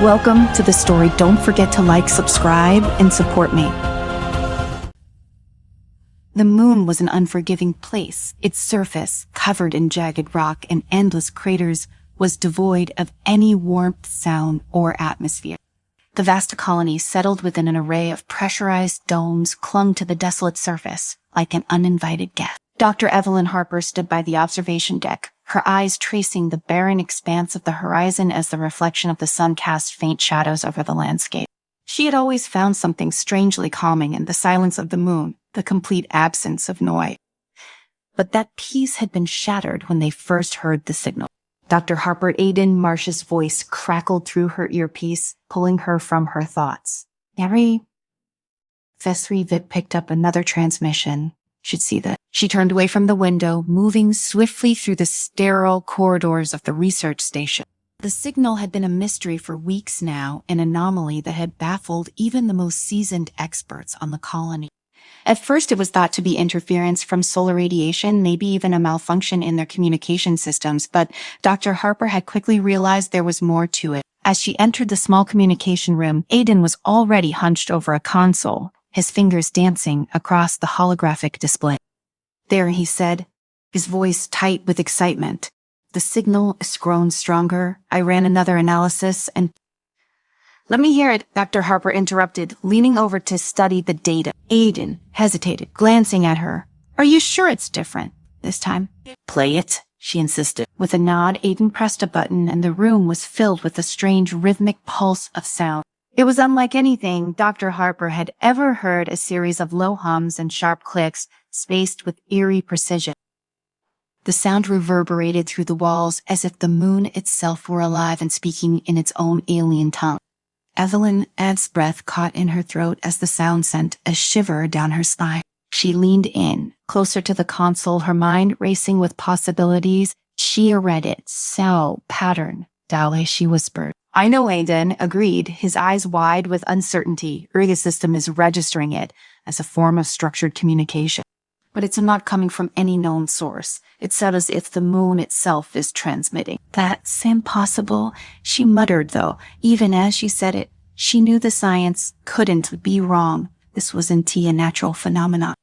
Welcome to the story. Don't forget to like, subscribe, and support me. The moon was an unforgiving place. Its surface, covered in jagged rock and endless craters, was devoid of any warmth, sound, or atmosphere. The vast colony, settled within an array of pressurized domes, clung to the desolate surface like an uninvited guest. Dr. Evelyn Harper stood by the observation deck, her eyes tracing the barren expanse of the horizon as the reflection of the sun cast faint shadows over the landscape. She had always found something strangely calming in the silence of the moon, the complete absence of noise. But that peace had been shattered when they first heard the signal. Dr. Harper Aidan Marsh's voice crackled through her earpiece, pulling her from her thoughts. Gary, Vesri Vip picked up another transmission. Should see that. She turned away from the window, moving swiftly through the sterile corridors of the research station. The signal had been a mystery for weeks now, an anomaly that had baffled even the most seasoned experts on the colony. At first, it was thought to be interference from solar radiation, maybe even a malfunction in their communication systems, but Dr. Harper had quickly realized there was more to it. As she entered the small communication room, Aidan was already hunched over a console, his fingers dancing across the holographic display. There, he said, his voice tight with excitement. The signal has grown stronger. I ran another analysis and... Let me hear it, Dr. Harper interrupted, leaning over to study the data. Aidan hesitated, glancing at her. Are you sure it's different this time? Play it, she insisted. With a nod, Aidan pressed a button and the room was filled with a strange rhythmic pulse of sound. It was unlike anything Dr. Harper had ever heard, a series of low hums and sharp clicks, spaced with eerie precision. The sound reverberated through the walls as if the moon itself were alive and speaking in its own alien tongue. Evelyn's breath caught in her throat as the sound sent a shiver down her spine. She leaned in, closer to the console, her mind racing with possibilities. She read it. Cell pattern. Dowley, she whispered. I know, Aidan agreed, his eyes wide with uncertainty. Urga system is registering it as a form of structured communication. But it's not coming from any known source. It sounds as if the moon itself is transmitting. That's impossible, she muttered, though. Even as she said it, she knew the science couldn't be wrong. This wasn't a natural phenomenon.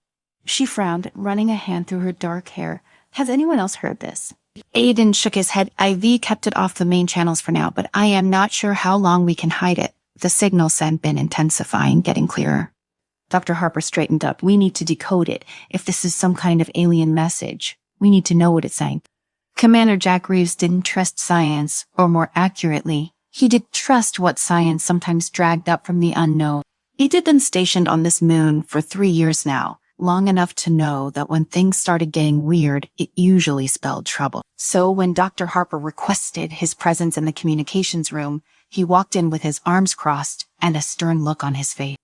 She frowned, running a hand through her dark hair. Has anyone else heard this? Aidan shook his head. IV kept it off the main channels for now, but I am not sure how long we can hide it. The signals had been intensifying, getting clearer. Dr. Harper straightened up. We need to decode it. If this is some kind of alien message, we need to know what it's saying. Commander Jack Reeves didn't trust science, or more accurately, he did trust what science sometimes dragged up from the unknown. He had been stationed on this moon for 3 years now, long enough to know that when things started getting weird, it usually spelled trouble. So when Dr. Harper requested his presence in the communications room, he walked in with his arms crossed and a stern look on his face.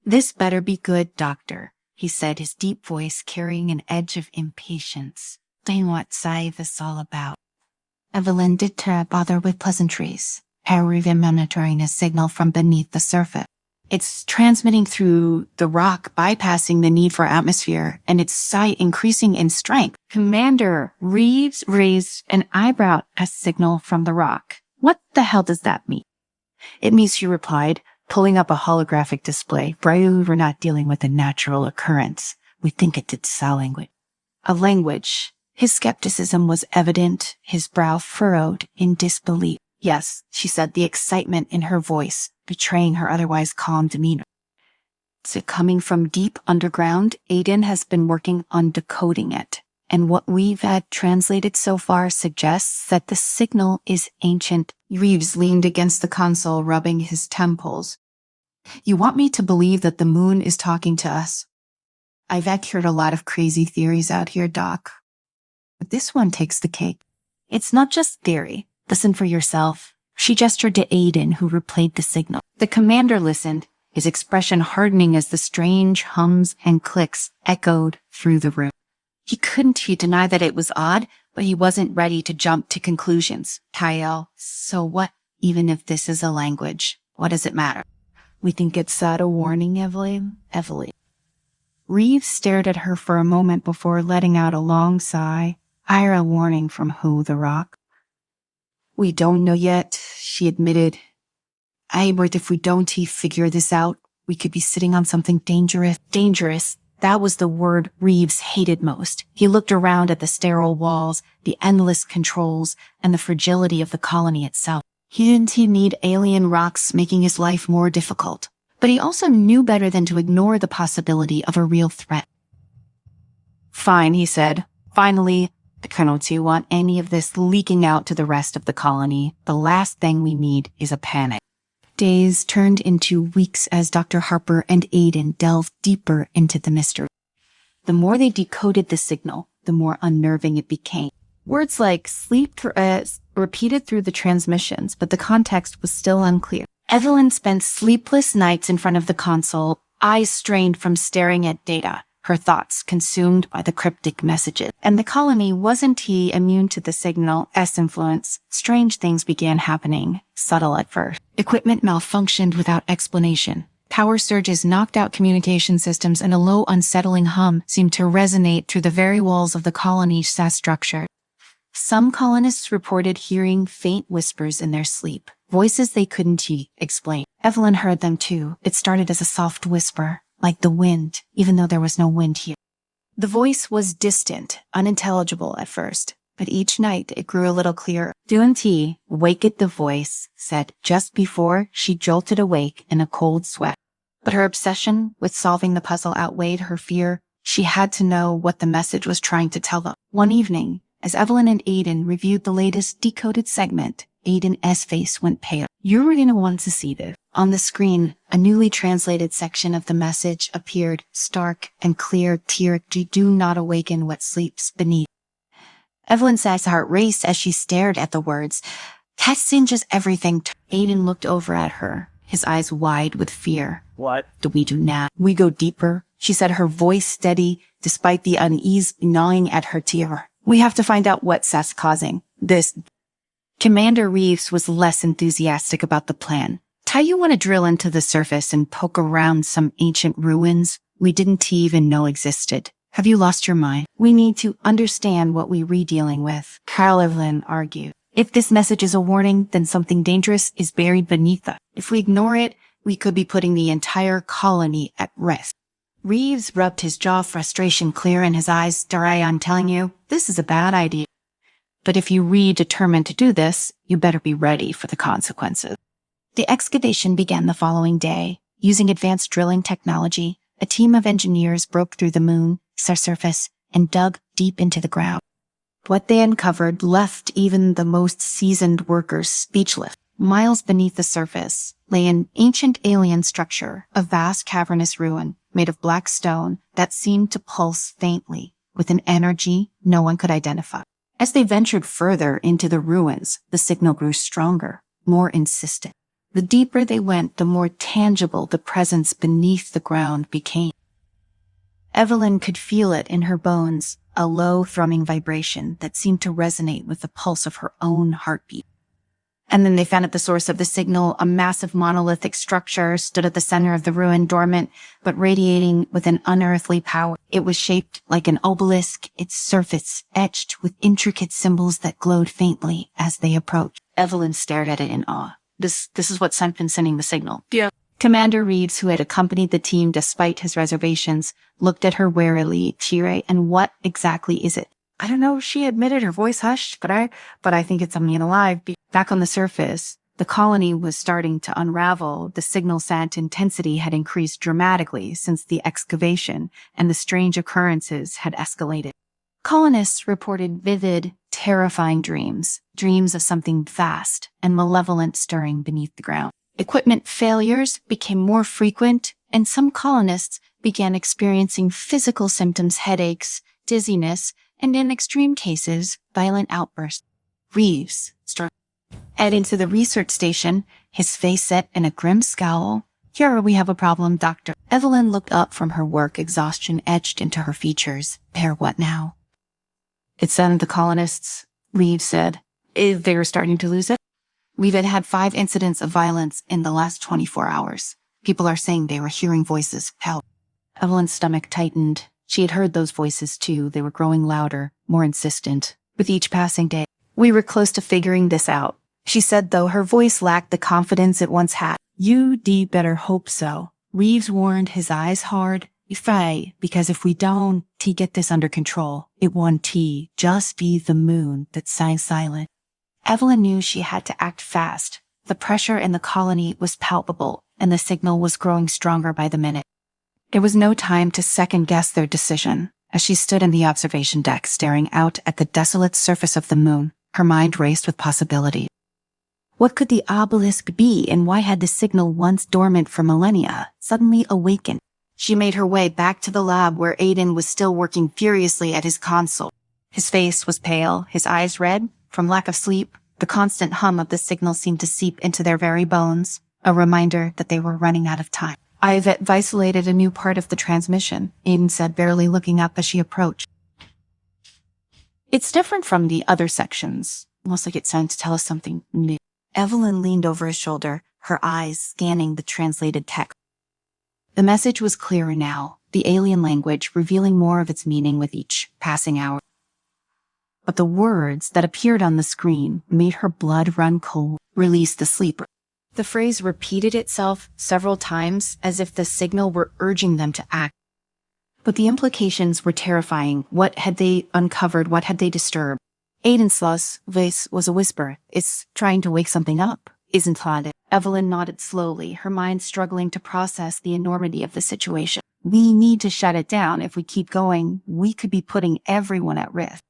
This better be good, Doctor, he said, his deep voice carrying an edge of impatience. Explain what Sci-Fi is all about. Evelyn did bother with pleasantries. Harry monitoring a signal from beneath the surface. It's transmitting through the rock, bypassing the need for atmosphere, and its sight increasing in strength. Commander Reeves raised an eyebrow at a signal from the rock. What the hell does that mean? It means, she replied, pulling up a holographic display. Brian, we're not dealing with a natural occurrence. We think it's a language. A language. His skepticism was evident, his brow furrowed in disbelief. Yes, she said, the excitement in her voice betraying her otherwise calm demeanor. Is it coming from deep underground? Aidan has been working on decoding it, and what we've had translated so far suggests that the signal is ancient. Reeves leaned against the console, rubbing his temples. You want me to believe that the moon is talking to us? I've heard a lot of crazy theories out here, Doc. But this one takes the cake. It's not just theory. Listen for yourself. She gestured to Aidan, who replayed the signal. The commander listened, his expression hardening as the strange hums and clicks echoed through the room. He couldn't deny that it was odd, but he wasn't ready to jump to conclusions. Kyle, so what? Even if this is a language, what does it matter? We think it's a warning, Evelyn. Reeves stared at her for a moment before letting out a long sigh. A warning from who, the rock? We don't know yet, she admitted. I worried if we don't figure this out, we could be sitting on something dangerous. Dangerous. That was the word Reeves hated most. He looked around at the sterile walls, the endless controls, and the fragility of the colony itself. He didn't need alien rocks making his life more difficult. But he also knew better than to ignore the possibility of a real threat. Fine, he said. Finally, I don't want any of this leaking out to the rest of the colony. The last thing we need is a panic. Days turned into weeks as Dr. Harper and Aiden delved deeper into the mystery. The more they decoded the signal, the more unnerving it became. Words like sleep repeated through the transmissions, but the context was still unclear. Evelyn spent sleepless nights in front of the console, eyes strained from staring at data, her thoughts consumed by the cryptic messages. And the colony wasn't immune to the signal's influence. Strange things began happening, subtle at first. Equipment malfunctioned without explanation. Power surges knocked out communication systems, and a low, unsettling hum seemed to resonate through the very walls of the colony's structure. Some colonists reported hearing faint whispers in their sleep, voices they couldn't explain. Evelyn heard them too. It started as a soft whisper, like the wind, even though there was no wind here. The voice was distant, unintelligible at first, but each night it grew a little clearer. Duanti, waked the voice, said just before she jolted awake in a cold sweat. But her obsession with solving the puzzle outweighed her fear. She had to know what the message was trying to tell them. One evening, as Evelyn and Aiden reviewed the latest decoded segment, Aiden's face went pale. You're going to want to see this. On the screen, a newly translated section of the message appeared, stark and clear. Do not awaken what sleeps beneath. Evelyn's heart raced as she stared at the words. That changes everything. Aiden looked over at her, his eyes wide with fear. What do we do now? We go deeper, she said, her voice steady despite the unease gnawing at her tear. We have to find out what's causing this. Commander Reeves was less enthusiastic about the plan. You want to drill into the surface and poke around some ancient ruins we didn't even know existed. Have you lost your mind? We need to understand what we're dealing with, Carl Evelyn argued. If this message is a warning, then something dangerous is buried beneath us. If we ignore it, we could be putting the entire colony at risk. Reeves rubbed his jaw, frustration clear in his eyes. Dry, I'm telling you, this is a bad idea. But if you determined to do this, you better be ready for the consequences. The excavation began the following day. Using advanced drilling technology, a team of engineers broke through the moon's surface and dug deep into the ground. What they uncovered left even the most seasoned workers speechless. Miles beneath the surface lay an ancient alien structure, a vast cavernous ruin made of black stone that seemed to pulse faintly with an energy no one could identify. As they ventured further into the ruins, the signal grew stronger, more insistent. The deeper they went, the more tangible the presence beneath the ground became. Evelyn could feel it in her bones, a low thrumming vibration that seemed to resonate with the pulse of her own heartbeat. And then they found at the source of the signal, a massive monolithic structure stood at the center of the ruin, dormant, but radiating with an unearthly power. It was shaped like an obelisk, its surface etched with intricate symbols that glowed faintly as they approached. Evelyn stared at it in awe. This is what's been sending the signal. Yeah. Commander Reeves, who had accompanied the team despite his reservations, looked at her warily. Tire, and what exactly is it? I don't know, she admitted, her voice hushed, but I think it's something alive. Back on the surface, the colony was starting to unravel. The signal scent intensity had increased dramatically since the excavation, and the strange occurrences had escalated. Colonists reported vivid, terrifying dreams of something vast and malevolent stirring beneath the ground. Equipment failures became more frequent, and some colonists began experiencing physical symptoms, headaches, dizziness, and in extreme cases, violent outbursts. Reeves struggled. Heading to the research station, his face set in a grim scowl. Here we have a problem, Doctor. Evelyn looked up from her work, exhaustion etched into her features. What now? It sent the colonists, Reeves said. They were starting to lose it. We've had 5 incidents of violence in the last 24 hours. People are saying they were hearing voices. Help. Evelyn's stomach tightened. She had heard those voices too. They were growing louder, more insistent. With each passing day, we were close to figuring this out, she said, though her voice lacked the confidence it once had. You'd better hope so. Reeves warned, his eyes hard. Because if we don't get this under control, it won't just be the moon that sighs silent. Evelyn knew she had to act fast. The pressure in the colony was palpable, and the signal was growing stronger by the minute. There was no time to second-guess their decision. As she stood in the observation deck staring out at the desolate surface of the moon, her mind raced with possibility. What could the obelisk be, and why had the signal, once dormant for millennia, suddenly awakened? She made her way back to the lab where Aiden was still working furiously at his console. His face was pale, his eyes red, from lack of sleep. The constant hum of the signal seemed to seep into their very bones, a reminder that they were running out of time. "I've isolated a new part of the transmission," Aiden said, barely looking up as she approached. "It's different from the other sections, almost like it's trying to tell us something new." Evelyn leaned over his shoulder, her eyes scanning the translated text. The message was clearer now, the alien language revealing more of its meaning with each passing hour. But the words that appeared on the screen made her blood run cold. "Release the sleeper." The phrase repeated itself several times as if the signal were urging them to act. But the implications were terrifying. What had they uncovered? What had they disturbed? Aiden's voice was a whisper. "It's trying to wake something up, isn't it?" Evelyn nodded slowly, her mind struggling to process the enormity of the situation. "We need to shut it down. If we keep going, we could be putting everyone at risk."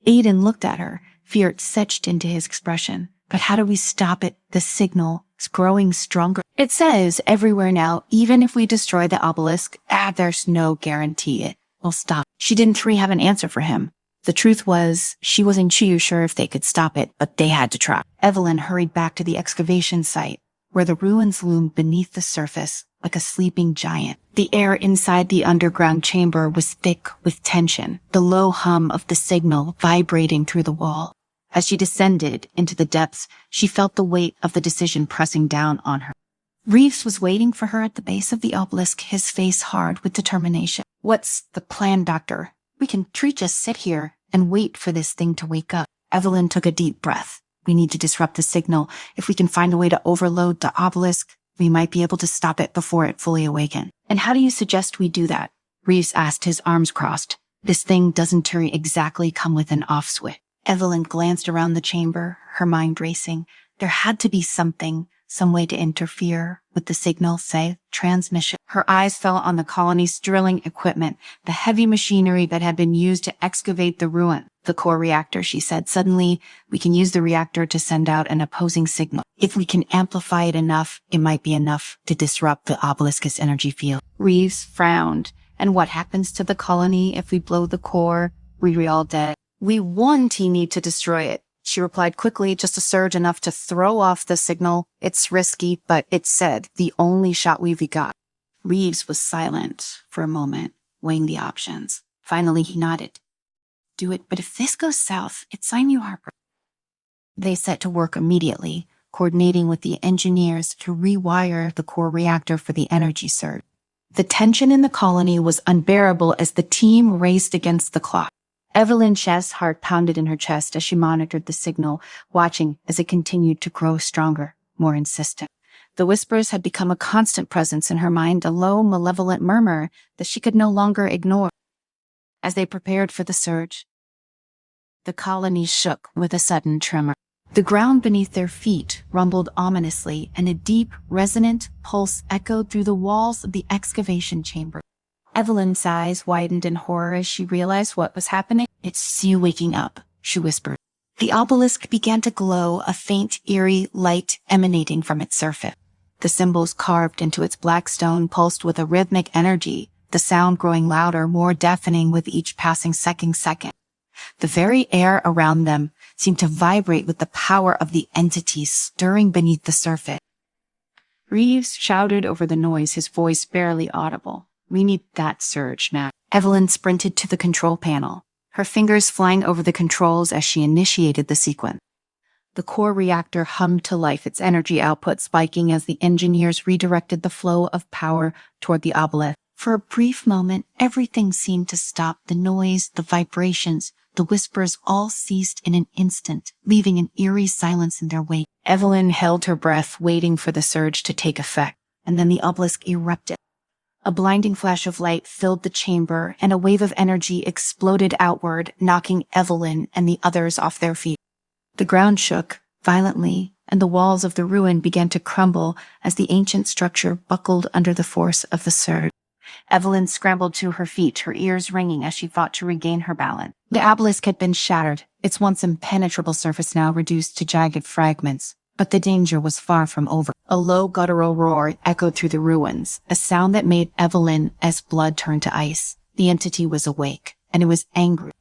Aiden looked at her, fear etched into his expression. "But how do we stop it? The signal is growing stronger. It says everywhere now, even if we destroy the obelisk, there's no guarantee it will stop." She didn't have an answer for him. The truth was, she wasn't too sure if they could stop it, but they had to try. Evelyn hurried back to the excavation site, where the ruins loomed beneath the surface like a sleeping giant. The air inside the underground chamber was thick with tension, the low hum of the signal vibrating through the wall. As she descended into the depths, she felt the weight of the decision pressing down on her. Reeves was waiting for her at the base of the obelisk, his face hard with determination. "What's the plan, Doctor? We can just sit here and wait for this thing to wake up." Evelyn took a deep breath. "We need to disrupt the signal. If we can find a way to overload the obelisk, we might be able to stop it before it fully awakens." "And how do you suggest we do that?" Reeves asked, his arms crossed. "This thing doesn't exactly come with an off switch." Evelyn glanced around the chamber, her mind racing. There had to be something, some way to interfere with the signal, say, transmission. Her eyes fell on the colony's drilling equipment, the heavy machinery that had been used to excavate the ruin. "The core reactor," she said. "Suddenly, we can use the reactor to send out an opposing signal. If we can amplify it enough, it might be enough to disrupt the obelisk's energy field." Reeves frowned. "And what happens to the colony if we blow the core? We're all dead." "We need to destroy it," she replied quickly, "just a surge enough to throw off the signal. It's risky, but it's the only shot we've got." Reeves was silent for a moment, weighing the options. Finally, he nodded. "Do it, but if this goes south, it's on you, Harper." They set to work immediately, coordinating with the engineers to rewire the core reactor for the energy surge. The tension in the colony was unbearable as the team raced against the clock. Evelyn's heart pounded in her chest as she monitored the signal, watching as it continued to grow stronger, more insistent. The whispers had become a constant presence in her mind, a low, malevolent murmur that she could no longer ignore. As they prepared for the surge, the colony shook with a sudden tremor. The ground beneath their feet rumbled ominously, and a deep, resonant pulse echoed through the walls of the excavation chamber. Evelyn's eyes widened in horror as she realized what was happening. "It's you waking up," she whispered. The obelisk began to glow, a faint, eerie light emanating from its surface. The symbols carved into its black stone pulsed with a rhythmic energy, the sound growing louder, more deafening with each passing second. The very air around them seemed to vibrate with the power of the entity stirring beneath the surface. Reeves shouted over the noise, his voice barely audible. "We need that surge now." Evelyn sprinted to the control panel, her fingers flying over the controls as she initiated the sequence. The core reactor hummed to life, its energy output spiking as the engineers redirected the flow of power toward the obelisk. For a brief moment, everything seemed to stop. The noise, the vibrations, The whispers all ceased in an instant, leaving an eerie silence in their wake. Evelyn held her breath, waiting for the surge to take effect, and then the obelisk erupted. A blinding flash of light filled the chamber, and a wave of energy exploded outward, knocking Evelyn and the others off their feet. The ground shook violently, and the walls of the ruin began to crumble as the ancient structure buckled under the force of the surge. Evelyn scrambled to her feet, her ears ringing as she fought to regain her balance. The obelisk had been shattered, its once impenetrable surface now reduced to jagged fragments. But the danger was far from over. A low guttural roar echoed through the ruins, a sound that made Evelyn as blood turned to ice. The entity was awake, and it was angry.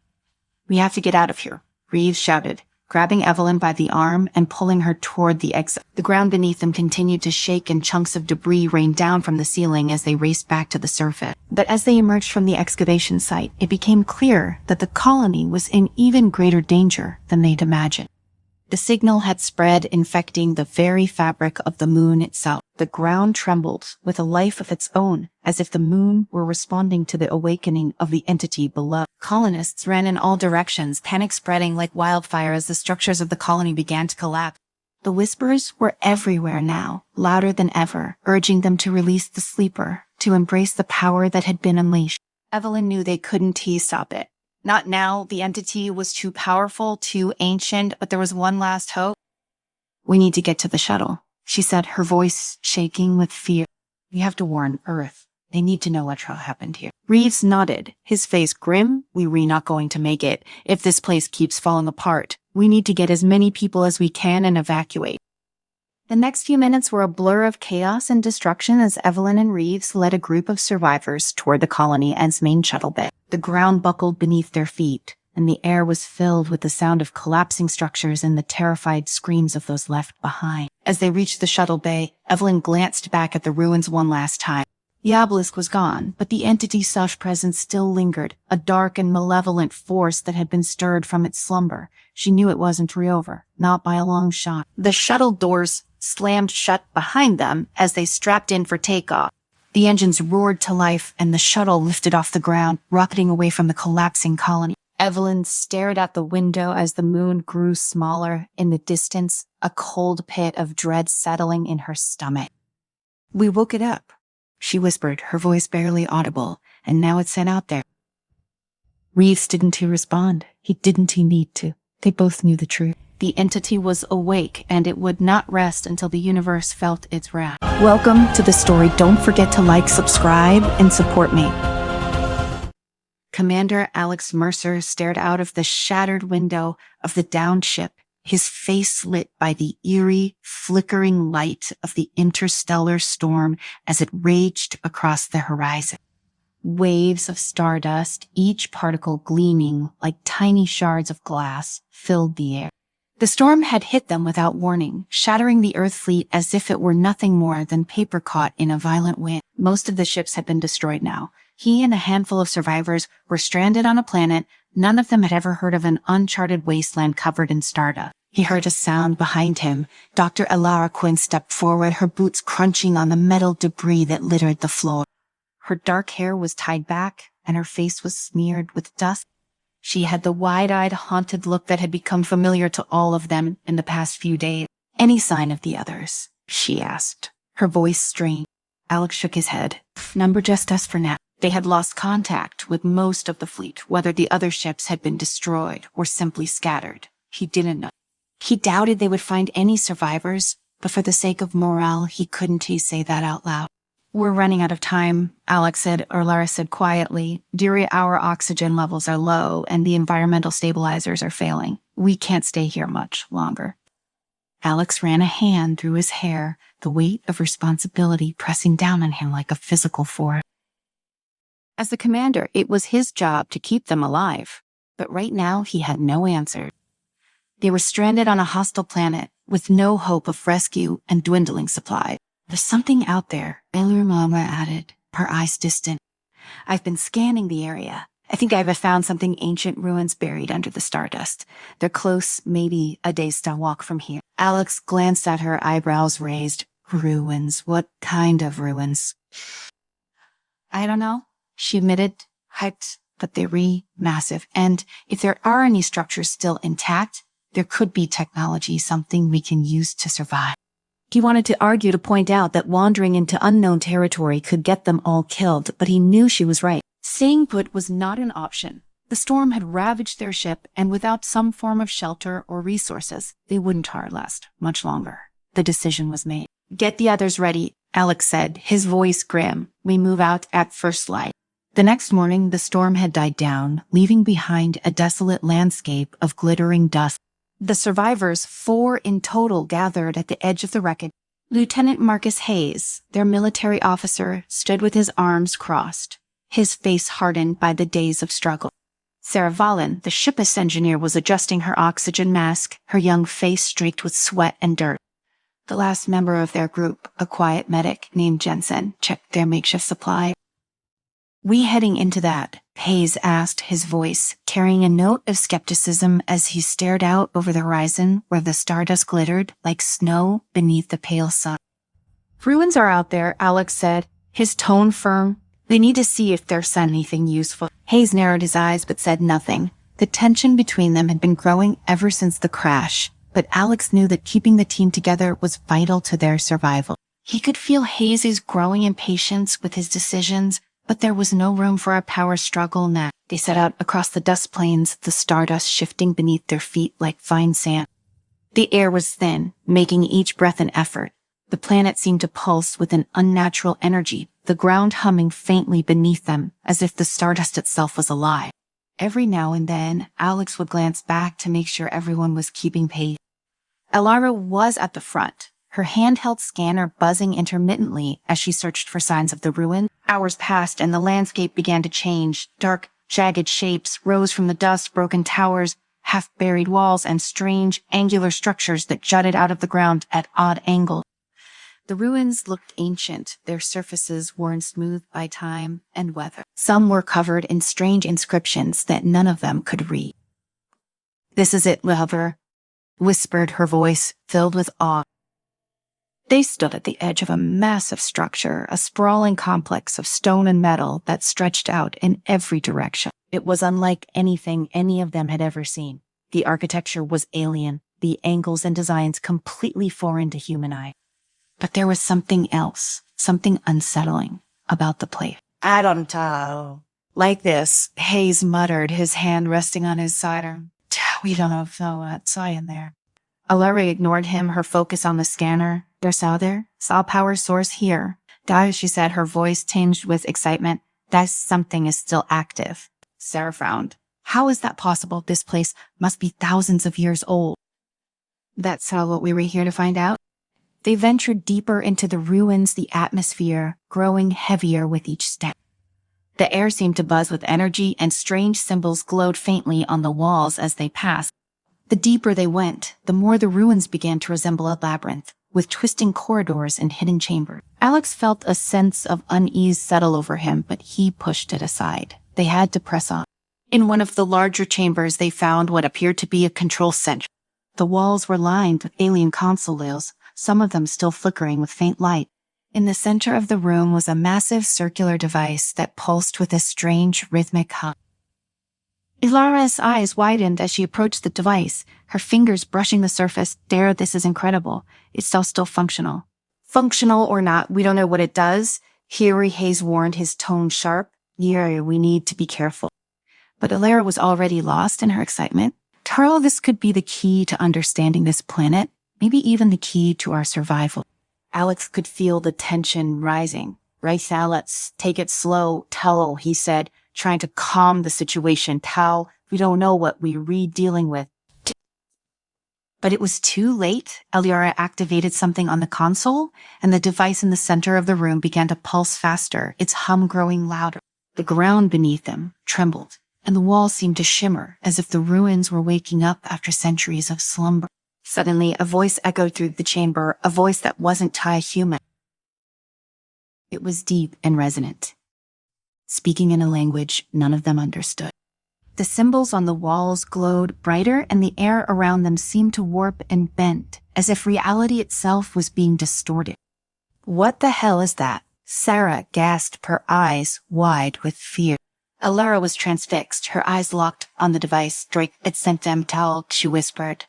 "We have to get out of here," Reeves shouted, grabbing Evelyn by the arm and pulling her toward the exit. The ground beneath them continued to shake, and chunks of debris rained down from the ceiling as they raced back to the surface. But as they emerged from the excavation site, it became clear that the colony was in even greater danger than they'd imagined. The signal had spread, infecting the very fabric of the moon itself. The ground trembled with a life of its own, as if the moon were responding to the awakening of the entity below. Colonists ran in all directions, panic spreading like wildfire as the structures of the colony began to collapse. The whispers were everywhere now, louder than ever, urging them to release the sleeper, to embrace the power that had been unleashed. Evelyn knew they couldn't stop it. Not now. The entity was too powerful, too ancient, but there was one last hope. "We need to get to the shuttle," she said, her voice shaking with fear. "We have to warn Earth. They need to know what happened here." Reeves nodded, his face grim. "We're not going to make it. If this place keeps falling apart, we need to get as many people as we can and evacuate." The next few minutes were a blur of chaos and destruction as Evelyn and Reeves led a group of survivors toward the colony and its main shuttle bay. The ground buckled beneath their feet, and the air was filled with the sound of collapsing structures and the terrified screams of those left behind. As they reached the shuttle bay, Evelyn glanced back at the ruins one last time. The obelisk was gone, but the entity's soft presence still lingered, a dark and malevolent force that had been stirred from its slumber. She knew it wasn't over, not by a long shot. The shuttle doors slammed shut behind them as they strapped in for takeoff. The engines roared to life, and the shuttle lifted off the ground, rocketing away from the collapsing colony. Evelyn stared out the window as the moon grew smaller in the distance, a cold pit of dread settling in her stomach. "We woke it up," she whispered, her voice barely audible, "and now it's sent out there." Reeves didn't respond. He didn't need to. They both knew the truth. The entity was awake, and it would not rest until the universe felt its wrath. Welcome to the story. Don't forget to like, subscribe, and support me. Commander Alex Mercer stared out of the shattered window of the downed ship, his face lit by the eerie, flickering light of the interstellar storm as it raged across the horizon. Waves of stardust, each particle gleaming like tiny shards of glass, filled the air. The storm had hit them without warning, shattering the Earth fleet as if it were nothing more than paper caught in a violent wind. Most of the ships had been destroyed now. He and a handful of survivors were stranded on a planet none of them had ever heard of, an uncharted wasteland covered in stardust. He heard a sound behind him. Dr. Elara Quinn stepped forward, her boots crunching on the metal debris that littered the floor. Her dark hair was tied back, and her face was smeared with dust. She had the wide-eyed, haunted look that had become familiar to all of them in the past few days. "Any sign of the others?" she asked, her voice strained. Alex shook his head. "Number just us for now." They had lost contact with most of the fleet, whether the other ships had been destroyed or simply scattered. He didn't know. He doubted they would find any survivors, but for the sake of morale, he couldn't say that out loud. "We're running out of time," Alex said, or Lara said quietly. "Our oxygen levels are low, and the environmental stabilizers are failing. We can't stay here much longer." Alex ran a hand through his hair, the weight of responsibility pressing down on him like a physical force. As the commander, it was his job to keep them alive, but right now he had no answer. They were stranded on a hostile planet with no hope of rescue and dwindling supplies. "There's something out there," Mama added, her eyes distant. "I've been scanning the area. I think I've found something ancient ruins buried under the stardust. They're close, maybe a day's walk from here." Alex glanced at her, eyebrows raised. "Ruins? What kind of ruins?" "I don't know," she admitted. but they're massive. And if there are any structures still intact, there could be technology, something we can use to survive. He wanted to argue to point out that wandering into unknown territory could get them all killed, but he knew she was right. Staying put was not an option. The storm had ravaged their ship, and without some form of shelter or resources, they wouldn't last much longer. The decision was made. "Get the others ready," Alex said, his voice grim. "We move out at first light." The next morning, the storm had died down, leaving behind a desolate landscape of glittering dust. The survivors, 4 in total, gathered at the edge of the wreckage. Lieutenant Marcus Hayes, their military officer, stood with his arms crossed, his face hardened by the days of struggle. Sarah Valen, the ship's engineer, was adjusting her oxygen mask, her young face streaked with sweat and dirt. The last member of their group, a quiet medic named Jensen, checked their makeshift supply. "We heading into that?" Hayes asked, his voice carrying a note of skepticism as he stared out over the horizon where the stardust glittered like snow beneath the pale sun. "Ruins are out there," Alex said, his tone firm. "They need to see if there's anything useful." Hayes narrowed his eyes but said nothing. The tension between them had been growing ever since the crash, but Alex knew that keeping the team together was vital to their survival. He could feel Hayes' growing impatience with his decisions, but there was no room for a power struggle now. They set out across the dust plains, the stardust shifting beneath their feet like fine sand. The air was thin, making each breath an effort. The planet seemed to pulse with an unnatural energy, the ground humming faintly beneath them, as if the stardust itself was alive. Every now and then, Alex would glance back to make sure everyone was keeping pace. Elara was at the front, her handheld scanner buzzing intermittently as she searched for signs of the ruin. Hours passed and the landscape began to change. Dark, jagged shapes rose from the dust, broken towers, half-buried walls, and strange, angular structures that jutted out of the ground at odd angles. The ruins looked ancient, their surfaces worn smooth by time and weather. Some were covered in strange inscriptions that none of them could read. "This is it, lover," whispered her voice, filled with awe. They stood at the edge of a massive structure, a sprawling complex of stone and metal that stretched out in every direction. It was unlike anything any of them had ever seen. The architecture was alien, the angles and designs completely foreign to human eye. But there was something else, something unsettling about the place. "I don't know." "Like this," Hayes muttered, his hand resting on his sidearm. "We don't know what's in there." Alari ignored him, her focus on the scanner. "There's saw power source here." "That," she said, her voice tinged with excitement. "That something is still active." Sarah frowned. "How is that possible? This place must be thousands of years old." "That's what we were here to find out." They ventured deeper into the ruins, the atmosphere growing heavier with each step. The air seemed to buzz with energy, and strange symbols glowed faintly on the walls as they passed. The deeper they went, the more the ruins began to resemble a labyrinth, with twisting corridors and hidden chambers. Alex felt a sense of unease settle over him, but he pushed it aside. They had to press on. In one of the larger chambers, they found what appeared to be a control center. The walls were lined with alien consoles, some of them still flickering with faint light. In the center of the room was a massive circular device that pulsed with a strange rhythmic hum. Ilara's eyes widened as she approached the device, her fingers brushing the surface. "There, this is incredible. It's all still functional." "Functional or not, we don't know what it does," Harry Hayes warned, his tone sharp. "Yeah, we need to be careful." But Ilara was already lost in her excitement. "Tarl, this could be the key to understanding this planet, maybe even the key to our survival." Alex could feel the tension rising. "Right now, let's take it slow, Tal," he said, trying to calm the situation. "Tal, we don't know what we're dealing with." But it was too late. Eliara activated something on the console, and the device in the center of the room began to pulse faster, its hum growing louder. The ground beneath them trembled, and the walls seemed to shimmer as if the ruins were waking up after centuries of slumber. Suddenly, a voice echoed through the chamber, a voice that wasn't human. It was deep and resonant, speaking in a language none of them understood. The symbols on the walls glowed brighter, and the air around them seemed to warp and bend, as if reality itself was being distorted. "What the hell is that?" Sarah gasped, her eyes wide with fear. Alara was transfixed, her eyes locked on the device. Drake, it sent them towel, she whispered.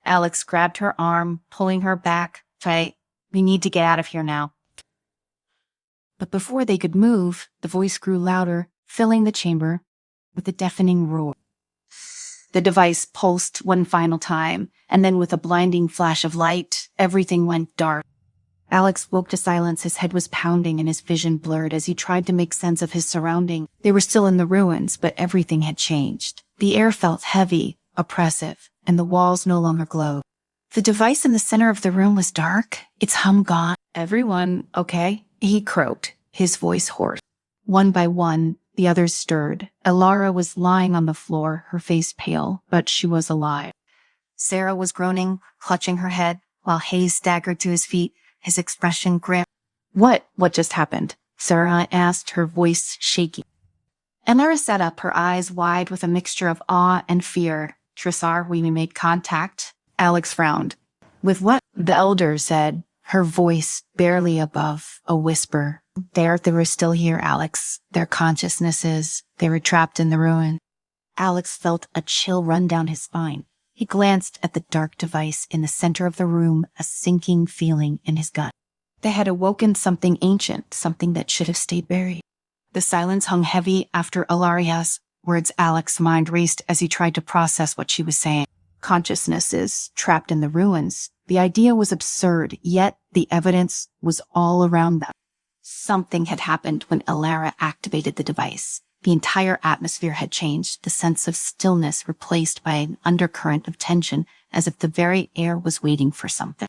Alex grabbed her arm, pulling her back. Faye, we need to get out of here now. But before they could move, the voice grew louder, filling the chamber with a deafening roar. The device pulsed one final time, and then with a blinding flash of light, everything went dark. Alex woke to silence. His head was pounding and his vision blurred as he tried to make sense of his surroundings. They were still in the ruins, but everything had changed. The air felt heavy, oppressive, and the walls no longer glowed. The device in the center of the room was dark, its hum gone. Everyone, okay? He croaked, his voice hoarse. One by one, the others stirred. Alara was lying on the floor, her face pale, but she was alive. Sarah was groaning, clutching her head, while Hayes staggered to his feet, his expression grim. What just happened? Sarah asked, her voice shaky. Alara sat up, her eyes wide with a mixture of awe and fear. Trissar, we made contact. Alex frowned. With what? The elder said, her voice barely above a whisper. They were still here, Alex. Their consciousnesses, they were trapped in the ruin. Alex felt a chill run down his spine. He glanced at the dark device in the center of the room, a sinking feeling in his gut. They had awoken something ancient, something that should have stayed buried. The silence hung heavy after Alaria's words. Alex's mind raced as he tried to process what she was saying. Consciousnesses trapped in the ruins. The idea was absurd, yet the evidence was all around them. Something had happened when Alara activated the device. The entire atmosphere had changed, the sense of stillness replaced by an undercurrent of tension, as if the very air was waiting for something.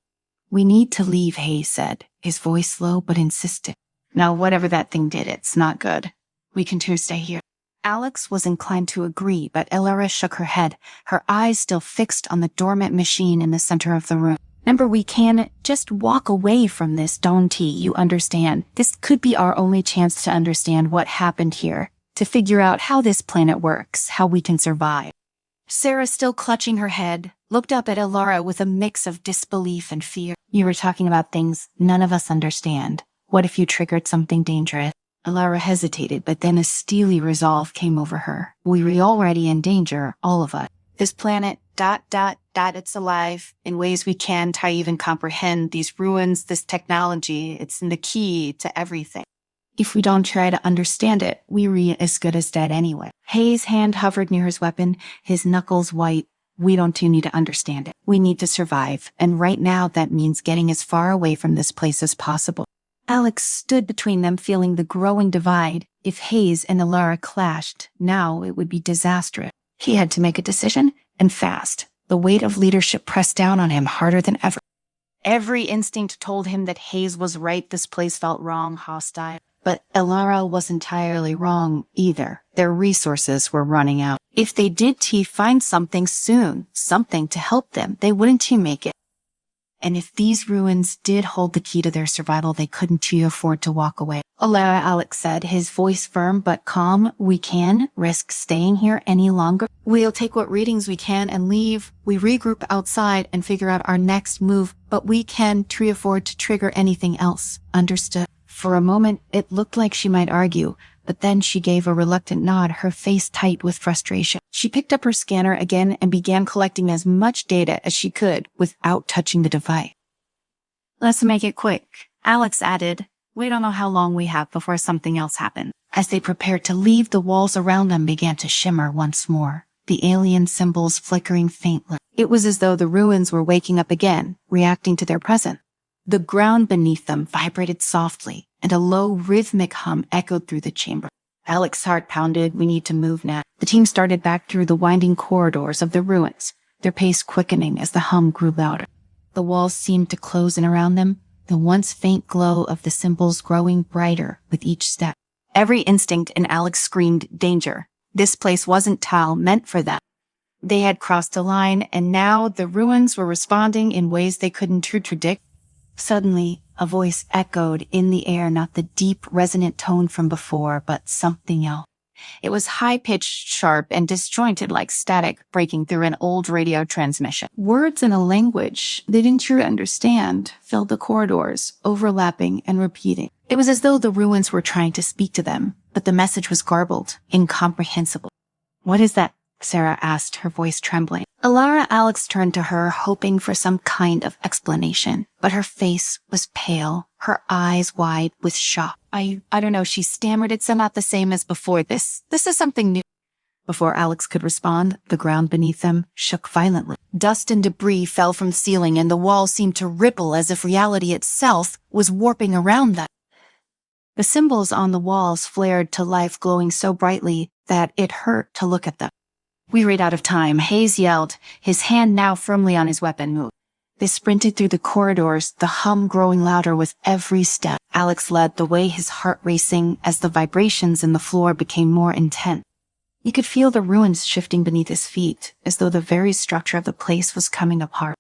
We need to leave, Hayes said, his voice slow but insistent. Now, whatever that thing did, it's not good. We can too stay here. Alex was inclined to agree, but Alara shook her head, her eyes still fixed on the dormant machine in the center of the room. Remember, we can just walk away from this, don't you understand? This could be our only chance to understand what happened here, to figure out how this planet works, how we can survive. Sarah, still clutching her head, looked up at Alara with a mix of disbelief and fear. You were talking about things none of us understand. What if you triggered something dangerous? Alara hesitated, but then a steely resolve came over her. We were already in danger, all of us. This planet, it's alive in ways we can't even comprehend. These ruins, this technology, it's the key to everything. If we don't try to understand it, we're as good as dead anyway. Hayes' hand hovered near his weapon, his knuckles white. We don't need to understand it. We need to survive, and right now that means getting as far away from this place as possible. Alex stood between them, feeling the growing divide. If Hayes and Alara clashed, now it would be disastrous. He had to make a decision, and fast. The weight of leadership pressed down on him harder than ever. Every instinct told him that Hayes was right. This place felt wrong, hostile. But Alara was entirely wrong either. Their resources were running out. If they did find something soon, something to help them, they wouldn't make it. And if these ruins did hold the key to their survival, they couldn't afford to walk away. Alara, Alex said, his voice firm but calm. We can risk staying here any longer. We'll take what readings we can and leave. We regroup outside and figure out our next move, but we can't afford to trigger anything else. Understood? For a moment, it looked like she might argue, but then she gave a reluctant nod, her face tight with frustration. She picked up her scanner again and began collecting as much data as she could without touching the device. Let's make it quick, Alex added. We don't know how long we have before something else happens. As they prepared to leave, the walls around them began to shimmer once more, the alien symbols flickering faintly. It was as though the ruins were waking up again, reacting to their presence. The ground beneath them vibrated softly, and a low, rhythmic hum echoed through the chamber. Alex's heart pounded. We need to move now. The team started back through the winding corridors of the ruins, their pace quickening as the hum grew louder. The walls seemed to close in around them, the once faint glow of the symbols growing brighter with each step. Every instinct in Alex screamed danger. This place wasn't meant for them. They had crossed a line, and now the ruins were responding in ways they couldn't predict. Suddenly, a voice echoed in the air, not the deep, resonant tone from before, but something else. It was high-pitched, sharp, and disjointed like static breaking through an old radio transmission. Words in a language they didn't truly understand filled the corridors, overlapping and repeating. It was as though the ruins were trying to speak to them, but the message was garbled, incomprehensible. "What is that?" Sarah asked, her voice trembling. Alex turned to her, hoping for some kind of explanation, but her face was pale, her eyes wide with shock. I don't know, she stammered. "It's not the same as before. This is something new." Before Alex could respond, the ground beneath them shook violently. Dust and debris fell from the ceiling, and the walls seemed to ripple as if reality itself was warping around them. The symbols on the walls flared to life, glowing so brightly that it hurt to look at them. "We ran out of time," Hayes yelled, his hand now firmly on his weapon. They sprinted through the corridors, the hum growing louder with every step. Alex led the way, his heart racing as the vibrations in the floor became more intense. He could feel the ruins shifting beneath his feet, as though the very structure of the place was coming apart.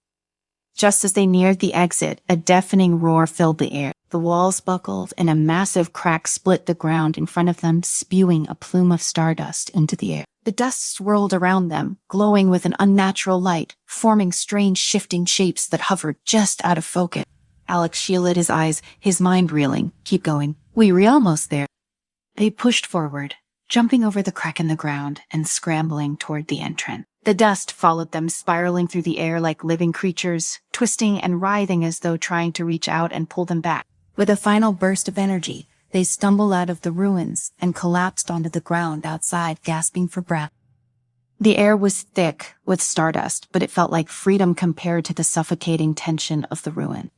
Just as they neared the exit, a deafening roar filled the air. The walls buckled, and a massive crack split the ground in front of them, spewing a plume of stardust into the air. The dust swirled around them, glowing with an unnatural light, forming strange shifting shapes that hovered just out of focus. Alex shielded his eyes, his mind reeling. "Keep going. We're almost there." They pushed forward, jumping over the crack in the ground and scrambling toward the entrance. The dust followed them, spiraling through the air like living creatures, twisting and writhing as though trying to reach out and pull them back. With a final burst of energy, they stumbled out of the ruins and collapsed onto the ground outside, gasping for breath. The air was thick with stardust, but it felt like freedom compared to the suffocating tension of the ruin.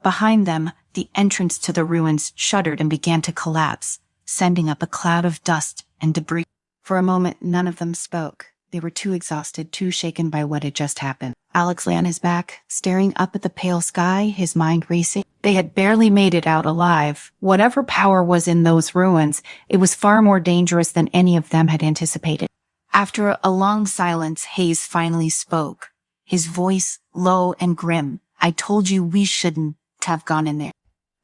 Behind them, the entrance to the ruins shuddered and began to collapse, sending up a cloud of dust and debris. For a moment, none of them spoke. They were too exhausted, too shaken by what had just happened. Alex lay on his back, staring up at the pale sky, his mind racing. They had barely made it out alive. Whatever power was in those ruins, it was far more dangerous than any of them had anticipated. After a long silence, Hayes finally spoke, his voice low and grim. "I told you we shouldn't have gone in there."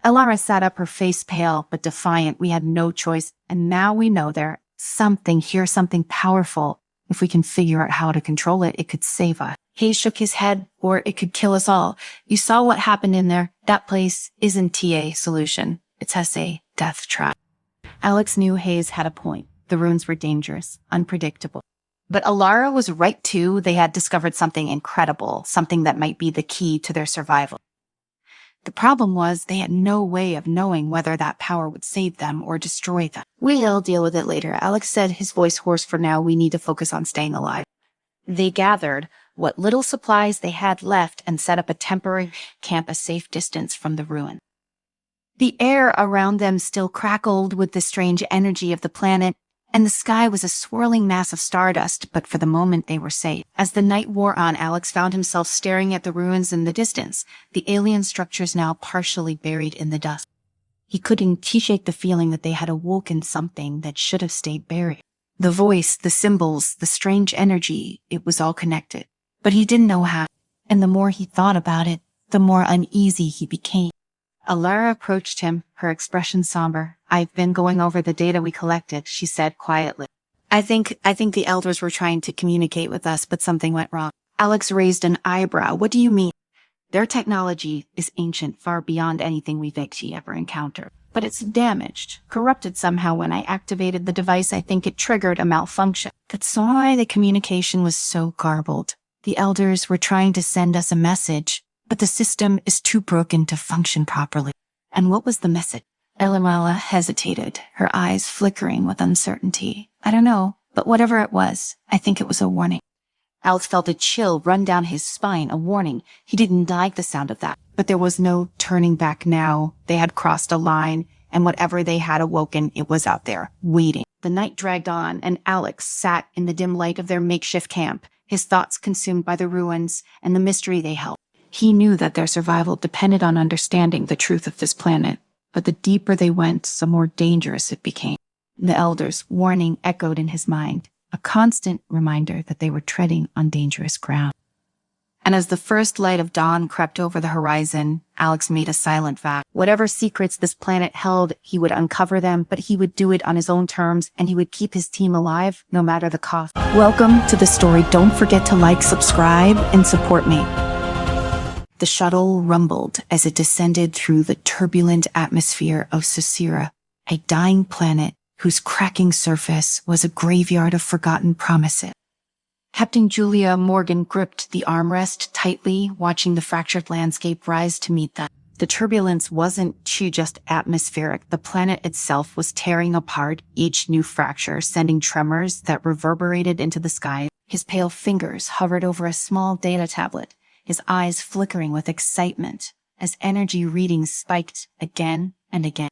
Alara sat up, her face pale but defiant. "We had no choice, and now we know there's something here, something powerful. If we can figure out how to control it, it could save us." Hayes shook his head, "Or it could kill us all. You saw what happened in there. That place isn't a solution. It's a death trap." Alex knew Hayes had a point. The ruins were dangerous, unpredictable. But Alara was right too. They had discovered something incredible, something that might be the key to their survival. The problem was they had no way of knowing whether that power would save them or destroy them. "We'll deal with it later," Alex said, his voice hoarse. "For now, we need to focus on staying alive." They gathered what little supplies they had left and set up a temporary camp a safe distance from the ruin. The air around them still crackled with the strange energy of the planet, and the sky was a swirling mass of stardust, but for the moment they were safe. As the night wore on, Alex found himself staring at the ruins in the distance, the alien structures now partially buried in the dust. He couldn't shake the feeling that they had awoken something that should have stayed buried. The voice, the symbols, the strange energy, it was all connected. But he didn't know how, and the more he thought about it, the more uneasy he became. Alara approached him, her expression somber. "I've been going over the data we collected," she said quietly. I think the elders were trying to communicate with us, but something went wrong." Alex raised an eyebrow. "What do you mean?" "Their technology is ancient, far beyond anything we've ever encountered. But it's damaged, corrupted somehow. When I activated the device, I think it triggered a malfunction. That's why the communication was so garbled. The elders were trying to send us a message, but the system is too broken to function properly." "And what was the message?" Elamala hesitated, her eyes flickering with uncertainty. "I don't know, but whatever it was, I think it was a warning." Alex felt a chill run down his spine, a warning. He didn't like the sound of that. But there was no turning back now. They had crossed a line, and whatever they had awoken, it was out there, waiting. The night dragged on, and Alex sat in the dim light of their makeshift camp, his thoughts consumed by the ruins and the mystery they held. He knew that their survival depended on understanding the truth of this planet, but the deeper they went, the more dangerous it became. The elders' warning echoed in his mind, a constant reminder that they were treading on dangerous ground. And as the first light of dawn crept over the horizon, Alex made a silent vow. Whatever secrets this planet held, he would uncover them, but he would do it on his own terms, and he would keep his team alive, no matter the cost. Welcome to the story. Don't forget to like, subscribe, and support me. The shuttle rumbled as it descended through the turbulent atmosphere of Sosira, a dying planet whose cracking surface was a graveyard of forgotten promises. Captain Julia Morgan gripped the armrest tightly, watching the fractured landscape rise to meet them. The turbulence wasn't just atmospheric. The planet itself was tearing apart, each new fracture sending tremors that reverberated into the sky. His pale fingers hovered over a small data tablet, his eyes flickering with excitement as energy readings spiked again and again.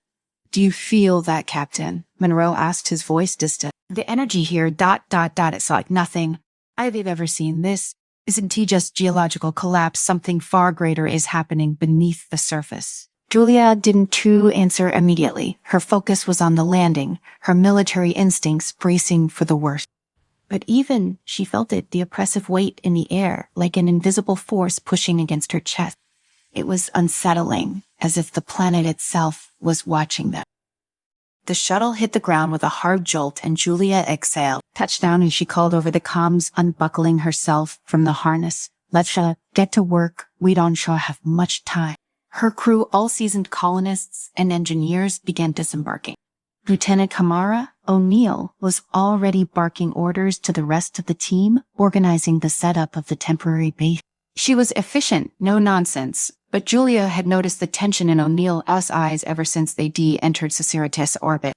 "Do you feel that, Captain?" Monroe asked, his voice distant. "The energy here, it's like nothing I've ever seen. This isn't just geological collapse. Something far greater is happening beneath the surface." Julia didn't answer immediately. Her focus was on the landing, her military instincts bracing for the worst. But even she felt it, the oppressive weight in the air, like an invisible force pushing against her chest. It was unsettling, as if the planet itself was watching them. The shuttle hit the ground with a hard jolt and Julia exhaled. "Touchdown," as she called over the comms, unbuckling herself from the harness. "Let's get to work. We don't have much time." Her crew, all seasoned colonists and engineers, began disembarking. Lieutenant Kamara O'Neill was already barking orders to the rest of the team, organizing the setup of the temporary base. She was efficient, no nonsense, but Julia had noticed the tension in O'Neill's eyes ever since they entered Socrates orbit.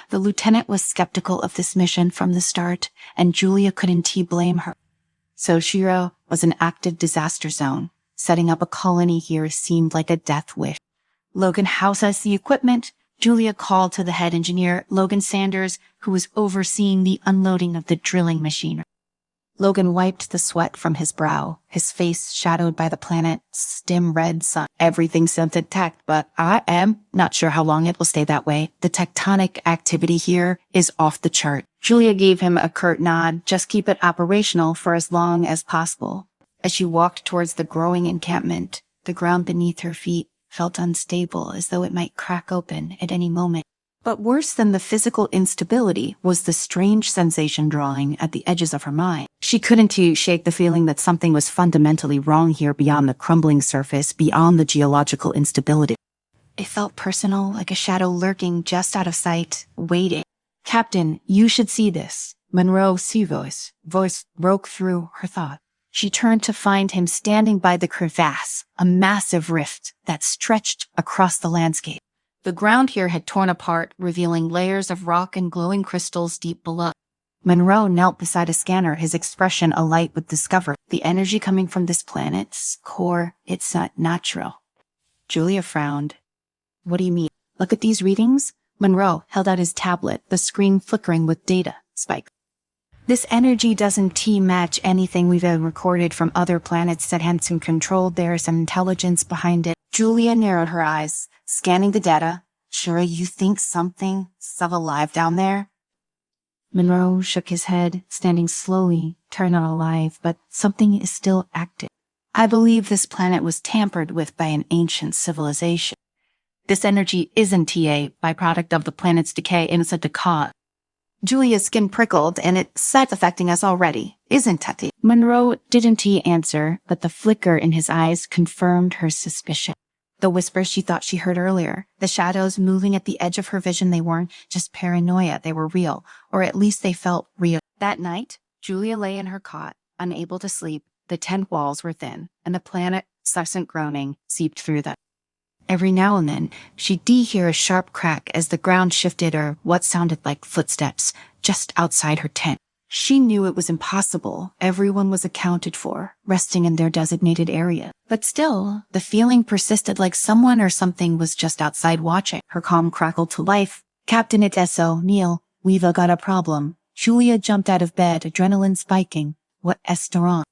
The lieutenant was skeptical of this mission from the start, and Julia couldn't blame her. So Shiro was an active disaster zone. Setting up a colony here seemed like a death wish. "Logan, house us the equipment," Julia called to the head engineer, Logan Sanders, who was overseeing the unloading of the drilling machinery. Logan wiped the sweat from his brow, his face shadowed by the planet's dim red sun. "Everything seems intact, but I am not sure how long it will stay that way. The tectonic activity here is off the chart." Julia gave him a curt nod. "Just keep it operational for as long as possible." As she walked towards the growing encampment, the ground beneath her feet felt unstable, as though it might crack open at any moment. But worse than the physical instability was the strange sensation drawing at the edges of her mind. She couldn't shake the feeling that something was fundamentally wrong here, beyond the crumbling surface, beyond the geological instability. It felt personal, like a shadow lurking just out of sight, waiting. "Captain, you should see this." Monroe's voice broke through her thought. She turned to find him standing by the crevasse, a massive rift that stretched across the landscape. The ground here had torn apart, revealing layers of rock and glowing crystals deep below. Monroe knelt beside a scanner, his expression alight with discovery. "The energy coming from this planet's core, it's not natural." Julia frowned. "What do you mean?" "Look at these readings." Monroe held out his tablet, the screen flickering with data spikes. "This energy doesn't match anything we've ever recorded from other planets that Hansen controlled. There's some intelligence behind it." Julia narrowed her eyes, scanning the data. "Sure you think something's still alive down there?" Monroe shook his head, standing slowly, turned not alive, but something is still active. "I believe this planet was tampered with by an ancient civilization. This energy isn't a byproduct of the planet's decay, and it's a decay." Julia's skin prickled, "and it's affecting us already, isn't it?" Monroe didn't answer, but the flicker in his eyes confirmed her suspicion. The whispers she thought she heard earlier, the shadows moving at the edge of her vision, they weren't just paranoia, they were real, or at least they felt real. That night, Julia lay in her cot, unable to sleep. The tent walls were thin, and the planet's incessant groaning seeped through them. Every now and then, she'd hear a sharp crack as the ground shifted, or what sounded like footsteps just outside her tent. She knew it was impossible. Everyone was accounted for, resting in their designated area. But still, the feeling persisted, like someone or something was just outside watching. Her calm crackled to life. "Captain, it's O'Neill. We've got a problem." Julia jumped out of bed, adrenaline spiking. "What restaurant?"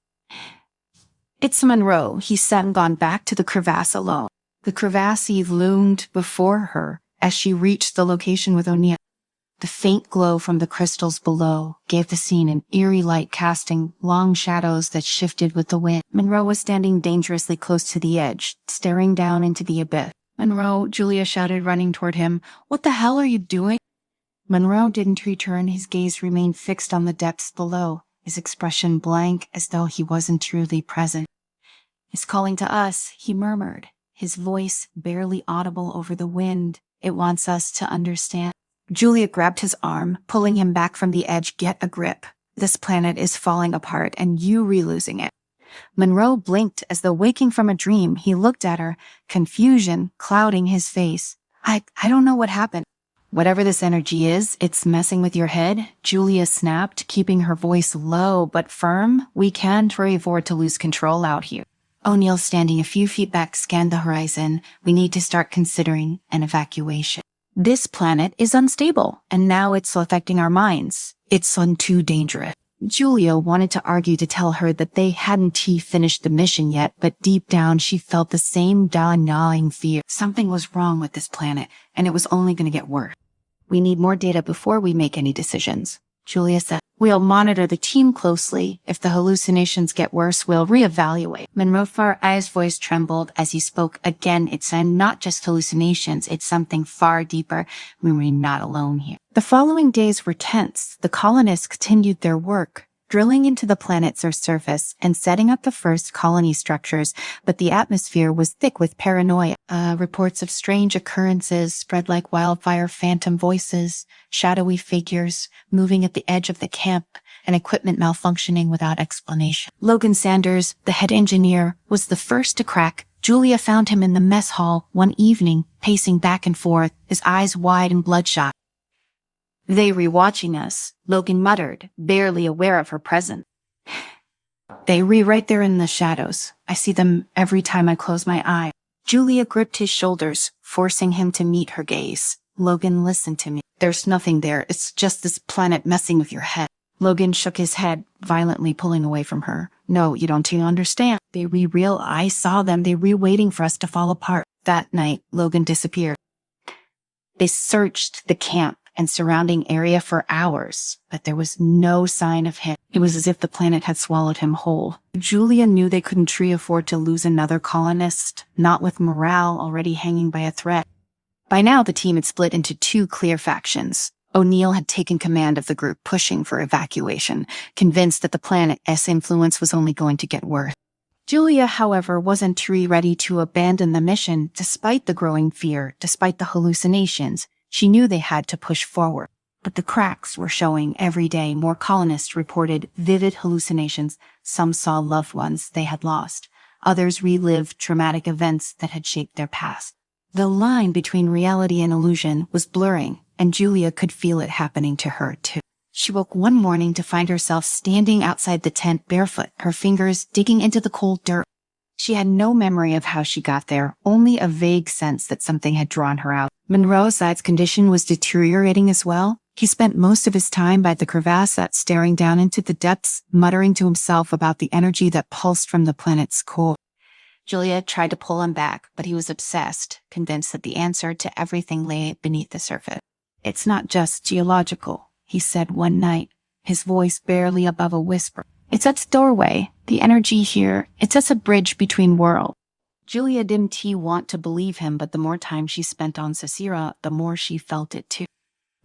"It's Monroe." He sat and gone back to the crevasse alone. The crevasse loomed before her as she reached the location with O'Neill. The faint glow from the crystals below gave the scene an eerie light, casting long shadows that shifted with the wind. Monroe was standing dangerously close to the edge, staring down into the abyss. "Monroe," Julia shouted, running toward him. "What the hell are you doing?" Monroe didn't return. His gaze remained fixed on the depths below, his expression blank, as though he wasn't truly present. "It's calling to us," he murmured, his voice barely audible over the wind. "It wants us to understand." Julia grabbed his arm, pulling him back from the edge. Get a grip. This planet is falling apart and you re-losing it. Monroe blinked as though waking from a dream. He looked at her, confusion clouding his face. I don't know what happened. Whatever this energy is, it's messing with your head, Julia snapped, keeping her voice low but firm. We can't afford to lose control out here. O'Neill, standing a few feet back, scanned the horizon. We need to start considering an evacuation. This planet is unstable, and now it's affecting our minds. It's too dangerous. Julia wanted to argue to tell her that they hadn't finished the mission yet, but deep down she felt the same gnawing fear. Something was wrong with this planet, and it was only going to get worse. We need more data before we make any decisions, Julia said. We'll monitor the team closely. If the hallucinations get worse, we'll reevaluate. Monroe's voice trembled as he spoke again. It's not just hallucinations, it's something far deeper. We're not alone here. The following days were tense. The colonists continued their work, drilling into the planet's surface and setting up the first colony structures, but the atmosphere was thick with paranoia. Reports of strange occurrences spread like wildfire, phantom voices, shadowy figures moving at the edge of the camp, and equipment malfunctioning without explanation. Logan Sanders, the head engineer, was the first to crack. Julia found him in the mess hall one evening, pacing back and forth, his eyes wide and bloodshot. They re-watching us, Logan muttered, barely aware of her presence. They right there in the shadows. I see them every time I close my eye. Julia gripped his shoulders, forcing him to meet her gaze. Logan, listen to me. There's nothing there. It's just this planet messing with your head. Logan shook his head, violently pulling away from her. No, you don't understand. They real. I saw them. They waiting for us to fall apart. That night, Logan disappeared. They searched the camp and surrounding area for hours, but there was no sign of him. It was as if the planet had swallowed him whole. Julia knew they couldn't afford to lose another colonist, not with morale already hanging by a thread. By now, the team had split into two clear factions. O'Neill had taken command of the group pushing for evacuation, convinced that the planet's influence was only going to get worse. Julia, however, wasn't ready to abandon the mission despite the growing fear, despite the hallucinations. She knew they had to push forward, but the cracks were showing every day. More colonists reported vivid hallucinations. Some saw loved ones they had lost. Others relived traumatic events that had shaped their past. The line between reality and illusion was blurring, and Julia could feel it happening to her too. She woke one morning to find herself standing outside the tent barefoot, her fingers digging into the cold dirt. She had no memory of how she got there, only a vague sense that something had drawn her out. Monroe's condition was deteriorating as well. He spent most of his time by the crevasse, staring down into the depths, muttering to himself about the energy that pulsed from the planet's core. Julia tried to pull him back, but he was obsessed, convinced that the answer to everything lay beneath the surface. It's not just geological, he said one night, his voice barely above a whisper. It's at the doorway, the energy here, it's as a bridge between worlds. Julia didn't want to believe him, but the more time she spent on Sasira, the more she felt it too.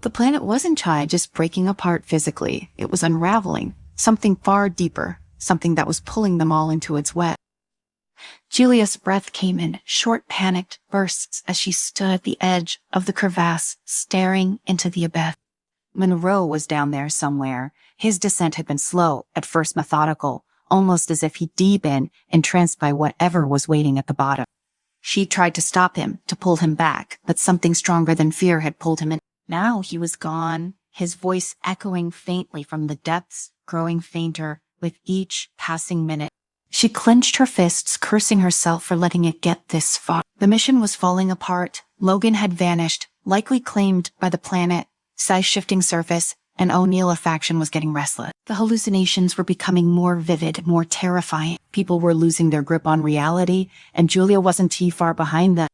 The planet wasn't just breaking apart physically, it was unraveling, something far deeper, something that was pulling them all into its web. Julia's breath came in short, panicked bursts as she stood at the edge of the crevasse, staring into the abyss. Monroe was down there somewhere. His descent had been slow, at first methodical, almost as if he'd been entranced by whatever was waiting at the bottom. She tried to stop him, to pull him back, but something stronger than fear had pulled him in. Now he was gone, his voice echoing faintly from the depths, growing fainter with each passing minute. She clenched her fists, cursing herself for letting it get this far. The mission was falling apart. Logan had vanished, likely claimed by the planet, size-shifting surface, and O'Neill faction was getting restless. The hallucinations were becoming more vivid, more terrifying. People were losing their grip on reality, and Julia wasn't too far behind them.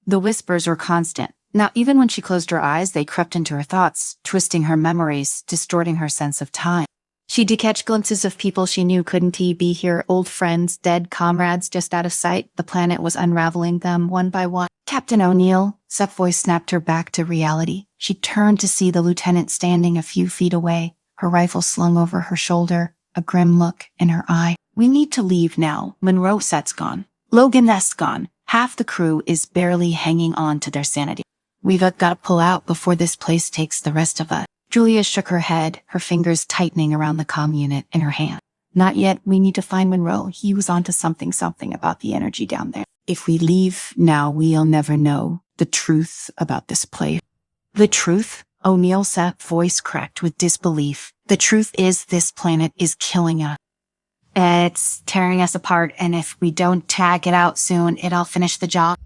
The whispers were constant. Now, even when she closed her eyes, they crept into her thoughts, twisting her memories, distorting her sense of time. She'd catch glimpses of people she knew couldn't be here, old friends, dead comrades just out of sight. The planet was unraveling them one by one. Captain O'Neill, Seth's voice snapped her back to reality. She turned to see the lieutenant standing a few feet away, her rifle slung over her shoulder, a grim look in her eye. We need to leave now. Monroe's gone. Logan's gone. Half the crew is barely hanging on to their sanity. We've got to pull out before this place takes the rest of us. Julia shook her head, her fingers tightening around the comm unit in her hand. Not yet. We need to find Monroe. He was onto something about the energy down there. If we leave now, we'll never know the truth about this place. The truth? O'Neill sat, voice cracked with disbelief. The truth is this planet is killing us. It's tearing us apart, and if we don't tag it out soon, it'll finish the job.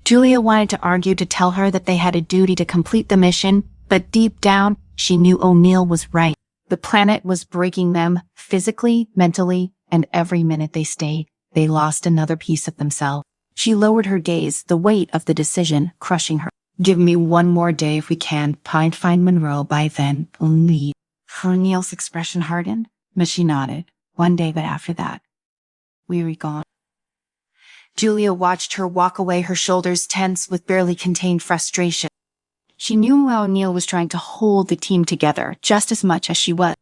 Julia wanted to argue, to tell her that they had a duty to complete the mission, but deep down, she knew O'Neill was right. The planet was breaking them, physically, mentally, and every minute they stayed, they lost another piece of themselves. She lowered her gaze, the weight of the decision crushing her. Give me one more day if we can. Find Monroe by then. Only. O'Neill's expression hardened, but she nodded. One day, but after that, we were gone. Julia watched her walk away, her shoulders tense with barely contained frustration. She knew O'Neill was trying to hold the team together just as much as she was.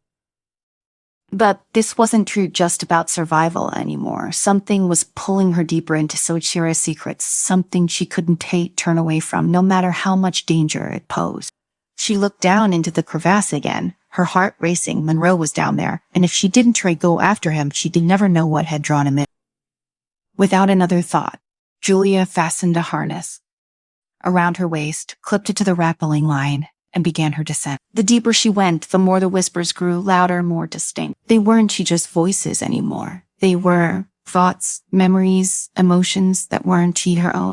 But this wasn't true just about survival anymore. Something was pulling her deeper into Sochira's secrets, something she couldn't turn away from, no matter how much danger it posed. She looked down into the crevasse again, her heart racing. Monroe was down there, and if she didn't try to go after him, she'd never know what had drawn him in. Without another thought, Julia fastened a harness around her waist, clipped it to the rappelling line, and began her descent. The deeper she went, the more the whispers grew, louder, more distinct. They weren't just voices anymore. They were thoughts, memories, emotions that weren't her own.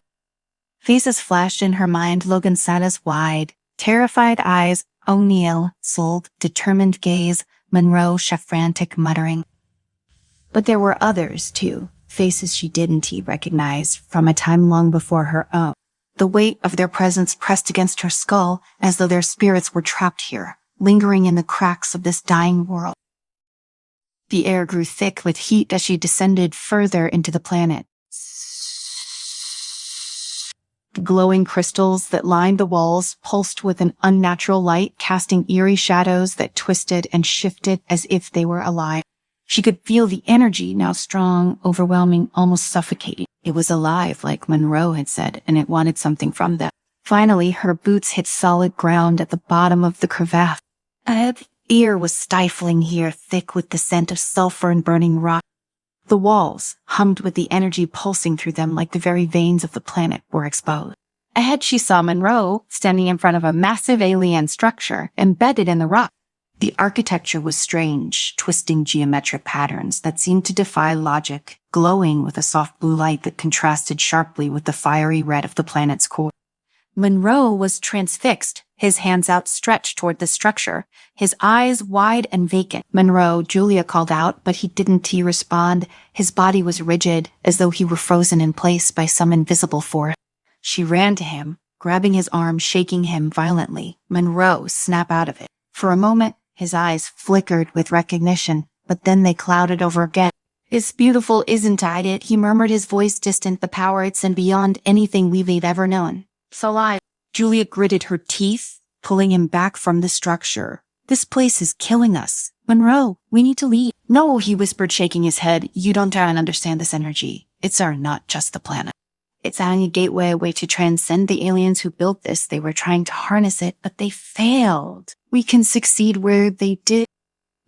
Faces flashed in her mind. Logan sat as wide, terrified eyes. O'Neill, sold, determined gaze. Monroe, frantic muttering. But there were others, too. Faces she didn't recognize from a time long before her own. The weight of their presence pressed against her skull as though their spirits were trapped here, lingering in the cracks of this dying world. The air grew thick with heat as she descended further into the planet. The glowing crystals that lined the walls pulsed with an unnatural light, casting eerie shadows that twisted and shifted as if they were alive. She could feel the energy, now strong, overwhelming, almost suffocating. It was alive, like Monroe had said, and it wanted something from them. Finally, her boots hit solid ground at the bottom of the crevasse. The air was stifling here, thick with the scent of sulfur and burning rock. The walls, hummed with the energy pulsing through them like the very veins of the planet, were exposed. Ahead she saw Monroe, standing in front of a massive alien structure, embedded in the rock. The architecture was strange, twisting geometric patterns that seemed to defy logic, glowing with a soft blue light that contrasted sharply with the fiery red of the planet's core. Monroe was transfixed, his hands outstretched toward the structure, his eyes wide and vacant. Monroe, Julia called out, but he didn't respond. His body was rigid, as though he were frozen in place by some invisible force. She ran to him, grabbing his arm, shaking him violently. Monroe snapped out of it. For a moment, his eyes flickered with recognition, but then they clouded over again. "It's beautiful, isn't it?" he murmured, his voice distant. "The power, it's and beyond anything we've ever known. So alive." Julia gritted her teeth, pulling him back from the structure. "This place is killing us. Monroe, we need to leave." "No," he whispered, shaking his head. "You don't understand this energy. It's not just the planet. It's a gateway, a way to transcend the aliens who built this. They were trying to harness it, but they failed. We can succeed where they did."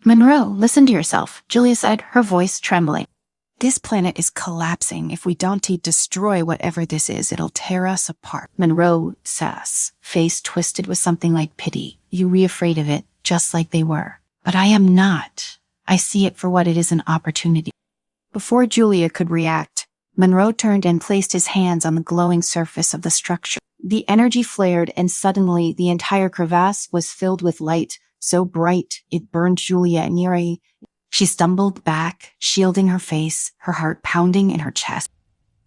"Monroe, listen to yourself," Julia said, her voice trembling. "This planet is collapsing. If we don't destroy whatever this is, it'll tear us apart." Monroe sass, face twisted with something like pity. "You were afraid of it, just like they were. But I am not. I see it for what it is, an opportunity." Before Julia could react, Monroe turned and placed his hands on the glowing surface of the structure. The energy flared, and suddenly the entire crevasse was filled with light, so bright it burned Julia nearly. She stumbled back, shielding her face, her heart pounding in her chest.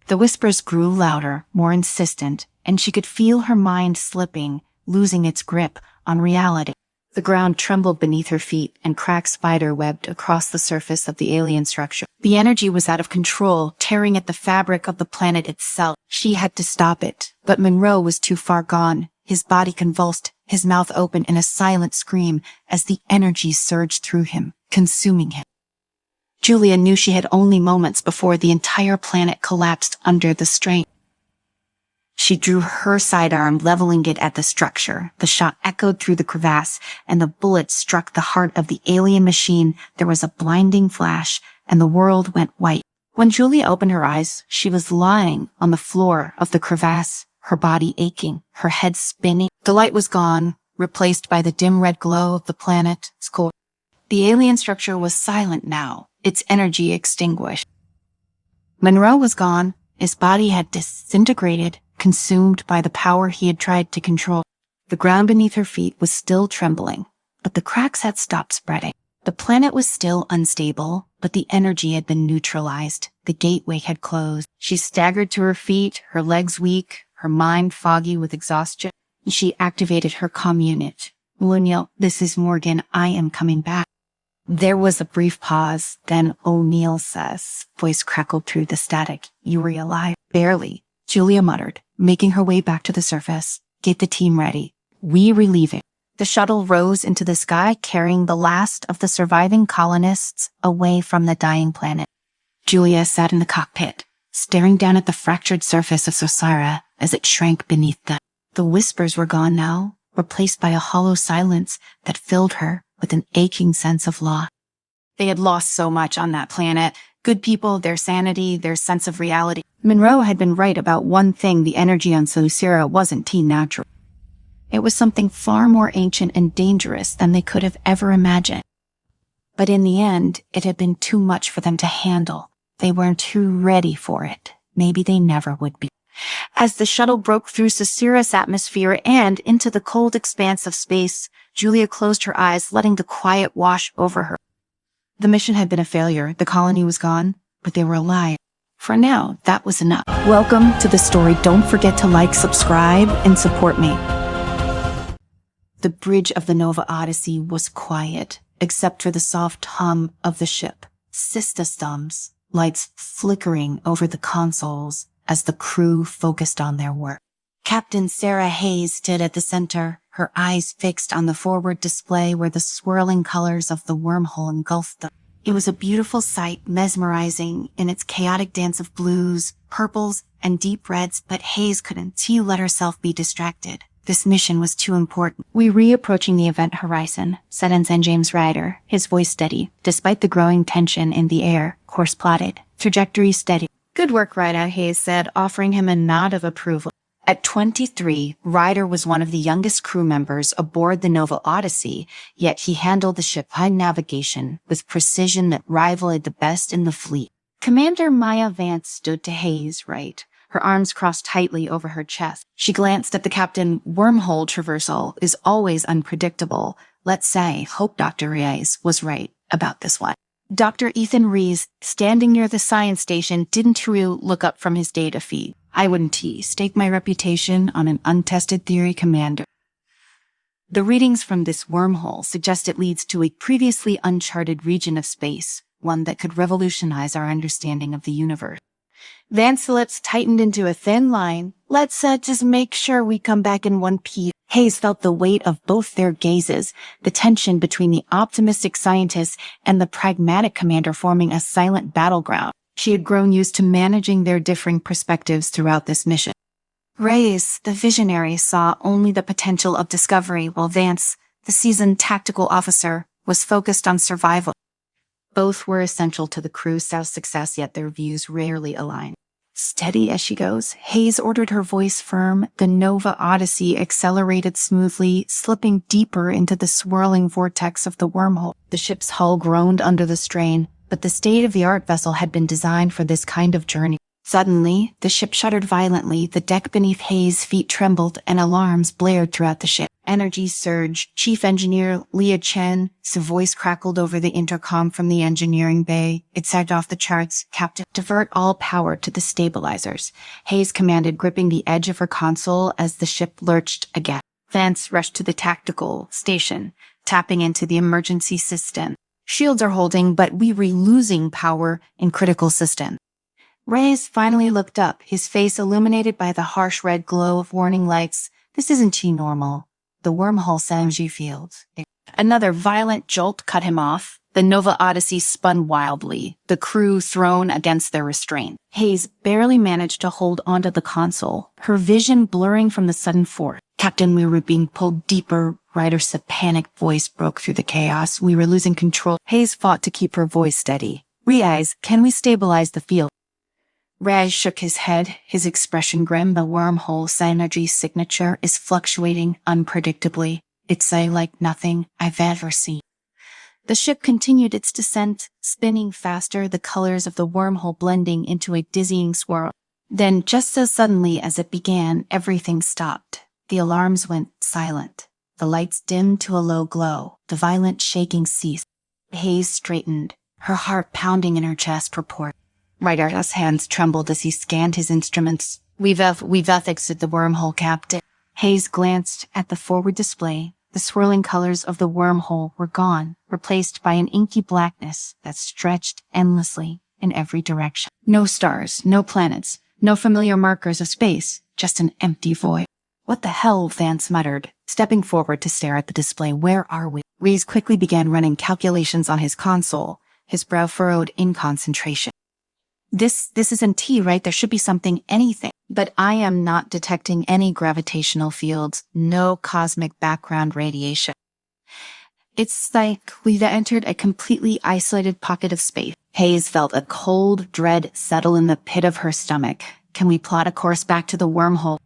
The whispers grew louder, more insistent, and she could feel her mind slipping, losing its grip on reality. The ground trembled beneath her feet, and cracks spider-webbed across the surface of the alien structure. The energy was out of control, tearing at the fabric of the planet itself. She had to stop it, but Monroe was too far gone. His body convulsed, his mouth open in a silent scream as the energy surged through him, consuming him. Julia knew she had only moments before the entire planet collapsed under the strain. She drew her sidearm, leveling it at the structure. The shot echoed through the crevasse, and the bullet struck the heart of the alien machine. There was a blinding flash, and the world went white. When Julia opened her eyes, she was lying on the floor of the crevasse, her body aching, her head spinning. The light was gone, replaced by the dim red glow of the planet's core. The alien structure was silent now, its energy extinguished. Monroe was gone. His body had disintegrated, consumed by the power he had tried to control. The ground beneath her feet was still trembling, but the cracks had stopped spreading. The planet was still unstable, but the energy had been neutralized. The gateway had closed. She staggered to her feet, her legs weak, her mind foggy with exhaustion. She activated her comm unit. "O'Neill, this is Morgan. I am coming back." There was a brief pause, then O'Neill's voice crackled through the static. "You were alive?" "Barely," Julia muttered, making her way back to the surface. "Get the team ready. We relieve it." The shuttle rose into the sky, carrying the last of the surviving colonists away from the dying planet. Julia sat in the cockpit, staring down at the fractured surface of Sosira as it shrank beneath them. The whispers were gone now, replaced by a hollow silence that filled her with an aching sense of loss. They had lost so much on that planet. Good people, their sanity, their sense of reality. Monroe had been right about one thing: the energy on Sosira wasn't teen-natural. It was something far more ancient and dangerous than they could have ever imagined. But in the end, it had been too much for them to handle. They weren't too ready for it. Maybe they never would be. As the shuttle broke through Sosira's atmosphere and into the cold expanse of space, Julia closed her eyes, letting the quiet wash over her. The mission had been a failure. The colony was gone, but they were alive. For now, that was enough. Welcome to the story. Don't forget to like, subscribe, and support me. The bridge of the Nova Odyssey was quiet, except for the soft hum of the ship. Systems, lights flickering over the consoles as the crew focused on their work. Captain Sarah Hayes stood at the center, her eyes fixed on the forward display where the swirling colors of the wormhole engulfed them. It was a beautiful sight, mesmerizing in its chaotic dance of blues, purples, and deep reds, but Hayes couldn't let herself be distracted. This mission was too important. "We reapproaching the event horizon," said Ensign James Ryder, his voice steady. Despite the growing tension in the air, course plotted, trajectory steady. "Good work, Ryder," Hayes said, offering him a nod of approval. At 23, Ryder was one of the youngest crew members aboard the Nova Odyssey, yet he handled the ship by navigation with precision that rivaled the best in the fleet. Commander Maya Vance stood to Hayes' right, her arms crossed tightly over her chest. She glanced at the captain. "Wormhole traversal is always unpredictable. Let's say, hope Dr. Reyes was right about this one." Dr. Ethan Rees, standing near the science station, didn't look up from his data feed. "I wouldn't stake my reputation on an untested theory, Commander. The readings from this wormhole suggest it leads to a previously uncharted region of space, one that could revolutionize our understanding of the universe." Vance's lips tightened into a thin line. "Let's just make sure we come back in one piece." Hayes felt the weight of both their gazes, the tension between the optimistic scientist and the pragmatic commander forming a silent battleground. She had grown used to managing their differing perspectives throughout this mission. Reyes, the visionary, saw only the potential of discovery, while Vance, the seasoned tactical officer, was focused on survival. Both were essential to the crew's success, yet their views rarely aligned. Steady as she goes, Hayes ordered, her voice firm. The Nova Odyssey accelerated smoothly, slipping deeper into the swirling vortex of the wormhole. The ship's hull groaned under the strain, but the state-of-the-art vessel had been designed for this kind of journey. Suddenly, the ship shuddered violently, the deck beneath Hayes' feet trembled, and alarms blared throughout the ship. Energy surged. Chief Engineer Leah Chen's voice crackled over the intercom from the engineering bay. It sagged off the charts. "Captain, divert all power to the stabilizers," Hayes commanded, gripping the edge of her console as the ship lurched again. Vance rushed to the tactical station, tapping into the emergency system. "Shields are holding, but we were losing power in critical system." Reyes finally looked up, his face illuminated by the harsh red glow of warning lights. "This isn't normal. The wormhole energy field." Another violent jolt cut him off. The Nova Odyssey spun wildly, the crew thrown against their restraint. Hayes barely managed to hold onto the console, her vision blurring from the sudden force. Captain, we were being pulled deeper. Ryder's panicked voice broke through the chaos. We were losing control. Hayes fought to keep her voice steady. Riaz, can we stabilize the field? Raz shook his head, his expression grim. The wormhole synergy signature is fluctuating unpredictably. It's like nothing I've ever seen. The ship continued its descent, spinning faster, the colors of the wormhole blending into a dizzying swirl. Then, just as suddenly as it began, everything stopped. The alarms went silent. The lights dimmed to a low glow. The violent shaking ceased. Hayes straightened, her heart pounding in her chest. Report. Ryder's hands trembled as he scanned his instruments. We've exited the wormhole, Captain. Hayes glanced at the forward display. The swirling colors of the wormhole were gone, replaced by an inky blackness that stretched endlessly in every direction. No stars, no planets, no familiar markers of space, just an empty void. What the hell, Vance muttered, stepping forward to stare at the display. Where are we? Reese quickly began running calculations on his console, his brow furrowed in concentration. This isn't T, right? There should be something, anything. But I am not detecting any gravitational fields, no cosmic background radiation. It's like we've entered a completely isolated pocket of space. Hayes felt a cold dread settle in the pit of her stomach. Can we plot a course back to the wormhole?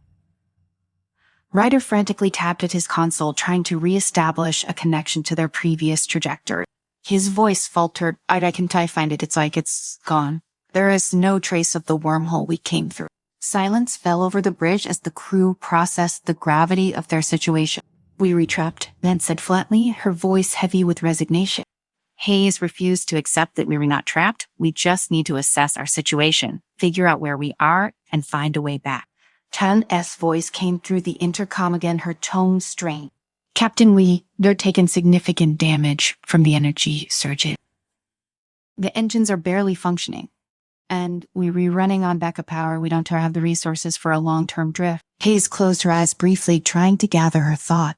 Ryder frantically tapped at his console, trying to reestablish a connection to their previous trajectory. His voice faltered. I can find it. It's gone. There is no trace of the wormhole we came through. Silence fell over the bridge as the crew processed the gravity of their situation. We retrapped, Vance said flatly, her voice heavy with resignation. Hayes refused to accept that we were not trapped. We just need to assess our situation, figure out where we are, and find a way back. Chan's voice came through the intercom again, her tone strained. Captain, they're taking significant damage from the energy surge. The engines are barely functioning. And we're running on backup power. We don't have the resources for a long-term drift. Hayes closed her eyes briefly, trying to gather her thought.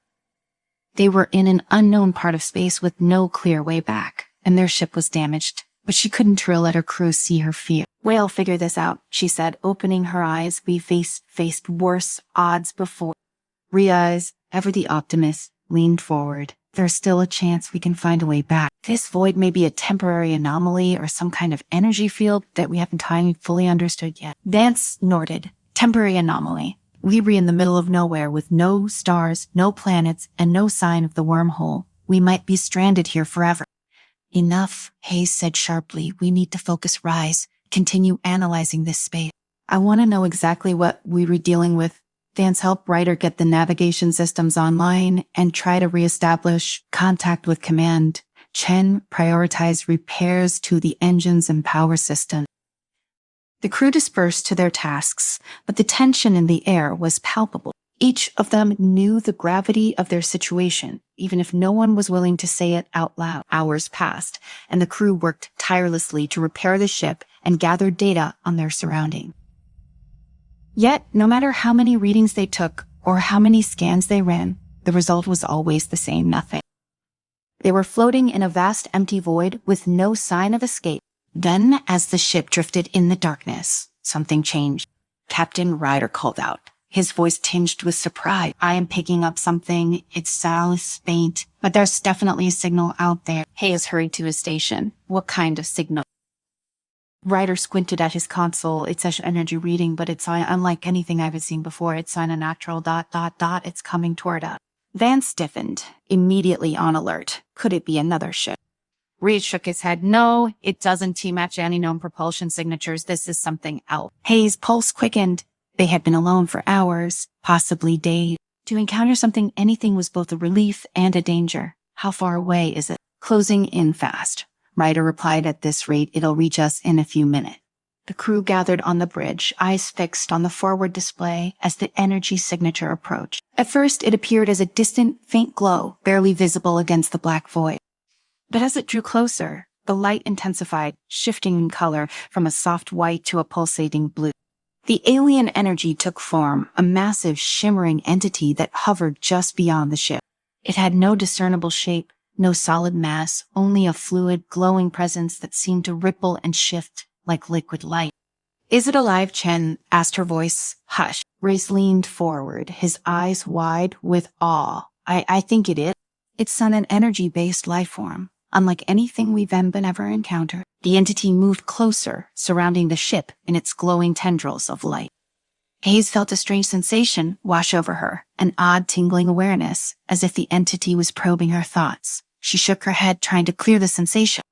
They were in an unknown part of space with no clear way back, and their ship was damaged. But she couldn't let her crew see her fear. We'll figure this out, she said, opening her eyes. We faced worse odds before. Riaz, ever the optimist, leaned forward. There's still a chance we can find a way back. This void may be a temporary anomaly or some kind of energy field that we haven't fully understood yet. Vance nodded. Temporary anomaly. We were in the middle of nowhere with no stars, no planets, and no sign of the wormhole. We might be stranded here forever. Enough, Hayes said sharply. We need to focus. Rise. Continue analyzing this space. I want to know exactly what we were dealing with. Vance helped Ryder get the navigation systems online and try to reestablish contact with command. Chen prioritized repairs to the engines and power system. The crew dispersed to their tasks, but the tension in the air was palpable. Each of them knew the gravity of their situation, even if no one was willing to say it out loud. Hours passed, and the crew worked tirelessly to repair the ship and gather data on their surroundings. Yet, no matter how many readings they took or how many scans they ran, the result was always the same: nothing. They were floating in a vast empty void with no sign of escape. Then, as the ship drifted in the darkness, something changed. Captain Ryder called out, his voice tinged with surprise. I am picking up something. It sounds faint, but there's definitely a signal out there. Hayes hurried to his station. What kind of signal? Ryder squinted at his console. It's an energy reading, but it's unlike anything I've seen before. It's on a natural ... It's coming toward us. Vance stiffened, immediately on alert. Could it be another ship? Reed shook his head. No, it doesn't match any known propulsion signatures. This is something else. Hayes' pulse quickened. They had been alone for hours, possibly days. To encounter anything was both a relief and a danger. How far away is it? Closing in fast. Ryder replied, at this rate, it'll reach us in a few minutes. The crew gathered on the bridge, eyes fixed on the forward display as the energy signature approached. At first, it appeared as a distant, faint glow, barely visible against the black void. But as it drew closer, the light intensified, shifting in color from a soft white to a pulsating blue. The alien energy took form, a massive, shimmering entity that hovered just beyond the ship. It had no discernible shape, No solid mass, only a fluid, glowing presence that seemed to ripple and shift like liquid light. "Is it alive, Chen?" asked her voice. "Hush." Race leaned forward, his eyes wide with awe. I think it is. It's an energy-based life form, unlike anything we've ever encountered." The entity moved closer, surrounding the ship in its glowing tendrils of light. Hayes felt a strange sensation wash over her, an odd tingling awareness, as if the entity was probing her thoughts. She shook her head, trying to clear the sensation.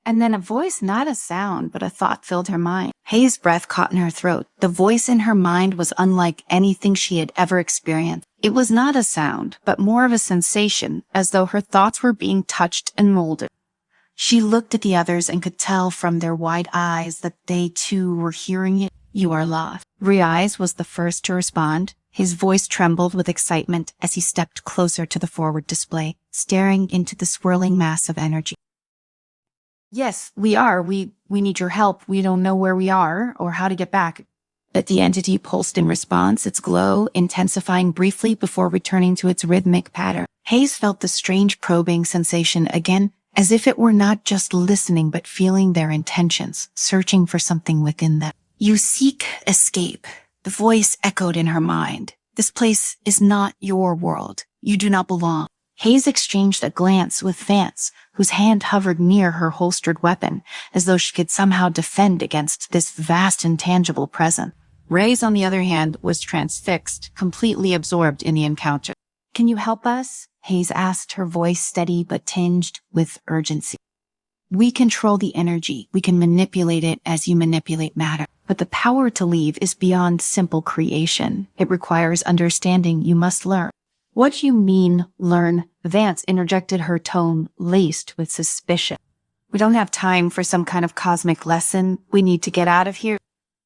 And then a voice, not a sound, but a thought filled her mind. Hayes' breath caught in her throat. The voice in her mind was unlike anything she had ever experienced. It was not a sound, but more of a sensation, as though her thoughts were being touched and molded. She looked at the others and could tell from their wide eyes that they too were hearing it. "You are lost." Riaz was the first to respond. His voice trembled with excitement as he stepped closer to the forward display, staring into the swirling mass of energy. "Yes, we are. We need your help. We don't know where we are or how to get back." But the entity pulsed in response, its glow intensifying briefly before returning to its rhythmic pattern. Hayes felt the strange probing sensation again, as if it were not just listening but feeling their intentions, searching for something within them. "You seek escape," the voice echoed in her mind. "This place is not your world. You do not belong." Hayes exchanged a glance with Vance, whose hand hovered near her holstered weapon, as though she could somehow defend against this vast intangible presence. Reyes, on the other hand, was transfixed, completely absorbed in the encounter. "Can you help us?" Hayes asked, her voice steady but tinged with urgency. "We control the energy. We can manipulate it as you manipulate matter. But the power to leave is beyond simple creation. It requires understanding. You must learn." "What do you mean, learn?" Vance interjected, her tone laced with suspicion. "We don't have time for some kind of cosmic lesson. We need to get out of here."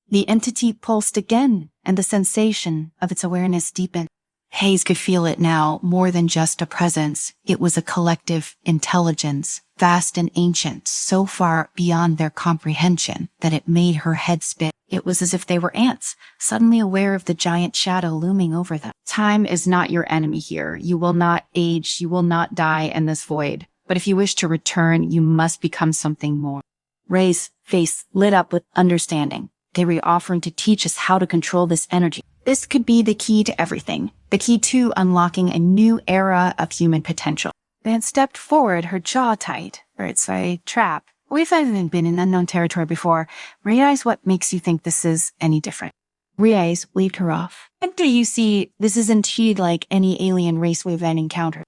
The entity pulsed again, and the sensation of its awareness deepened. Hayes could feel it now, more than just a presence. It was a collective intelligence, vast and ancient, so far beyond their comprehension that it made her head spin. It was as if they were ants, suddenly aware of the giant shadow looming over them. "Time is not your enemy here. You will not age, you will not die in this void. But if you wish to return, you must become something more." Ray's face lit up with understanding. They were offering to teach us how to control this energy. This could be the key to everything, the key to unlocking a new era of human potential. Van stepped forward, her jaw tight. "It's a trap. We've even been in unknown territory before. Realize what makes you think this is any different." Riaz waved her off. "And do you see, this is indeed like any alien race we've encountered.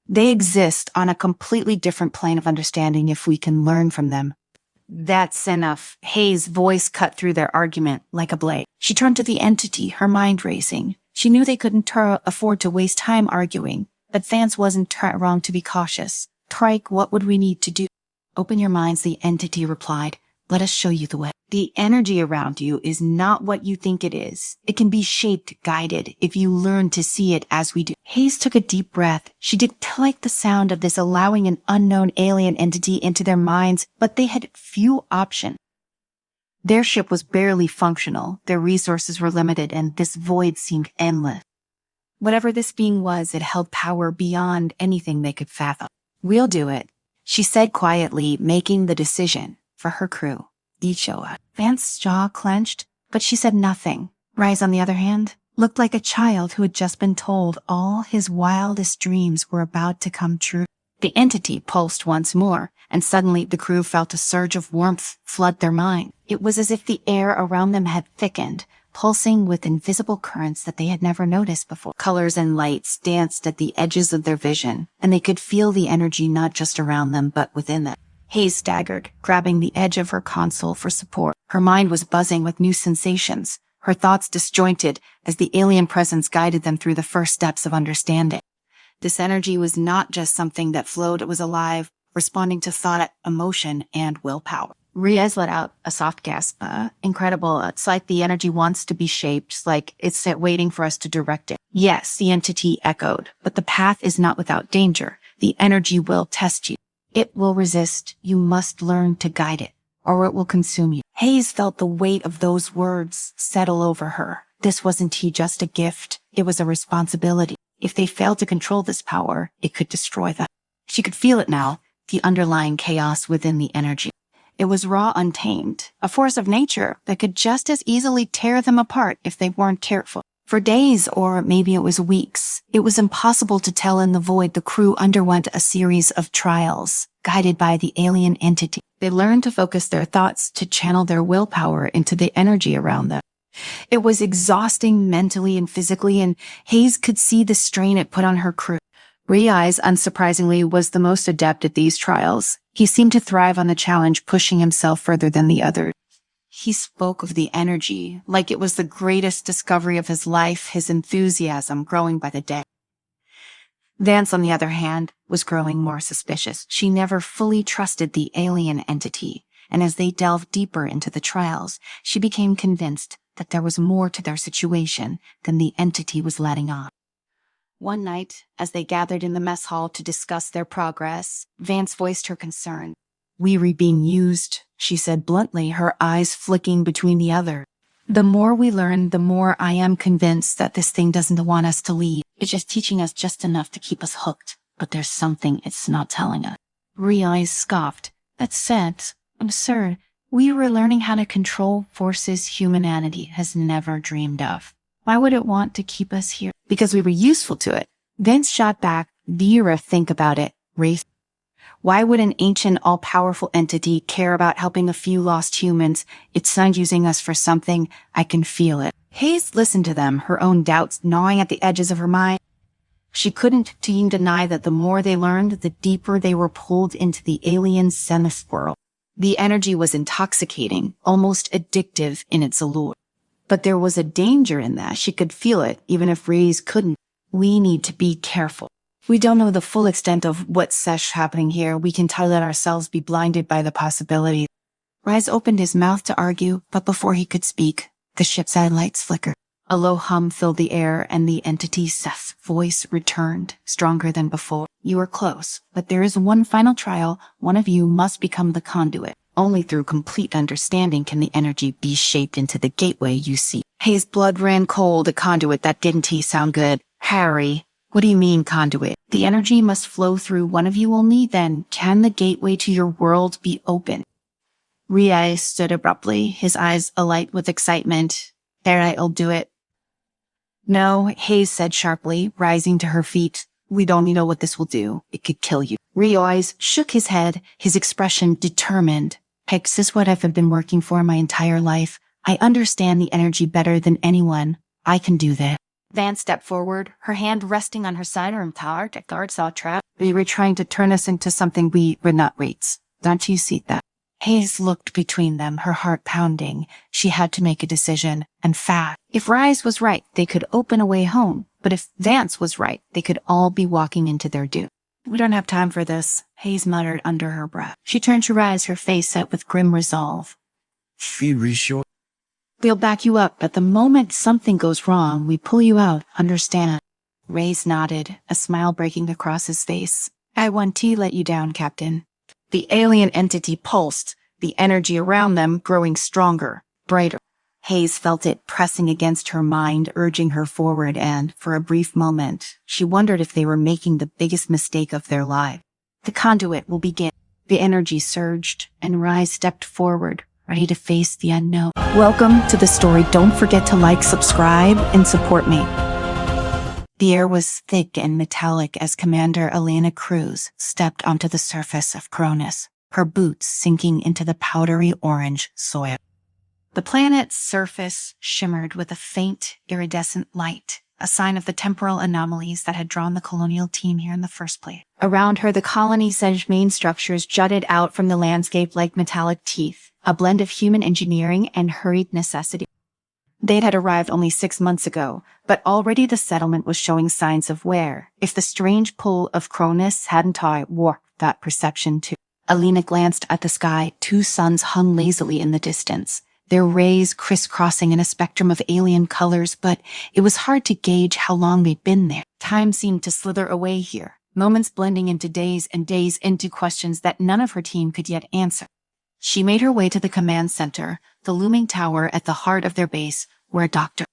They exist on a completely different plane of understanding if we can learn from them." "That's enough." Hayes' voice cut through their argument like a blade. She turned to the entity, her mind racing. She knew they couldn't afford to waste time arguing, but Vance wasn't wrong to be cautious. "Trike, what would we need to do?" "Open your minds," the entity replied. "Let us show you the way. The energy around you is not what you think it is. It can be shaped, guided, if you learn to see it as we do." Hayes took a deep breath. She didn't like the sound of this allowing an unknown alien entity into their minds, but they had few options. Their ship was barely functional, their resources were limited, and this void seemed endless. Whatever this being was, it held power beyond anything they could fathom. "We'll do it," she said quietly, making the decision for her crew. Ichoa. Vance's jaw clenched, but she said nothing. Rise, on the other hand, looked like a child who had just been told all his wildest dreams were about to come true. The entity pulsed once more, and suddenly the crew felt a surge of warmth flood their mind. It was as if the air around them had thickened, pulsing with invisible currents that they had never noticed before. Colors and lights danced at the edges of their vision, and they could feel the energy not just around them, but within them. Hayes staggered, grabbing the edge of her console for support. Her mind was buzzing with new sensations, her thoughts disjointed as the alien presence guided them through the first steps of understanding. This energy was not just something that flowed, it was alive, responding to thought, emotion, and willpower. Riaz let out a soft gasp. Incredible. It's like the energy wants to be shaped. It's like it's waiting for us to direct it." "Yes," the entity echoed, "but the path is not without danger. The energy will test you. It will resist. You must learn to guide it, or it will consume you." Hayes felt the weight of those words settle over her. This wasn't just a gift. It was a responsibility. If they failed to control this power, it could destroy them. She could feel it now, the underlying chaos within the energy. It was raw, untamed, a force of nature that could just as easily tear them apart if they weren't careful. For days, or maybe it was weeks, it was impossible to tell in the void. The crew underwent a series of trials, guided by the alien entity. They learned to focus their thoughts, to channel their willpower into the energy around them. It was exhausting mentally and physically, and Hayes could see the strain it put on her crew. Riaz, unsurprisingly, was the most adept at these trials. He seemed to thrive on the challenge, pushing himself further than the others. He spoke of the energy like it was the greatest discovery of his life, his enthusiasm growing by the day. Vance, on the other hand, was growing more suspicious. She never fully trusted the alien entity, and as they delved deeper into the trials, she became convinced that there was more to their situation than the entity was letting on. One night, as they gathered in the mess hall to discuss their progress, Vance voiced her concern. "We were being used," she said bluntly, her eyes flicking between the others. "The more we learn, the more I am convinced that this thing doesn't want us to leave. It's just teaching us just enough to keep us hooked, but there's something it's not telling us." Riaz scoffed. "That's sad. Absurd. We were learning how to control forces humanity has never dreamed of. Why would it want to keep us here?" "Because we were useful to it." Vince shot back. "Do you think about it, Rafe? Why would an ancient, all-powerful entity care about helping a few lost humans? It's not using us for something. I can feel it." Hayes listened to them, her own doubts gnawing at the edges of her mind. She couldn't deny that the more they learned, the deeper they were pulled into the alien Zenith world. The energy was intoxicating, almost addictive in its allure. But there was a danger in that. She could feel it, even if Reyes couldn't. "We need to be careful. We don't know the full extent of what's happening here. We can let ourselves be blinded by the possibility." Reyes opened his mouth to argue, but before he could speak, the ship's lights flickered. A low hum filled the air, and the entity Seth's voice returned, stronger than before. "You are close, but there is one final trial. One of you must become the conduit. Only through complete understanding can the energy be shaped into the gateway you see." Hayes' blood ran cold. "A conduit, that didn't sound good." "Harry, what do you mean, conduit?" "The energy must flow through one of you only, then can the gateway to your world be open." Riaz stood abruptly, his eyes alight with excitement. "There, I'll do it." "No," Hayes said sharply, rising to her feet. "We don't know what this will do. It could kill you." Riaz shook his head, his expression determined. "This is what I've been working for my entire life. I understand the energy better than anyone. I can do that." Vance stepped forward, her hand resting on her sidearm tower to guard saw trap. "We were trying to turn us into something we were not, rates. Don't you see that?" Hayes looked between them, her heart pounding. She had to make a decision, and fast. If Rise was right, they could open a way home. But if Vance was right, they could all be walking into their doom. "We don't have time for this," Hayes muttered under her breath. She turned to Rise, her face set with grim resolve. Sure. "We'll back you up, but the moment something goes wrong, we pull you out, understand?" Reyes nodded, a smile breaking across his face. "I want to let you down, Captain." The alien entity pulsed, the energy around them growing stronger, brighter. Hayes felt it pressing against her mind, urging her forward, and, for a brief moment, she wondered if they were making the biggest mistake of their life. "The conduit will begin." The energy surged, and Rise stepped forward, ready to face the unknown. Welcome to the story. Don't forget to like, subscribe, and support me. The air was thick and metallic as Commander Elena Cruz stepped onto the surface of Cronus, her boots sinking into the powdery orange soil. The planet's surface shimmered with a faint, iridescent light, a sign of the temporal anomalies that had drawn the colonial team here in the first place. Around her, the colony's main structures jutted out from the landscape like metallic teeth, a blend of human engineering and hurried necessity. They had arrived only 6 months ago, but already the settlement was showing signs of wear, if the strange pull of Cronus hadn't warped that perception too. Alina glanced at the sky. 2 suns hung lazily in the distance, their rays crisscrossing in a spectrum of alien colors, but it was hard to gauge how long they'd been there. Time seemed to slither away here, moments blending into days and days into questions that none of her team could yet answer. She made her way to the command center, the looming tower at the heart of their base, where Dr.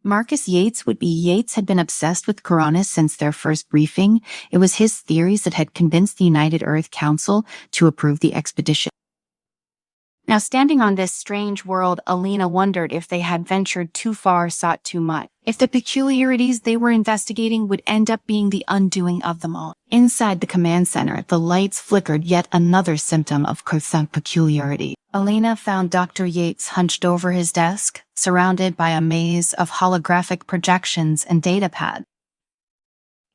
Marcus Yates would be. Yates had been obsessed with Coronis since their first briefing. It was his theories that had convinced the United Earth Council to approve the expedition. Now, standing on this strange world, Alina wondered if they had ventured too far, sought too much. If the peculiarities they were investigating would end up being the undoing of them all. Inside the command center, the lights flickered, yet another symptom of Kurth's peculiarity. Alina found Dr. Yates hunched over his desk, surrounded by a maze of holographic projections and data pads.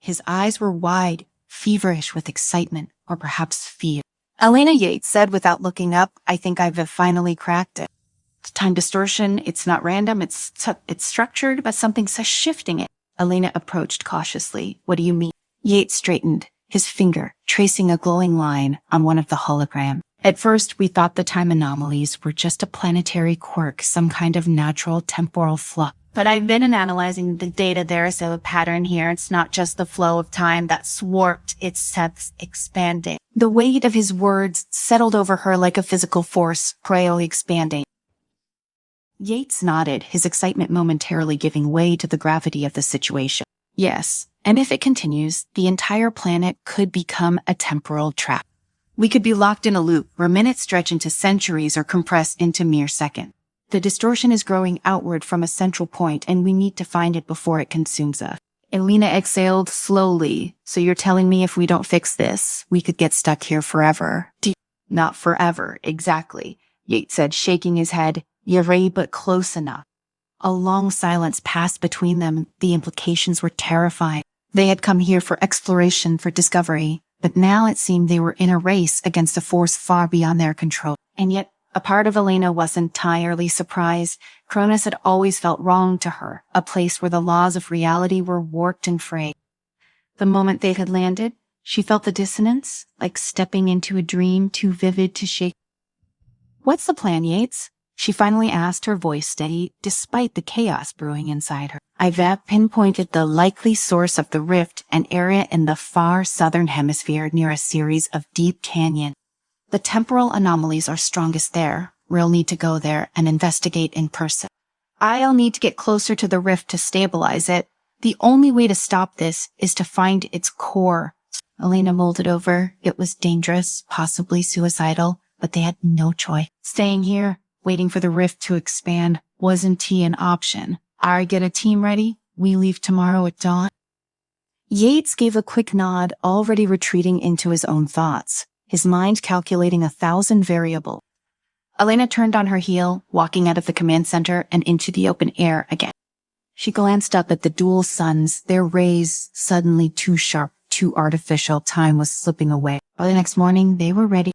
His eyes were wide, feverish with excitement, or perhaps fear. Alina Yates said without looking up, "I think I've finally cracked it. Time distortion, it's not random, it's structured, but something's shifting it." Alina approached cautiously. "What do you mean?" Yates straightened, his finger tracing a glowing line on one of the holograms. "At first, we thought the time anomalies were just a planetary quirk, some kind of natural temporal flux. But I've been analyzing the data. There's a pattern here. It's not just the flow of time that's warped, it's expanding." The weight of his words settled over her like a physical force, prayerfully expanding. Yates nodded, his excitement momentarily giving way to the gravity of the situation. "Yes, and if it continues, the entire planet could become a temporal trap. We could be locked in a loop where minutes stretch into centuries or compress into mere seconds. The distortion is growing outward from a central point, and we need to find it before it consumes us." Alina exhaled slowly. "So you're telling me if we don't fix this, we could get stuck here forever?" "Not forever, exactly," Yates said, shaking his head. "You're right, but close enough." A long silence passed between them. The implications were terrifying. They had come here for exploration, for discovery, but now it seemed they were in a race against a force far beyond their control. And yet, a part of Alina wasn't entirely surprised. Cronus had always felt wrong to her, a place where the laws of reality were warped and frayed. The moment they had landed, she felt the dissonance, like stepping into a dream too vivid to shake. "What's the plan, Yates?" she finally asked, her voice steady, despite the chaos brewing inside her. "I've pinpointed the likely source of the rift, an area in the far southern hemisphere near a series of deep canyons. The temporal anomalies are strongest there. We'll need to go there and investigate in person. I'll need to get closer to the rift to stabilize it. The only way to stop this is to find its core." Alina molded over. It was dangerous, possibly suicidal, but they had no choice. Staying here, waiting for the rift to expand, wasn't an option. "I get a team ready. We leave tomorrow at dawn." Yates gave a quick nod, already retreating into his own thoughts, his mind calculating 1,000 variables. Alina turned on her heel, walking out of the command center and into the open air again. She glanced up at the dual suns, their rays suddenly too sharp, too artificial. Time was slipping away. By the next morning, they were ready.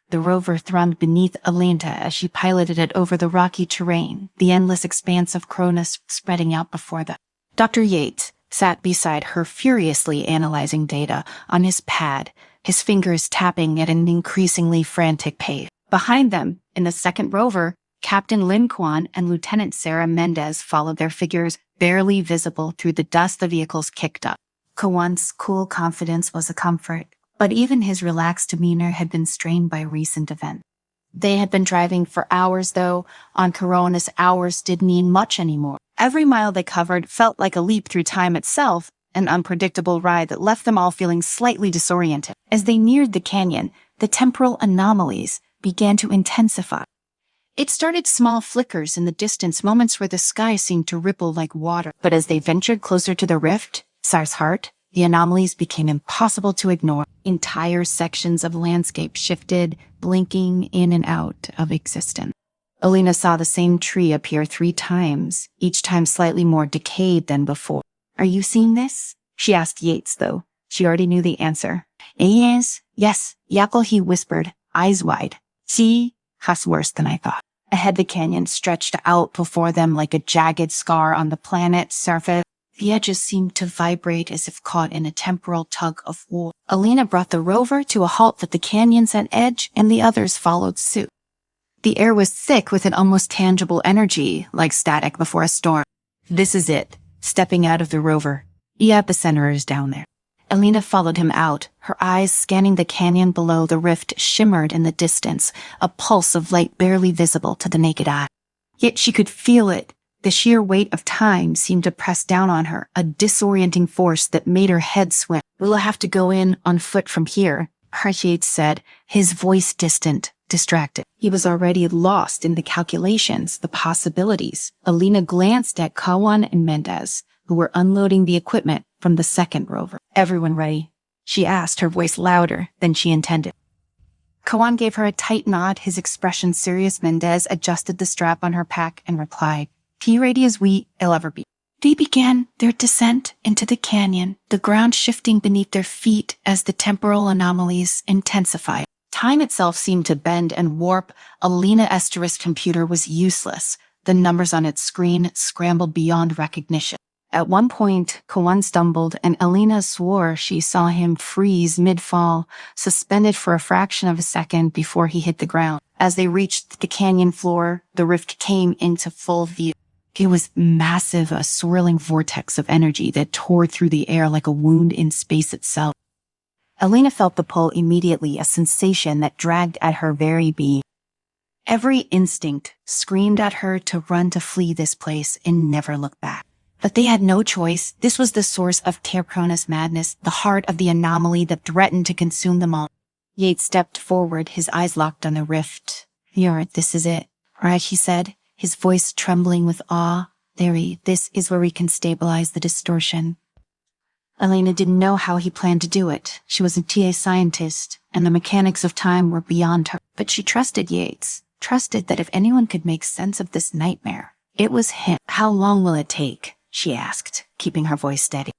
The rover thrummed beneath Alina as she piloted it over the rocky terrain, the endless expanse of Cronus spreading out before them. Dr. Yates sat beside her, furiously analyzing data on his pad, his fingers tapping at an increasingly frantic pace. Behind them, in the second rover, Captain Lin Quan and Lieutenant Sarah Mendez followed, their figures barely visible through the dust the vehicles kicked up. Kwan's cool confidence was a comfort, but even his relaxed demeanor had been strained by recent events. They had been driving for hours, though. On Coronis, hours didn't mean much anymore. Every mile they covered felt like a leap through time itself, an unpredictable ride that left them all feeling slightly disoriented. As they neared the canyon, the temporal anomalies began to intensify. It started small flickers in the distance, moments where the sky seemed to ripple like water. But as they ventured closer to the rift, Sar's heart, the anomalies became impossible to ignore. Entire sections of landscape shifted, blinking in and out of existence. Alina saw the same tree appear 3 times, each time slightly more decayed than before. "Are you seeing this?" she asked Yates, though she already knew the answer. Yes, Yakul, he whispered, eyes wide. "See, that's worse than I thought." Ahead, the canyon stretched out before them like a jagged scar on the planet's surface. The edges seemed to vibrate as if caught in a temporal tug of war. Alina brought the rover to a halt at the canyon's edge, and the others followed suit. The air was thick with an almost tangible energy, like static before a storm. "This is it." Stepping out of the rover, "The epicenter is down there." Alina followed him out, her eyes scanning the canyon below. The rift shimmered in the distance, a pulse of light barely visible to the naked eye. Yet she could feel it, The sheer weight of time seemed to press down on her, a disorienting force that made her head swim. "We'll have to go in on foot from here," Yates said, his voice distant, distracted. He was already lost in the calculations, the possibilities. Alina glanced at Kawan and Mendez, who were unloading the equipment from the second rover. "Everyone ready?" she asked, her voice louder than she intended. Kawan gave her a tight nod, his expression serious. Mendez adjusted the strap on her pack and replied, "P ready as we'll ever be." They began their descent into the canyon, the ground shifting beneath their feet as the temporal anomalies intensified. Time itself seemed to bend and warp. Alina Ester's computer was useless. The numbers on its screen scrambled beyond recognition. At one point, Kawan stumbled, and Alina swore she saw him freeze mid-fall, suspended for a fraction of a second before he hit the ground. As they reached the canyon floor, the rift came into full view. It was massive, a swirling vortex of energy that tore through the air like a wound in space itself. Alina felt the pull immediately, a sensation that dragged at her very being. Every instinct screamed at her to run, to flee this place and never look back. But they had no choice. This was the source of Tercrona's madness, the heart of the anomaly that threatened to consume them all. Yates stepped forward, his eyes locked on the rift. "This is it, right?" he said, his voice trembling with awe. "This is where we can stabilize the distortion." Alina didn't know how he planned to do it. She was a TA scientist, and the mechanics of time were beyond her. But she trusted Yates, trusted that if anyone could make sense of this nightmare, it was him. "How long will it take?" she asked, keeping her voice steady.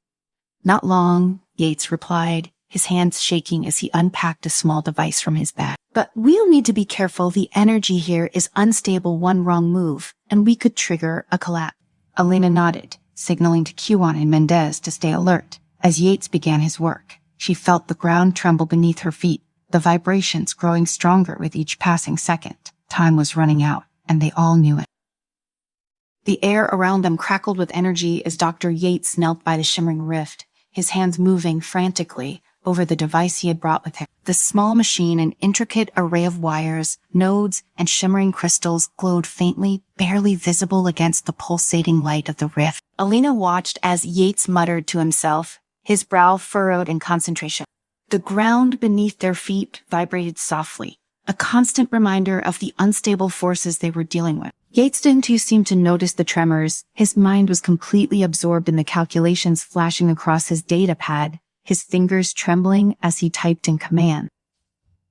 "Not long," Yates replied, his hands shaking as he unpacked a small device from his bag. "But we'll need to be careful. The energy here is unstable. One wrong move, and we could trigger a collapse." Alina nodded, signaling to Kawan and Mendez to stay alert. As Yates began his work, she felt the ground tremble beneath her feet, the vibrations growing stronger with each passing second. Time was running out, and they all knew it. The air around them crackled with energy as Dr. Yates knelt by the shimmering rift, his hands moving frantically over the device he had brought with him. The small machine, an intricate array of wires, nodes, and shimmering crystals, glowed faintly, barely visible against the pulsating light of the rift. Alina watched as Yates muttered to himself, his brow furrowed in concentration. The ground beneath their feet vibrated softly, a constant reminder of the unstable forces they were dealing with. Yates didn't seem to notice the tremors. His mind was completely absorbed in the calculations flashing across his data pad, his fingers trembling as he typed in command.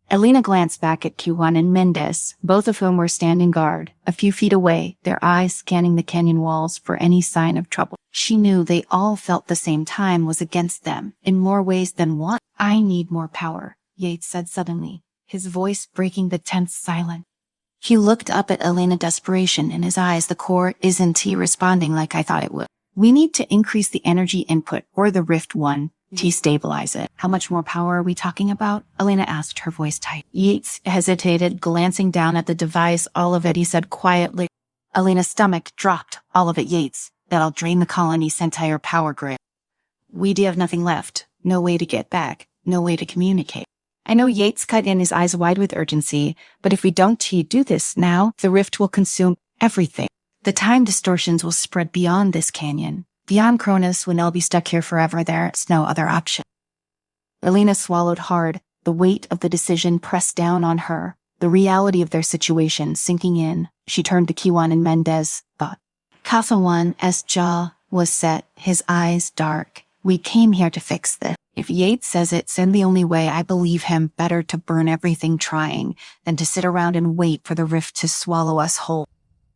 Alina glanced back at Kawan and Mendez, both of whom were standing guard, a few feet away, their eyes scanning the canyon walls for any sign of trouble. She knew they all felt the same time was against them, in more ways than one. "I need more power," Yates said suddenly, his voice breaking the tense silence. He looked up at Alina, desperation in his eyes. "The core isn't responding like I thought it would. We need to increase the energy input, or the rift one, to stabilize it." "How much more power are we talking about?" Alina asked, her voice tight. Yates hesitated, glancing down at the device. "All of it," he said quietly. Alina's stomach dropped. "All of it, Yates. That'll drain the colony's entire power grid. We'd have nothing left. No way to get back. No way to communicate." "I know," Yates cut in, his eyes wide with urgency, "but if we don't do this now, the rift will consume everything. The time distortions will spread beyond this canyon, beyond Cronus, when they'll be stuck here forever. There's no other option." Alina swallowed hard, the weight of the decision pressed down on her, the reality of their situation sinking in. She turned to Kawan and Mendez, thought. Kasawan's jaw was set, his eyes dark. "We came here to fix this. If Yates says it's the only way, I believe him. Better to burn everything trying than to sit around and wait for the rift to swallow us whole."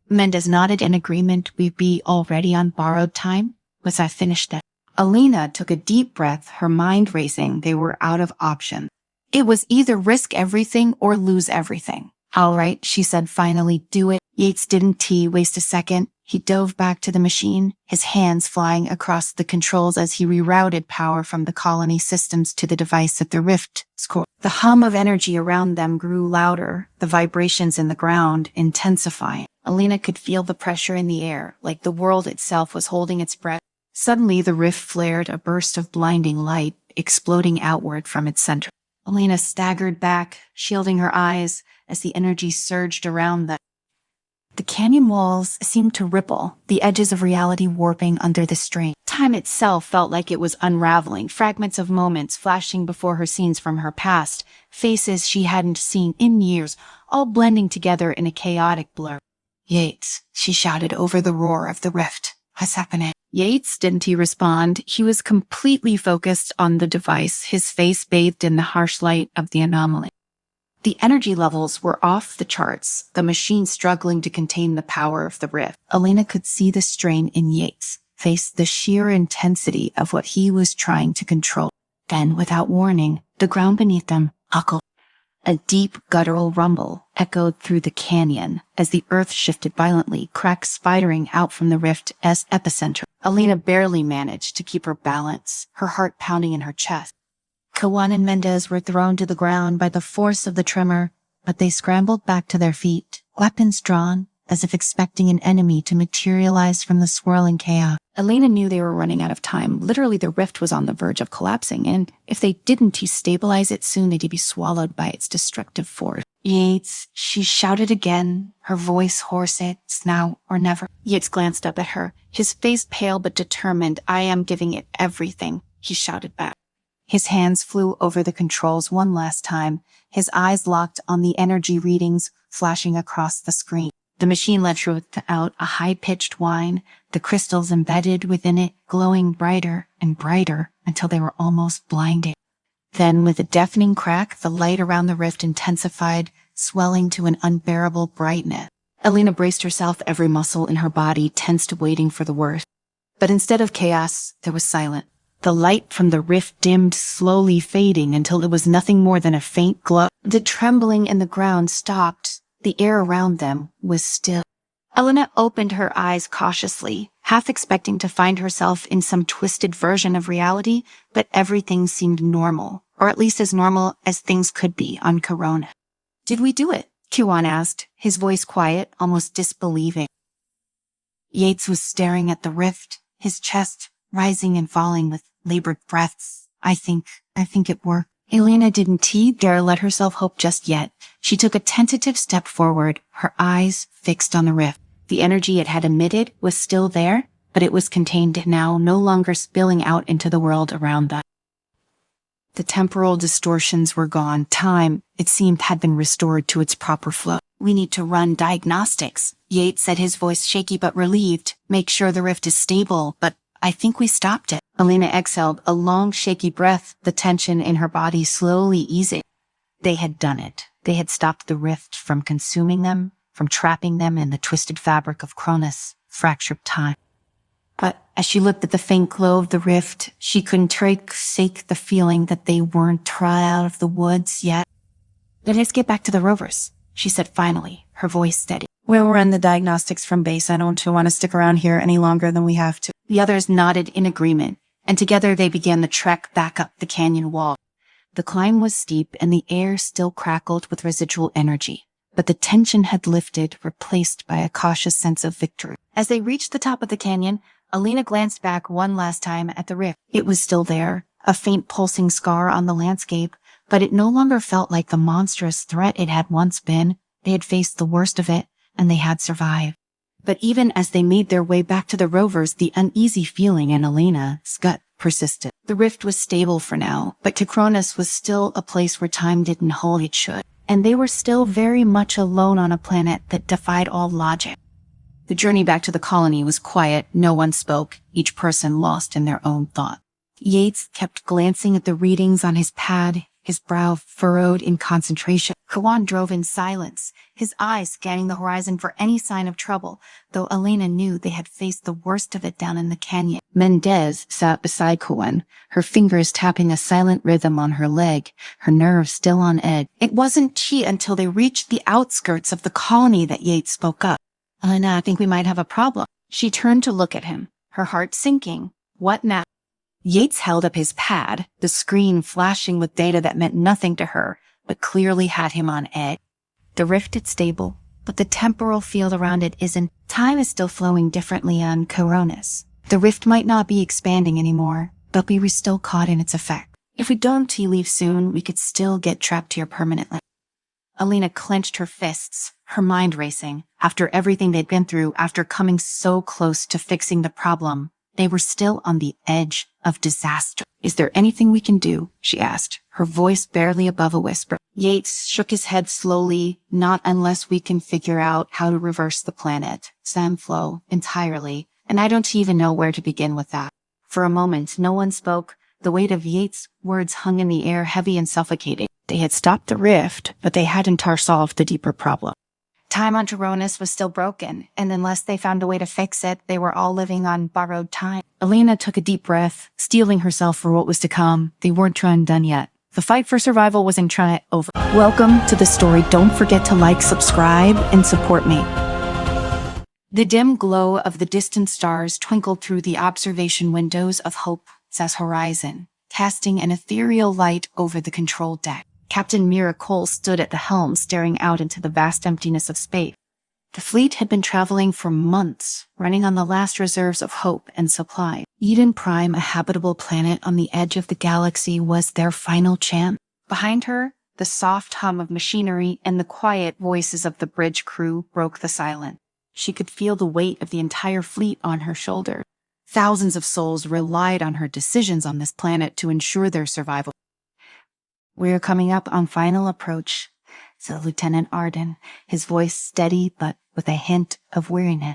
Mendez nodded in agreement. "We'd be already on borrowed time. Was I finished it?" Alina took a deep breath, her mind racing. They were out of options. It was either risk everything or lose everything. "All right," she said finally, "do it." Yates didn't waste a second. He dove back to the machine, his hands flying across the controls as he rerouted power from the colony systems to the device at the rift's core. The hum of energy around them grew louder, the vibrations in the ground intensifying. Alina could feel the pressure in the air, like the world itself was holding its breath. Suddenly, the rift flared, a burst of blinding light, exploding outward from its center. Alina staggered back, shielding her eyes as the energy surged around them. The canyon walls seemed to ripple, the edges of reality warping under the strain. Time itself felt like it was unraveling, fragments of moments flashing before her, scenes from her past, faces she hadn't seen in years, all blending together in a chaotic blur. "Yates," she shouted over the roar of the rift. "What's happening?" Yates, didn't he respond? He was completely focused on the device, his face bathed in the harsh light of the anomaly. The energy levels were off the charts, the machine struggling to contain the power of the rift. Elena could see the strain in Yates' face, the sheer intensity of what he was trying to control. Then, without warning, the ground beneath them buckled. A deep guttural rumble echoed through the canyon as the earth shifted violently, cracks spidering out from the rift's epicenter. Elena barely managed to keep her balance, her heart pounding in her chest. Kawan and Mendez were thrown to the ground by the force of the tremor, but they scrambled back to their feet, weapons drawn, as if expecting an enemy to materialize from the swirling chaos. Elena knew they were running out of time. Literally, the rift was on the verge of collapsing, and if they didn't destabilize it soon, they'd be swallowed by its destructive force. "Yates," she shouted again, her voice hoarse. "It's now or never." Yates glanced up at her, his face pale but determined. "I am giving it everything," he shouted back. His hands flew over the controls one last time, his eyes locked on the energy readings flashing across the screen. The machine let out a high-pitched whine, the crystals embedded within it glowing brighter and brighter until they were almost blinding. Then, with a deafening crack, the light around the rift intensified, swelling to an unbearable brightness. Elena braced herself, every muscle in her body tensed, waiting for the worst. But instead of chaos, there was silence. The light from the rift dimmed, slowly fading until it was nothing more than a faint glow. The trembling in the ground stopped. The air around them was still. Elena opened her eyes cautiously, half expecting to find herself in some twisted version of reality, but everything seemed normal, or at least as normal as things could be on Corona. "Did we do it?" Kiwan asked, his voice quiet, almost disbelieving. Yates was staring at the rift, his chest rising and falling with labored breaths. I think it worked." Elena didn't dare let herself hope just yet. She took a tentative step forward, her eyes fixed on the rift. The energy it had emitted was still there, but it was contained now, no longer spilling out into the world around them. The temporal distortions were gone. Time, it seemed, had been restored to its proper flow. "We need to run diagnostics," Yates said, his voice shaky but relieved. "Make sure the rift is stable, but I think we stopped it." Elena exhaled a long, shaky breath, the tension in her body slowly easing. They had done it. They had stopped the rift from consuming them, from trapping them in the twisted fabric of Cronus, fractured time. But as she looked at the faint glow of the rift, she couldn't shake the feeling that they weren't out of the woods yet. "Let's get back to the rovers," she said finally, her voice steady. "We'll run the diagnostics from base. I don't want to stick around here any longer than we have to." The others nodded in agreement, and together they began the trek back up the canyon wall. The climb was steep, and the air still crackled with residual energy, but the tension had lifted, replaced by a cautious sense of victory. As they reached the top of the canyon, Elena glanced back one last time at the rift. It was still there, a faint pulsing scar on the landscape, but it no longer felt like the monstrous threat it had once been. They had faced the worst of it, and they had survived. But even as they made their way back to the rovers, the uneasy feeling in Elena's gut persisted. The rift was stable for now, but Cronus was still a place where time didn't hold it should, and they were still very much alone on a planet that defied all logic. The journey back to the colony was quiet. No one spoke, each person lost in their own thought. Yates kept glancing at the readings on his pad, his brow furrowed in concentration. Kawan drove in silence, his eyes scanning the horizon for any sign of trouble, though Elena knew they had faced the worst of it down in the canyon. Mendez sat beside Kawan, her fingers tapping a silent rhythm on her leg, her nerves still on edge. It wasn't she until they reached the outskirts of the colony that Yates spoke up. "Elena, I think we might have a problem." She turned to look at him, her heart sinking. "What now?" Yates held up his pad, the screen flashing with data that meant nothing to her, but clearly had him on edge. "The rift is stable, but the temporal field around it isn't. Time is still flowing differently on Coronis. The rift might not be expanding anymore, but we were still caught in its effect. If we don't leave soon, we could still get trapped here permanently." Alina clenched her fists, her mind racing. After everything they'd been through, after coming so close to fixing the problem, they were still on the edge of disaster. "Is there anything we can do?" she asked, her voice barely above a whisper. Yates shook his head slowly. "Not unless we can figure out how to reverse the planet, Samflow, entirely. And I don't even know where to begin with that." For a moment, no one spoke. The weight of Yates' words hung in the air, heavy and suffocating. They had stopped the rift, but they hadn't solved the deeper problem. Time on Tyrannus was still broken, and unless they found a way to fix it, they were all living on borrowed time. Alina took a deep breath, steeling herself for what was to come. They weren't done yet. The fight for survival wasn't over. Welcome to the story. Don't forget to like, subscribe, and support me. The dim glow of the distant stars twinkled through the observation windows of Hope's horizon, casting an ethereal light over the control deck. Captain Mira Cole stood at the helm, staring out into the vast emptiness of space. The fleet had been traveling for months, running on the last reserves of hope and supply. Eden Prime, a habitable planet on the edge of the galaxy, was their final chance. Behind her, the soft hum of machinery and the quiet voices of the bridge crew broke the silence. She could feel the weight of the entire fleet on her shoulders. Thousands of souls relied on her decisions on this planet to ensure their survival. "We're coming up on final approach," said Lieutenant Arden, his voice steady but with a hint of weariness.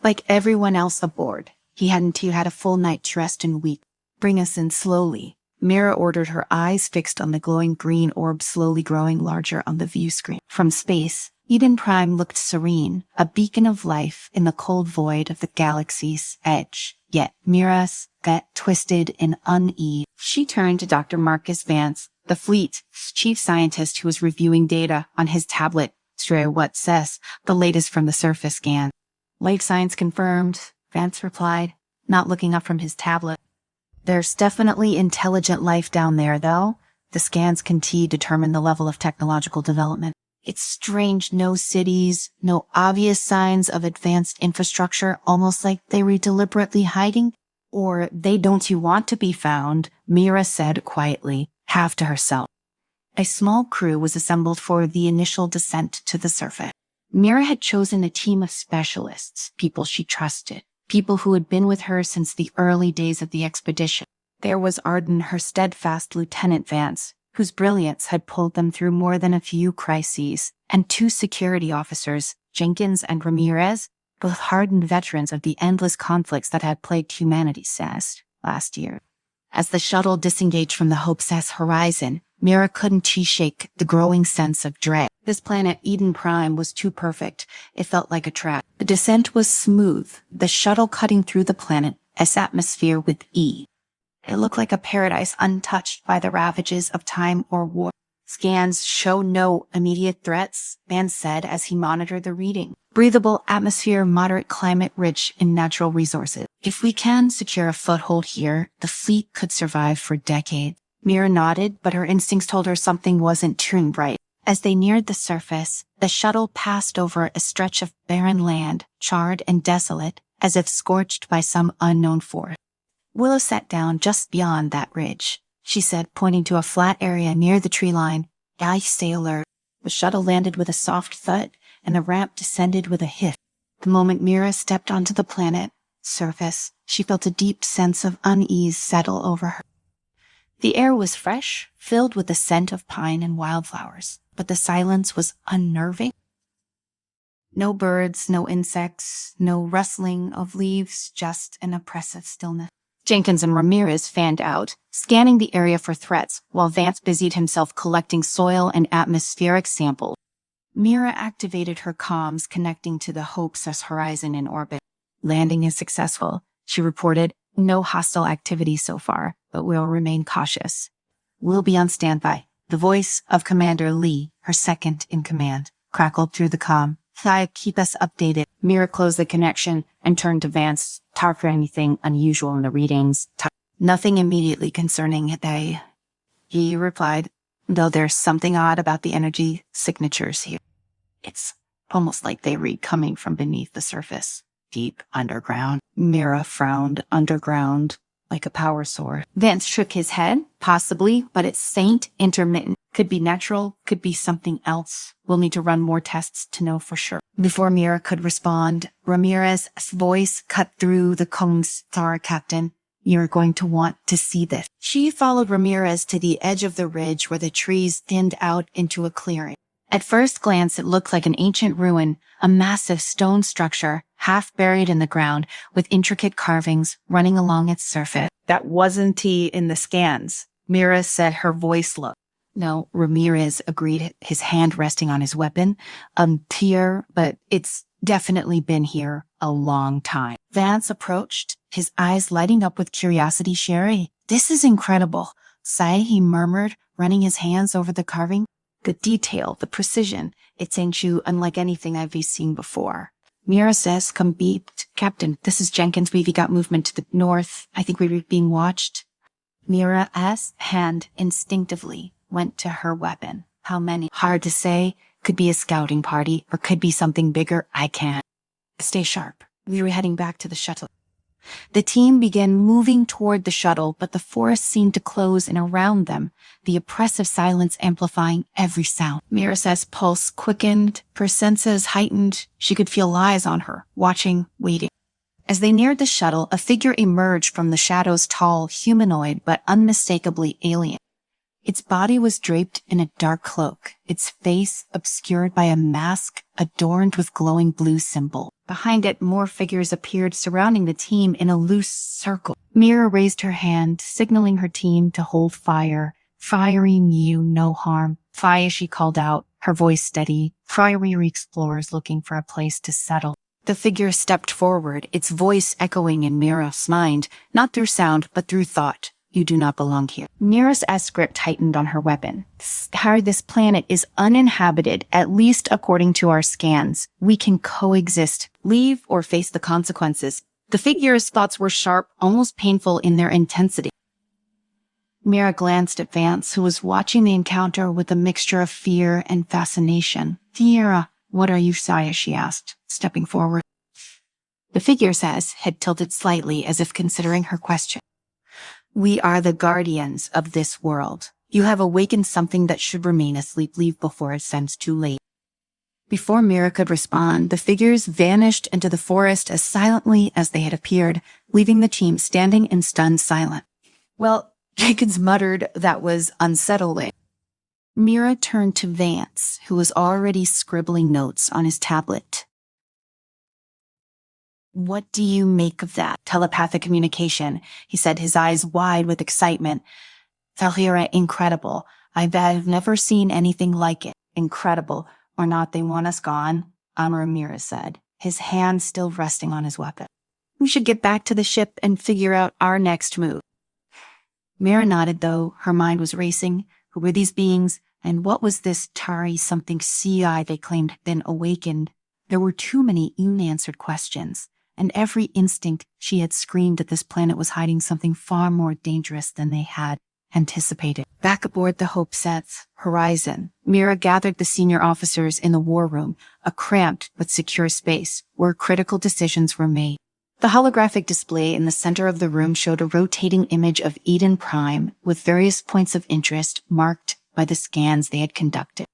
Like everyone else aboard, he hadn't had a full night's rest in weeks. "Bring us in slowly," Mira ordered, her eyes fixed on the glowing green orb slowly growing larger on the view screen. From space, Eden Prime looked serene, a beacon of life in the cold void of the galaxy's edge. Yet Mira's gut twisted in unease. She turned to Dr. Marcus Vance, the fleet's chief scientist, who was reviewing data on his tablet. "What says the latest from the surface scan?" "Life signs confirmed," Vance replied, not looking up from his tablet. "There's definitely intelligent life down there, though. The scans can determine the level of technological development. It's strange, no cities, no obvious signs of advanced infrastructure, almost like they were deliberately hiding. Or they don't want to be found," Mira said quietly, half to herself. A small crew was assembled for the initial descent to the surface. Mira had chosen a team of specialists, people she trusted, people who had been with her since the early days of the expedition. There was Arden, her steadfast Lieutenant Vance, whose brilliance had pulled them through more than a few crises, and two security officers, Jenkins and Ramirez, both hardened veterans of the endless conflicts that had plagued humanity since last year. As the shuttle disengaged from the Hope's horizon, Mira couldn't shake the growing sense of dread. This planet, Eden Prime, was too perfect. It felt like a trap. The descent was smooth, the shuttle cutting through the planet's atmosphere with ease. It looked like a paradise untouched by the ravages of time or war. "Scans show no immediate threats," Vance said as he monitored the reading. "Breathable atmosphere, moderate climate, rich in natural resources. If we can secure a foothold here, the fleet could survive for decades." Mira nodded, but her instincts told her something wasn't turning right. As they neared the surface, the shuttle passed over a stretch of barren land, charred and desolate, as if scorched by some unknown force. "Willow sat down just beyond that ridge," she said, pointing to a flat area near the tree line. "Guys, stay alert." The shuttle landed with a soft thud, and the ramp descended with a hiss. The moment Mira stepped onto the planet's surface, she felt a deep sense of unease settle over her. The air was fresh, filled with the scent of pine and wildflowers, but the silence was unnerving. No birds, no insects, no rustling of leaves, just an oppressive stillness. Jenkins and Ramirez fanned out, scanning the area for threats, while Vance busied himself collecting soil and atmospheric samples. Mira activated her comms, connecting to the Hope's horizon in orbit. "Landing is successful," she reported. "No hostile activity so far, but we'll remain cautious. We'll be on standby." The voice of Commander Lee, her second in command, crackled through the comm. "Keep us updated." Mira closed the connection and turned to Vance. "Talk for anything unusual in the readings." "Nothing immediately concerning it, he replied, "though there's something odd about the energy signatures here. It's almost like they read coming from beneath the surface, deep underground." Mira frowned. "Underground, like a power source?" Vance shook his head. "Possibly, but it's faint, intermittent. Could be natural, could be something else. We'll need to run more tests to know for sure. Before Mira could respond, Ramirez's voice cut through the Kong's star captain. You're going to want to see this. She followed Ramirez to the edge of the ridge where the trees thinned out into a clearing. At first glance, it looked like an ancient ruin, a massive stone structure, half buried in the ground, with intricate carvings running along its surface. That wasn't he in the scans, Mira said, her voice low. No, Ramirez agreed, his hand resting on his weapon. Here, but it's definitely been here a long time. Vance approached, his eyes lighting up with curiosity. Sherry, this is incredible. He murmured, running his hands over the carving. The detail, the precision, it's unlike anything I've seen before. Mira says, come beat. Captain, this is Jenkins. We've got movement to the north. I think we're being watched. Mira's hand instinctively went to her weapon. How many? Hard to say. Could be a scouting party, or could be something bigger. I can't. Stay sharp. We were heading back to the shuttle. The team began moving toward the shuttle, but the forest seemed to close in around them, the oppressive silence amplifying every sound. Mira's pulse quickened, her senses heightened. She could feel eyes on her, watching, waiting. As they neared the shuttle, a figure emerged from the shadows, tall, humanoid, but unmistakably alien. Its body was draped in a dark cloak, its face obscured by a mask adorned with glowing blue symbol. Behind it, more figures appeared, surrounding the team in a loose circle. Mira raised her hand, signaling her team to hold fire. Firing you no harm. Fire, she called out, her voice steady. Fiery explorers looking for a place to settle. The figure stepped forward, its voice echoing in Mira's mind, not through sound, but through thought. You do not belong here. Mira's grip tightened on her weapon. This planet is uninhabited, at least according to our scans. We can coexist, leave, or face the consequences. The figure's thoughts were sharp, almost painful in their intensity. Mira glanced at Vance, who was watching the encounter with a mixture of fear and fascination. Mira, what are you, Saya? She asked, stepping forward. The figure's head tilted slightly as if considering her question. We are the guardians of this world. You have awakened something that should remain asleep. Leave before it sends too late. Before Mira could respond, the figures vanished into the forest as silently as they had appeared, leaving the team standing in stunned silence. Well, Jenkins muttered, that was unsettling. Mira turned to Vance, who was already scribbling notes on his tablet. What do you make of that? Telepathic communication, he said, his eyes wide with excitement. Valhira, incredible. I've never seen anything like it. Incredible. Or not, they want us gone, Mira said, his hand still resting on his weapon. We should get back to the ship and figure out our next move. Mira nodded, though. Her mind was racing. Who were these beings? And what was this Tari something CI they claimed had been awakened? There were too many unanswered questions. And every instinct she had screamed that this planet was hiding something far more dangerous than they had anticipated. Back aboard the Hopeset's Horizon, Mira gathered the senior officers in the war room, a cramped but secure space where critical decisions were made. The holographic display in the center of the room showed a rotating image of Eden Prime with various points of interest marked by the scans they had conducted.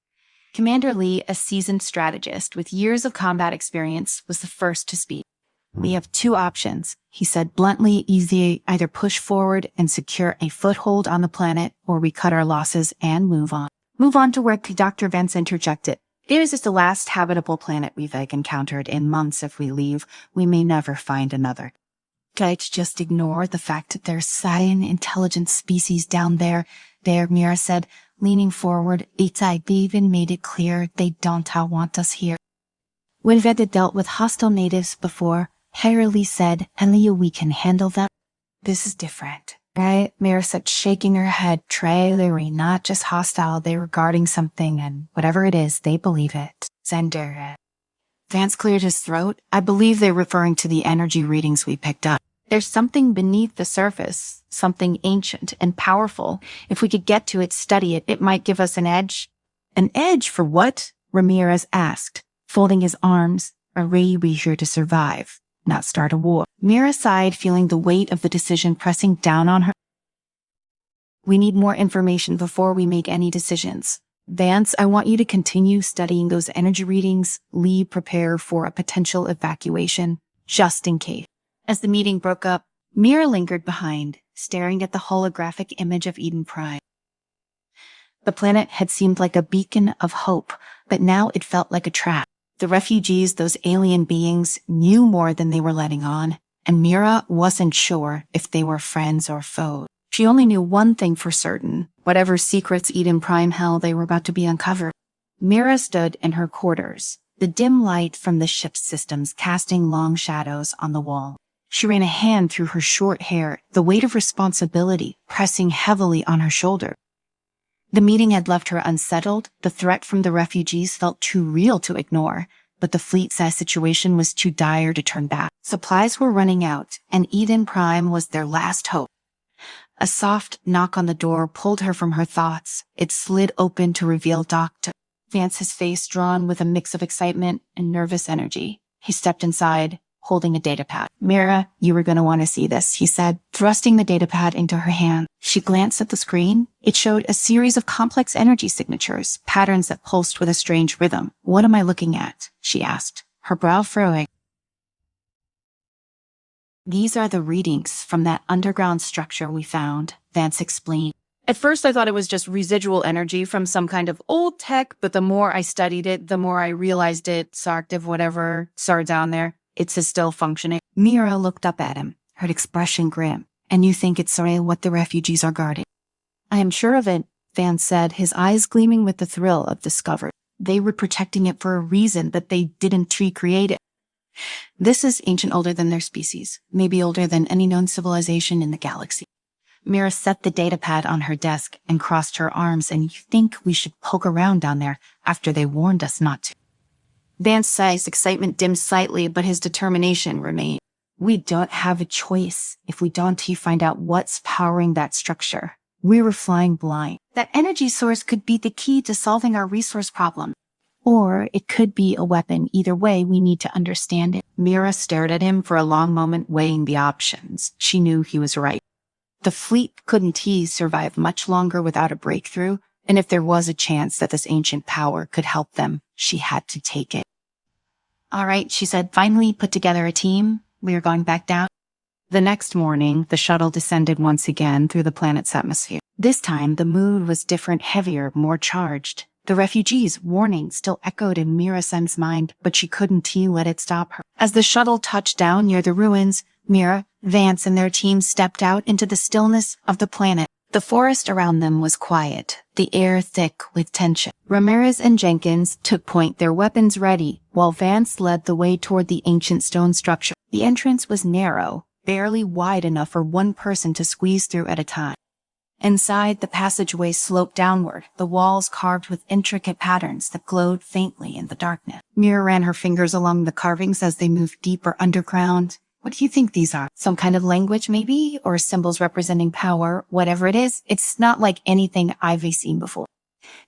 Commander Lee, a seasoned strategist with years of combat experience, was the first to speak. We have two options, he said bluntly. Either push forward and secure a foothold on the planet, or we cut our losses and move on. Move on to where Dr. Vance interjected. It is the last habitable planet we've encountered in months. If we leave, we may never find another. Guys, just ignore the fact that there's Scion intelligent species down there, Mira said, leaning forward. I've even made it clear they don't want us here. We've dealt with hostile natives before, Lee said, and we can handle them. This is different, right? Mira said, shaking her head. They're not just hostile, they're guarding something, and whatever it is, they believe it. Zender. Vance cleared his throat. I believe they're referring to the energy readings we picked up. There's something beneath the surface, something ancient and powerful. If we could get to it, study it, it might give us an edge. An edge for what? Ramirez asked, folding his arms. We're here to survive, not start a war. Mira sighed, feeling the weight of the decision pressing down on her. We need more information before we make any decisions. Vance, I want you to continue studying those energy readings. Lee, prepare for a potential evacuation, just in case. As the meeting broke up, Mira lingered behind, staring at the holographic image of Eden Prime. The planet had seemed like a beacon of hope, but now it felt like a trap. The refugees, those alien beings, knew more than they were letting on, and Mira wasn't sure if they were friends or foes. She only knew one thing for certain: whatever secrets Eden Prime held, they were about to be uncovered. Mira stood in her quarters, the dim light from the ship's systems casting long shadows on the wall. She ran a hand through her short hair, the weight of responsibility pressing heavily on her shoulder. The meeting had left her unsettled. The threat from the refugees felt too real to ignore, but the fleet-sized situation was too dire to turn back. Supplies were running out, and Eden Prime was their last hope. A soft knock on the door pulled her from her thoughts. It slid open to reveal Dr. Vance, his face drawn with a mix of excitement and nervous energy. He stepped inside, holding a datapad. "Mira, you were going to want to see this," he said, thrusting the datapad into her hand. She glanced at the screen. It showed a series of complex energy signatures, patterns that pulsed with a strange rhythm. "What am I looking at?" she asked, her brow furrowing. "These are the readings from that underground structure we found," Vance explained. "At first I thought it was just residual energy from some kind of old tech, but the more I studied it, the more I realized it's active, whatever, sorry, down there. It's still functioning." Mira looked up at him, her expression grim. "And you think it's what the refugees are guarding?" "I am sure of it," Vance said, his eyes gleaming with the thrill of discovery. "They were protecting it for a reason that they didn't recreate it. This is ancient, older than their species, maybe older than any known civilization in the galaxy." Mira set the datapad on her desk and crossed her arms. "And you think we should poke around down there after they warned us not to?" Vance's excitement dimmed slightly, but his determination remained. "We don't have a choice if we don't find out what's powering that structure. We were flying blind. That energy source could be the key to solving our resource problem. Or it could be a weapon. Either way, we need to understand it." Mira stared at him for a long moment, weighing the options. She knew he was right. The fleet couldn't survive much longer without a breakthrough, and if there was a chance that this ancient power could help them, she had to take it. "All right," she said, "finally put together a team. We are going back down." The next morning, the shuttle descended once again through the planet's atmosphere. This time, the mood was different, heavier, more charged. The refugees' warning still echoed in Mira's mind, but she couldn't let it stop her. As the shuttle touched down near the ruins, Mira, Vance, and their team stepped out into the stillness of the planet. The forest around them was quiet, the air thick with tension. Ramirez and Jenkins took point, their weapons ready, while Vance led the way toward the ancient stone structure. The entrance was narrow, barely wide enough for one person to squeeze through at a time. Inside, the passageway sloped downward, the walls carved with intricate patterns that glowed faintly in the darkness. Mira ran her fingers along the carvings as they moved deeper underground. "What do you think these are? Some kind of language, maybe? Or symbols representing power? Whatever it is, it's not like anything I've seen before."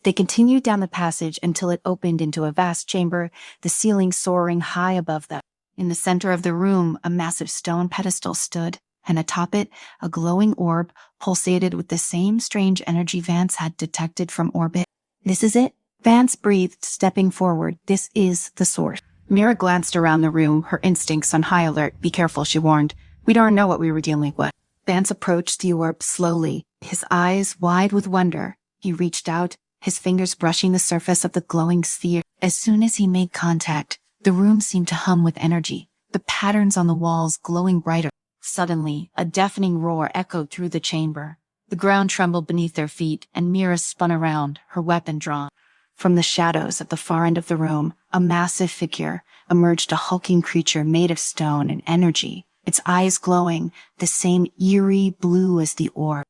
They continued down the passage until it opened into a vast chamber, the ceiling soaring high above them. In the center of the room, a massive stone pedestal stood, and atop it, a glowing orb pulsated with the same strange energy Vance had detected from orbit. "This is it?" Vance breathed, stepping forward. "This is the source." Mira glanced around the room, her instincts on high alert. "Be careful," she warned. "We don't know what we were dealing with." Vance approached the orb slowly, his eyes wide with wonder. He reached out, his fingers brushing the surface of the glowing sphere. As soon as he made contact, the room seemed to hum with energy, the patterns on the walls glowing brighter. Suddenly, a deafening roar echoed through the chamber. The ground trembled beneath their feet, and Mira spun around, her weapon drawn. From the shadows at the far end of the room, a massive figure emerged, a hulking creature made of stone and energy, its eyes glowing, the same eerie blue as the orb.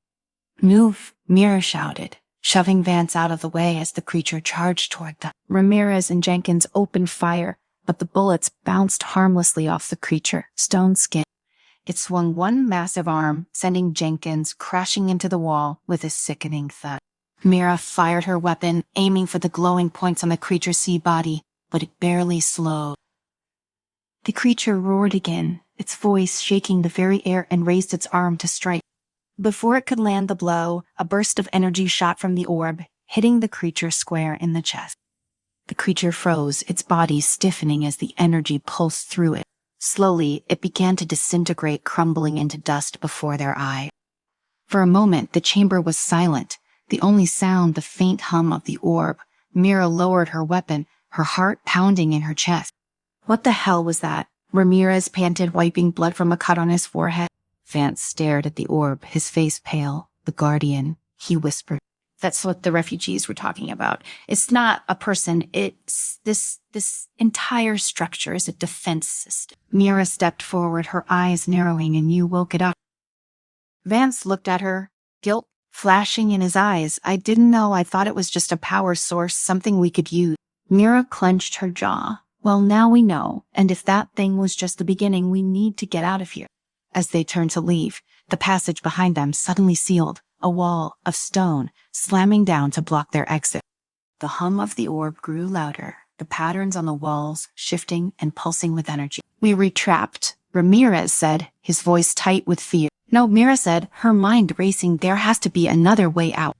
"Move," Mira shouted, shoving Vance out of the way as the creature charged toward them. Ramirez and Jenkins opened fire, but the bullets bounced harmlessly off the creature, stone skin. It swung one massive arm, sending Jenkins crashing into the wall with a sickening thud. Mira fired her weapon, aiming for the glowing points on the creature's sea body, but it barely slowed. The creature roared again, its voice shaking the very air, and raised its arm to strike. Before it could land the blow, a burst of energy shot from the orb, hitting the creature square in the chest. The creature froze, its body stiffening as the energy pulsed through it. Slowly, it began to disintegrate, crumbling into dust before their eyes. For a moment, the chamber was silent, the only sound the faint hum of the orb. Mira lowered her weapon, her heart pounding in her chest. What the hell was that? Ramirez panted, wiping blood from a cut on his forehead. Vance stared at the orb, his face pale. The Guardian, he whispered. That's what the refugees were talking about. It's not a person, it's this entire structure is a defense system. Mira stepped forward, her eyes narrowing, and you woke it up. Vance looked at her, guilt flashing in his eyes. I didn't know. I thought it was just a power source, something we could use. Mira clenched her jaw. Well, now we know, and if that thing was just the beginning, we need to get out of here. As they turned to leave, the passage behind them suddenly sealed, a wall of stone slamming down to block their exit. The hum of the orb grew louder, the patterns on the walls shifting and pulsing with energy. We were trapped, Ramirez said, his voice tight with fear. No, Mira said, her mind racing. There has to be another way out.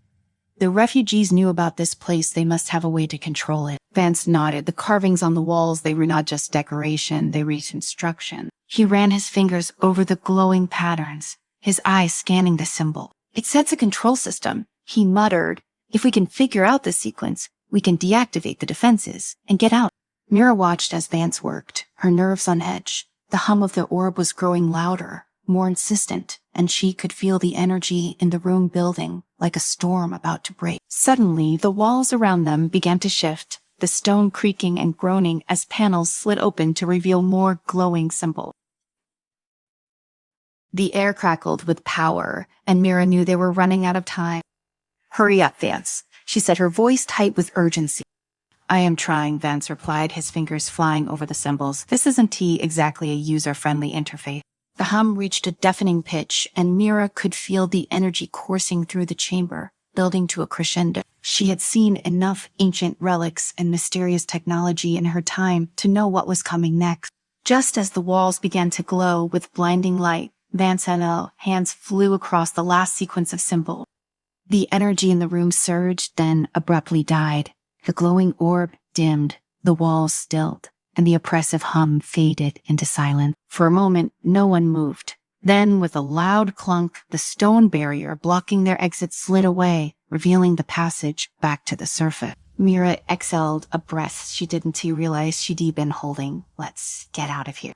The refugees knew about this place. They must have a way to control it. Vance nodded. The carvings on the walls, they were not just decoration, they were instruction. He ran his fingers over the glowing patterns, his eyes scanning the symbol. It sets a control system, he muttered. If we can figure out the sequence, we can deactivate the defenses and get out. Mira watched as Vance worked, her nerves on edge. The hum of the orb was growing louder, more insistent, and she could feel the energy in the room building, like a storm about to break. Suddenly, the walls around them began to shift, the stone creaking and groaning as panels slid open to reveal more glowing symbols. The air crackled with power, and Mira knew they were running out of time. Hurry up, Vance, she said, her voice tight with urgency. I am trying, Vance replied, his fingers flying over the symbols. This isn't exactly a user-friendly interface. The hum reached a deafening pitch, and Mira could feel the energy coursing through the chamber, building to a crescendo. She had seen enough ancient relics and mysterious technology in her time to know what was coming next. Just as the walls began to glow with blinding light, Vance's hands flew across the last sequence of symbols. The energy in the room surged, then abruptly died. The glowing orb dimmed, the walls stilled, and the oppressive hum faded into silence. For a moment, no one moved. Then, with a loud clunk, the stone barrier blocking their exit slid away, revealing the passage back to the surface. Mira exhaled a breath she didn't realize she'd been holding. Let's get out of here.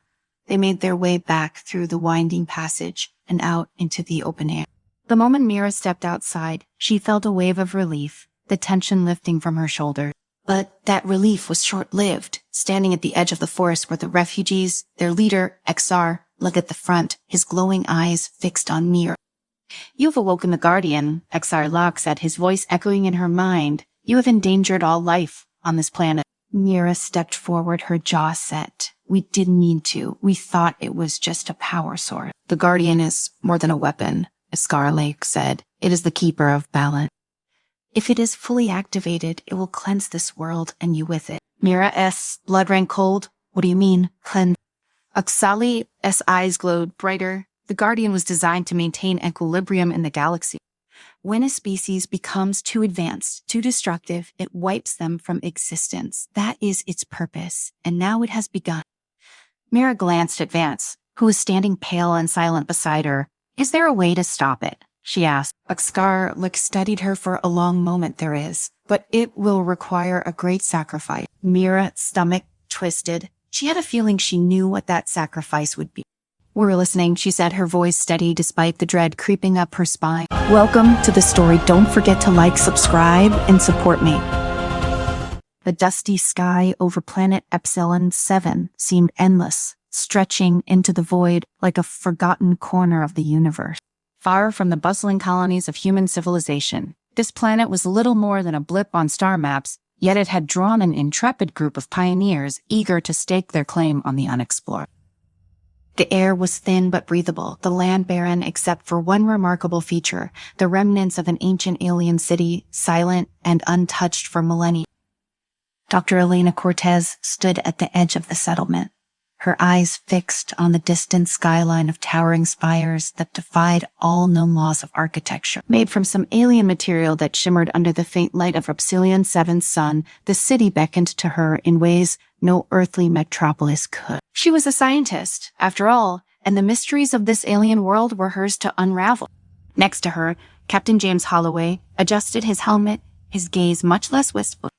They made their way back through the winding passage and out into the open air. The moment Mira stepped outside, she felt a wave of relief, the tension lifting from her shoulders. But that relief was short-lived. Standing at the edge of the forest were the refugees, their leader, XR, looked at the front, his glowing eyes fixed on Mira. You've awoken the Guardian, XR Locke said, his voice echoing in her mind. You have endangered all life on this planet. Mira stepped forward, her jaw set. We didn't mean to. We thought it was just a power source. The Guardian is more than a weapon, XR Lake said. It is the keeper of balance. If it is fully activated, it will cleanse this world and you with it. Mira's blood ran cold. What do you mean, cleanse? Oxali's eyes glowed brighter. The Guardian was designed to maintain equilibrium in the galaxy. When a species becomes too advanced, too destructive, it wipes them from existence. That is its purpose, and now it has begun. Mira glanced at Vance, who was standing pale and silent beside her. Is there a way to stop it? She asked. Axgar studied her for a long moment. There is, but it will require a great sacrifice. Mira's stomach twisted. She had a feeling she knew what that sacrifice would be. We're listening, she said, her voice steady despite the dread creeping up her spine. Welcome to the story. Don't forget to like, subscribe, and support me. The dusty sky over planet Epsilon 7 seemed endless, stretching into the void like a forgotten corner of the universe. Far from the bustling colonies of human civilization, this planet was little more than a blip on star maps, yet it had drawn an intrepid group of pioneers eager to stake their claim on the unexplored. The air was thin but breathable, the land barren except for one remarkable feature, the remnants of an ancient alien city, silent and untouched for millennia. Dr. Elena Cortez stood at the edge of the settlement. her eyes fixed on the distant skyline of towering spires that defied all known laws of architecture. Made from some alien material that shimmered under the faint light of Repsilian 7's sun, the city beckoned to her in ways no earthly metropolis could. She was a scientist, after all, and the mysteries of this alien world were hers to unravel. Next to her, Captain James Holloway adjusted his helmet, his gaze much less wistful.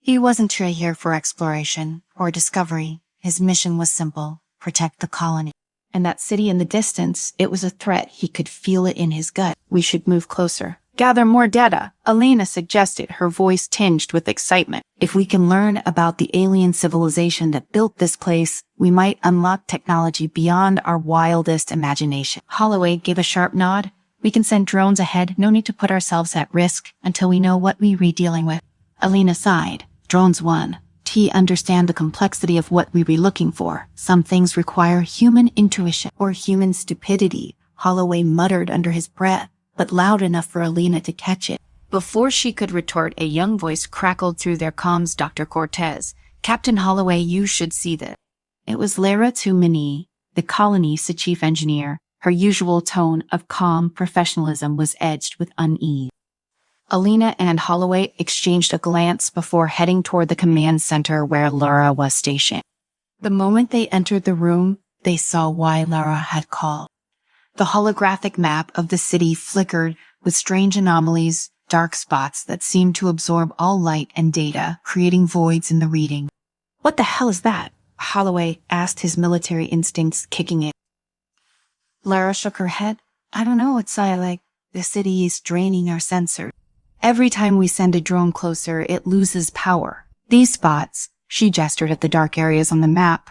He wasn't here for exploration or discovery. His mission was simple: protect the colony. And that city in the distance, it was a threat. He could feel it in his gut. We should move closer. Gather more data, Elena suggested, her voice tinged with excitement. If we can learn about the alien civilization that built this place, we might unlock technology beyond our wildest imagination. Holloway gave a sharp nod. We can send drones ahead. No need to put ourselves at risk until we know what we're dealing with. Elena sighed. Drones won. Understand the complexity of what we be looking for. Some things require human intuition or human stupidity, Holloway muttered under his breath, but loud enough for Elena to catch it. Before she could retort, a young voice crackled through their comms. Dr. Cortez, Captain Holloway, you should see this. It was Lara Tumini, the colony's chief engineer. Her usual tone of calm professionalism was edged with unease. Elena and Holloway exchanged a glance before heading toward the command center where Lara was stationed. The moment they entered the room, they saw why Lara had called. The holographic map of the city flickered with strange anomalies, dark spots that seemed to absorb all light and data, creating voids in the reading. What the hell is that? Holloway asked, his military instincts kicking in. Lara shook her head. I don't know, it's like the city is draining our sensors. Every time we send a drone closer, it loses power. These spots, she gestured at the dark areas on the map,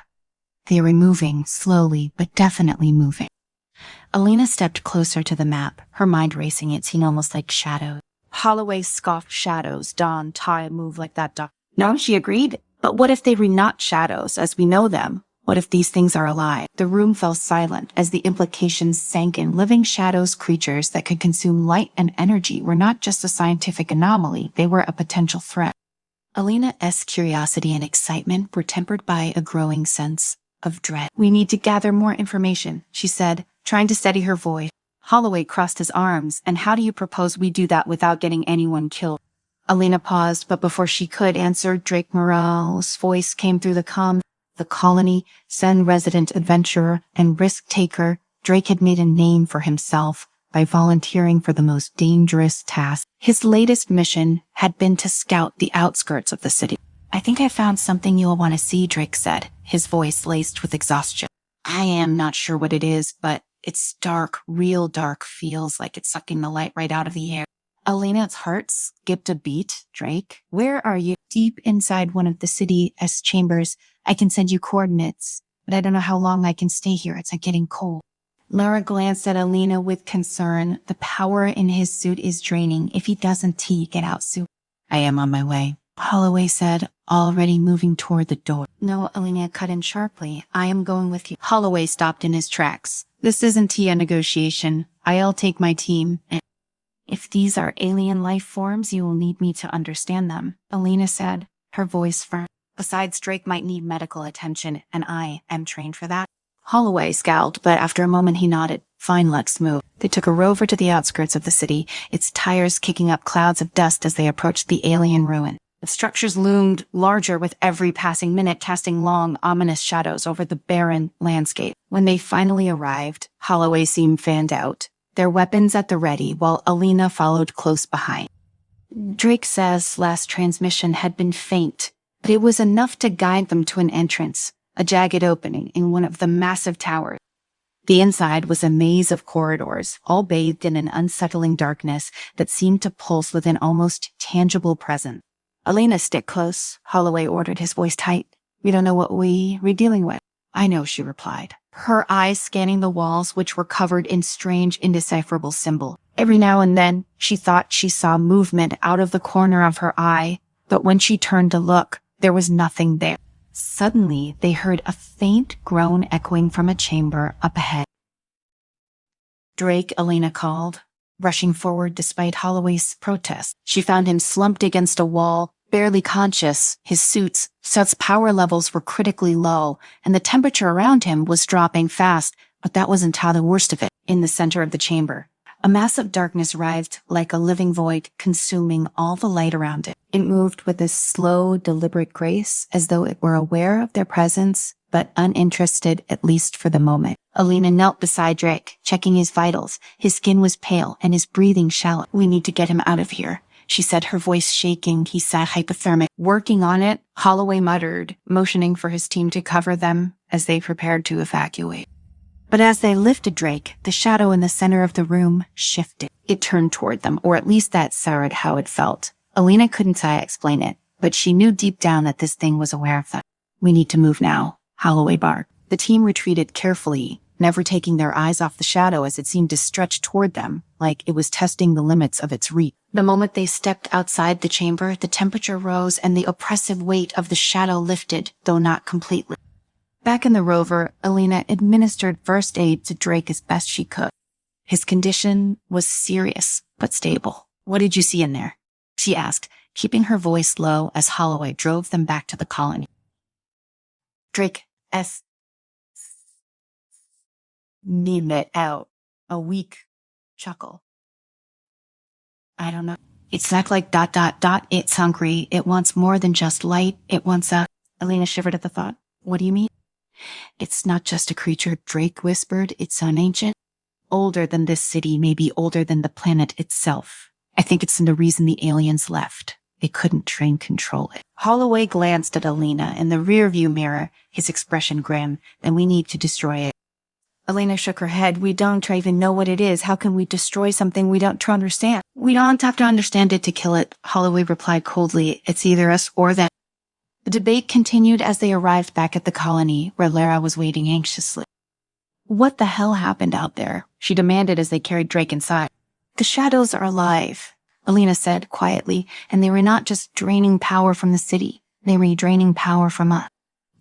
they are moving, slowly but definitely moving. Elena stepped closer to the map, her mind racing. It seemed almost like shadows. Holloway scoffed. Shadows don't move like that, Doc. No, she agreed. But what if they were not shadows as we know them? What if these things are alive? The room fell silent as the implications sank in. Living shadows, creatures that could consume light and energy, were not just a scientific anomaly, they were a potential threat. Elena's curiosity and excitement were tempered by a growing sense of dread. We need to gather more information, she said, trying to steady her voice. Holloway crossed his arms. And how do you propose we do that without getting anyone killed? Elena paused, but before she could answer, Drake Morale's voice came through the comm. The colony, Sen resident adventurer and risk-taker, Drake had made a name for himself by volunteering for the most dangerous task. His latest mission had been to scout the outskirts of the city. I think I found something you'll want to see, Drake said, his voice laced with exhaustion. I am not sure what it is, but it's dark, real dark, feels like it's sucking the light right out of the air. Elena's heart skipped a beat. Drake, where are you? Deep inside one of the city's chambers. I can send you coordinates, but I don't know how long I can stay here. It's like getting cold. Lara glanced at Elena with concern. The power in his suit is draining. If he doesn't get out soon. I am on my way, Holloway said, already moving toward the door. No, Elena cut in sharply. I am going with you. Holloway stopped in his tracks. This isn't a negotiation. I'll take my team. If these are alien life forms, you will need me to understand them, Elena said, her voice firm. Besides, Drake might need medical attention, and I am trained for that. Holloway scowled, but after a moment he nodded. Fine, let's move. They took a rover to the outskirts of the city, its tires kicking up clouds of dust as they approached the alien ruin. The structures loomed larger with every passing minute, casting long, ominous shadows over the barren landscape. When they finally arrived, Holloway seemed fanned out, their weapons at the ready, while Elena followed close behind. Drake says last transmission had been faint, but it was enough to guide them to an entrance, a jagged opening in one of the massive towers. The inside was a maze of corridors, all bathed in an unsettling darkness that seemed to pulse with an almost tangible presence. Elena, stick close, Holloway ordered, his voice tight. We don't know what we're dealing with. I know, she replied, her eyes scanning the walls, which were covered in strange, indecipherable symbols. Every now and then, she thought she saw movement out of the corner of her eye, but when she turned to look, there was nothing there. Suddenly, they heard a faint groan echoing from a chamber up ahead. Drake, Elena called, rushing forward despite Holloway's protest. She found him slumped against a wall, Barely conscious, his suit's power levels were critically low, and the temperature around him was dropping fast, but that wasn't how the worst of it. In the center of the chamber, a mass of darkness writhed like a living void, consuming all the light around it. It moved with a slow, deliberate grace, as though it were aware of their presence, but uninterested, at least for the moment. Alina knelt beside Drake, checking his vitals. His skin was pale, and his breathing shallow. "We need to get him out of here," she said, her voice shaking. "He sat hypothermic." "Working on it," Holloway muttered, motioning for his team to cover them as they prepared to evacuate. But as they lifted Drake, the shadow in the center of the room shifted. It turned toward them, or at least that's how it felt. Alina couldn't explain it, but she knew deep down that this thing was aware of them. "We need to move now," Holloway barked. The team retreated carefully, never taking their eyes off the shadow as it seemed to stretch toward them, like it was testing the limits of its reach. The moment they stepped outside the chamber, the temperature rose and the oppressive weight of the shadow lifted, though not completely. Back in the rover, Alina administered first aid to Drake as best she could. His condition was serious, but stable. "What did you see in there?" she asked, keeping her voice low as Holloway drove them back to the colony. Drake let out a weak chuckle. "I don't know. It's not like ... It's hungry. It wants more than just light. It wants a..." Alina shivered at the thought. "What do you mean?" "It's not just a creature," Drake whispered. "It's an ancient. Older than this city, maybe older than the planet itself. I think it's the reason the aliens left. They couldn't control it." Holloway glanced at Alina in the rearview mirror, his expression grim. "Then we need to destroy it." Alina shook her head. "We don't even know what it is. How can we destroy something we don't understand?" "We don't have to understand it to kill it," Holloway replied coldly. "It's either us or them." The debate continued as they arrived back at the colony, where Lara was waiting anxiously. "What the hell happened out there?" she demanded as they carried Drake inside. "The shadows are alive," Alina said quietly, "and they were not just draining power from the city. They were draining power from us."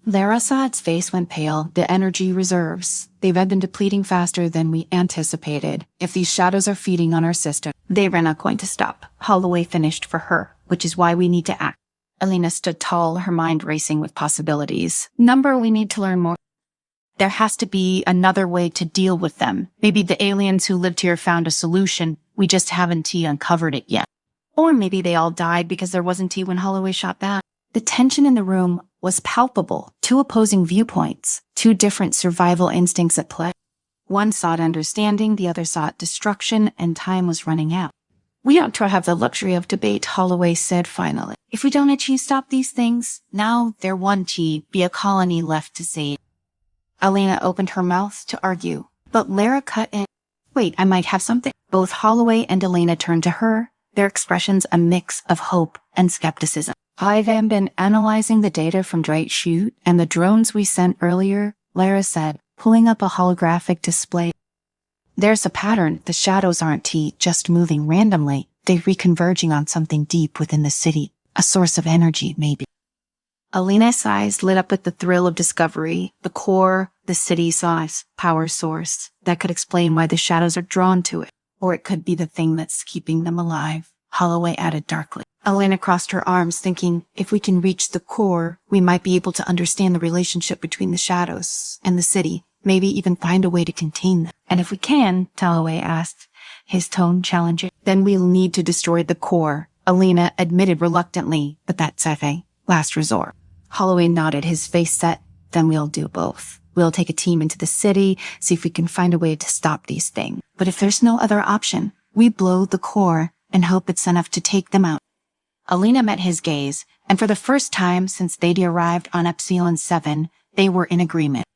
Lara Saad's face went pale. "The energy reserves. They've been depleting faster than we anticipated. If these shadows are feeding on our system, they were not going to stop," Holloway finished for her, "which is why we need to act." Alina stood tall, her mind racing with possibilities. We need to learn more. There has to be another way to deal with them. Maybe the aliens who lived here found a solution. We just haven't uncovered it yet. Or maybe they all died because there wasn't tea when Holloway shot back. The tension in the room was palpable. Two opposing viewpoints, two different survival instincts at play. One sought understanding, the other sought destruction, and time was running out. "We ought to have the luxury of debate," Holloway said finally. "If we don't stop these things, now there won't be a colony left to save." Alina opened her mouth to argue, but Lara cut in. "Wait, I might have something." Both Holloway and Alina turned to her, their expressions a mix of hope and skepticism. "I've been analyzing the data from Drake's shoot and the drones we sent earlier," Lara said, pulling up a holographic display. "There's a pattern. The shadows aren't just moving randomly. They're reconverging on something deep within the city. A source of energy, maybe." Alina's eyes lit up with the thrill of discovery. The core, the city's power source. That could explain why the shadows are drawn to it. Or it could be the thing that's keeping them alive, Holloway added darkly. Alina crossed her arms, thinking, if we can reach the core, we might be able to understand the relationship between the shadows and the city. Maybe even find a way to contain them. "And if we can," Holloway asked, his tone challenging, "then we'll need to destroy the core," Alina admitted reluctantly, "but that's Sci-Fi. Last resort." Holloway nodded, his face set. "Then we'll do both. We'll take a team into the city, see if we can find a way to stop these things. But if there's no other option, we blow the core and hope it's enough to take them out." Alina met his gaze, and for the first time since they'd arrived on Epsilon 7, they were in agreement.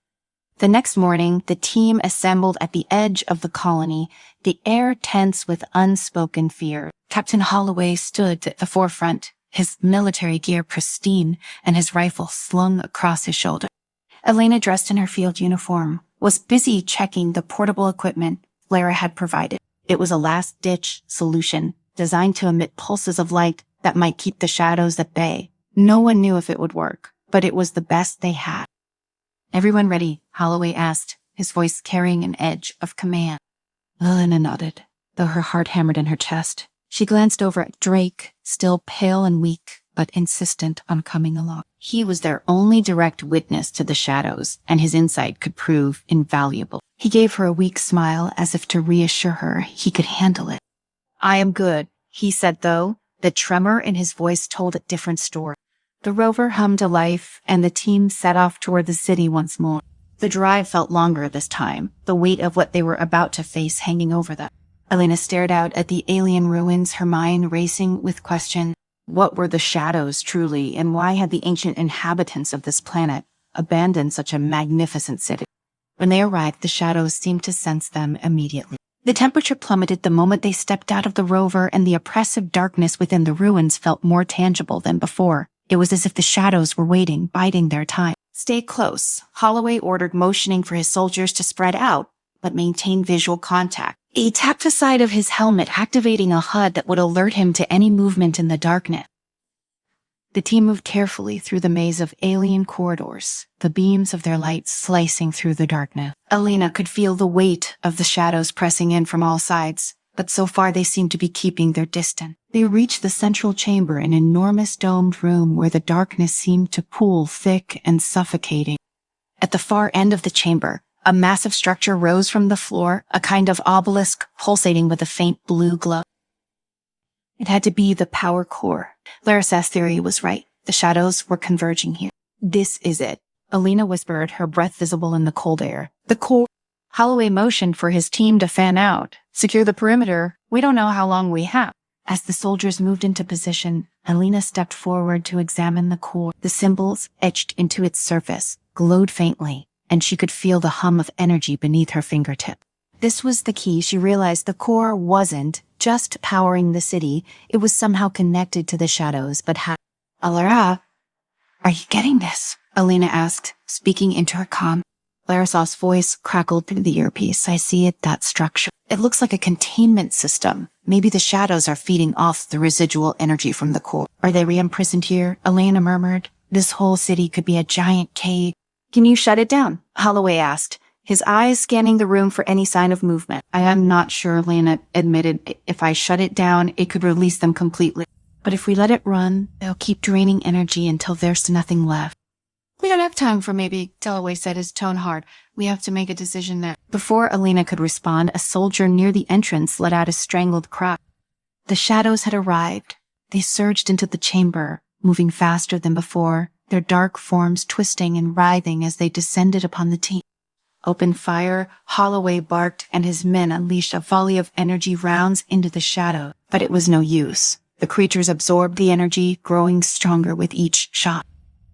The next morning, the team assembled at the edge of the colony, the air tense with unspoken fear. Captain Holloway stood at the forefront, his military gear pristine and his rifle slung across his shoulder. Alina, dressed in her field uniform, was busy checking the portable equipment Lara had provided. It was a last-ditch solution designed to emit pulses of light that might keep the shadows at bay. No one knew if it would work, but it was the best they had. "Everyone ready?" Holloway asked, his voice carrying an edge of command. Alina nodded, though her heart hammered in her chest. She glanced over at Drake, still pale and weak, but insistent on coming along. He was their only direct witness to the shadows, and his insight could prove invaluable. He gave her a weak smile as if to reassure her he could handle it. "I am good," he said, though the tremor in his voice told a different story. The rover hummed a life, and the team set off toward the city once more. The drive felt longer this time, the weight of what they were about to face hanging over them. Elena stared out at the alien ruins, her mind racing with question. What were the shadows truly, and why had the ancient inhabitants of this planet abandoned such a magnificent city? When they arrived, the shadows seemed to sense them immediately. The temperature plummeted the moment they stepped out of the rover, and the oppressive darkness within the ruins felt more tangible than before. It was as if the shadows were waiting, biding their time. "Stay close," Holloway ordered, motioning for his soldiers to spread out, but maintain visual contact. He tapped the side of his helmet, activating a HUD that would alert him to any movement in the darkness. The team moved carefully through the maze of alien corridors, the beams of their light slicing through the darkness. Elena could feel the weight of the shadows pressing in from all sides, but so far they seemed to be keeping their distance. They reached the central chamber, an enormous domed room where the darkness seemed to pool thick and suffocating. At the far end of the chamber, a massive structure rose from the floor, a kind of obelisk pulsating with a faint blue glow. It had to be the power core. Larissa's theory was right. The shadows were converging here. "This is it," Elena whispered, her breath visible in the cold air. "The core." Holloway motioned for his team to fan out. "Secure the perimeter. We don't know how long we have." As the soldiers moved into position, Elena stepped forward to examine the core. The symbols etched into its surface glowed faintly, and she could feel the hum of energy beneath her fingertip. This was the key. She realized the core wasn't just powering the city. It was somehow connected to the shadows, but how? "Alara, are you getting this?" Elena asked, speaking into her comm. Larissa's voice crackled through the earpiece. "I see it, that structure. It looks like a containment system. Maybe the shadows are feeding off the residual energy from the core." "Are they re-imprisoned here?" Elena murmured. "This whole city could be a giant cave." "Can you shut it down?" Holloway asked, his eyes scanning the room for any sign of movement. "I am not sure," Elena admitted. "If I shut it down, it could release them completely. But if we let it run, they'll keep draining energy until there's nothing left." "We don't have time for maybe," Holloway said, his tone hard. "We have to make a decision now." Before Elena could respond, a soldier near the entrance let out a strangled cry. The shadows had arrived. They surged into the chamber, moving faster than before, their dark forms twisting and writhing as they descended upon the team. "Open fire," Holloway barked, and his men unleashed a volley of energy rounds into the shadow. But it was no use. The creatures absorbed the energy, growing stronger with each shot.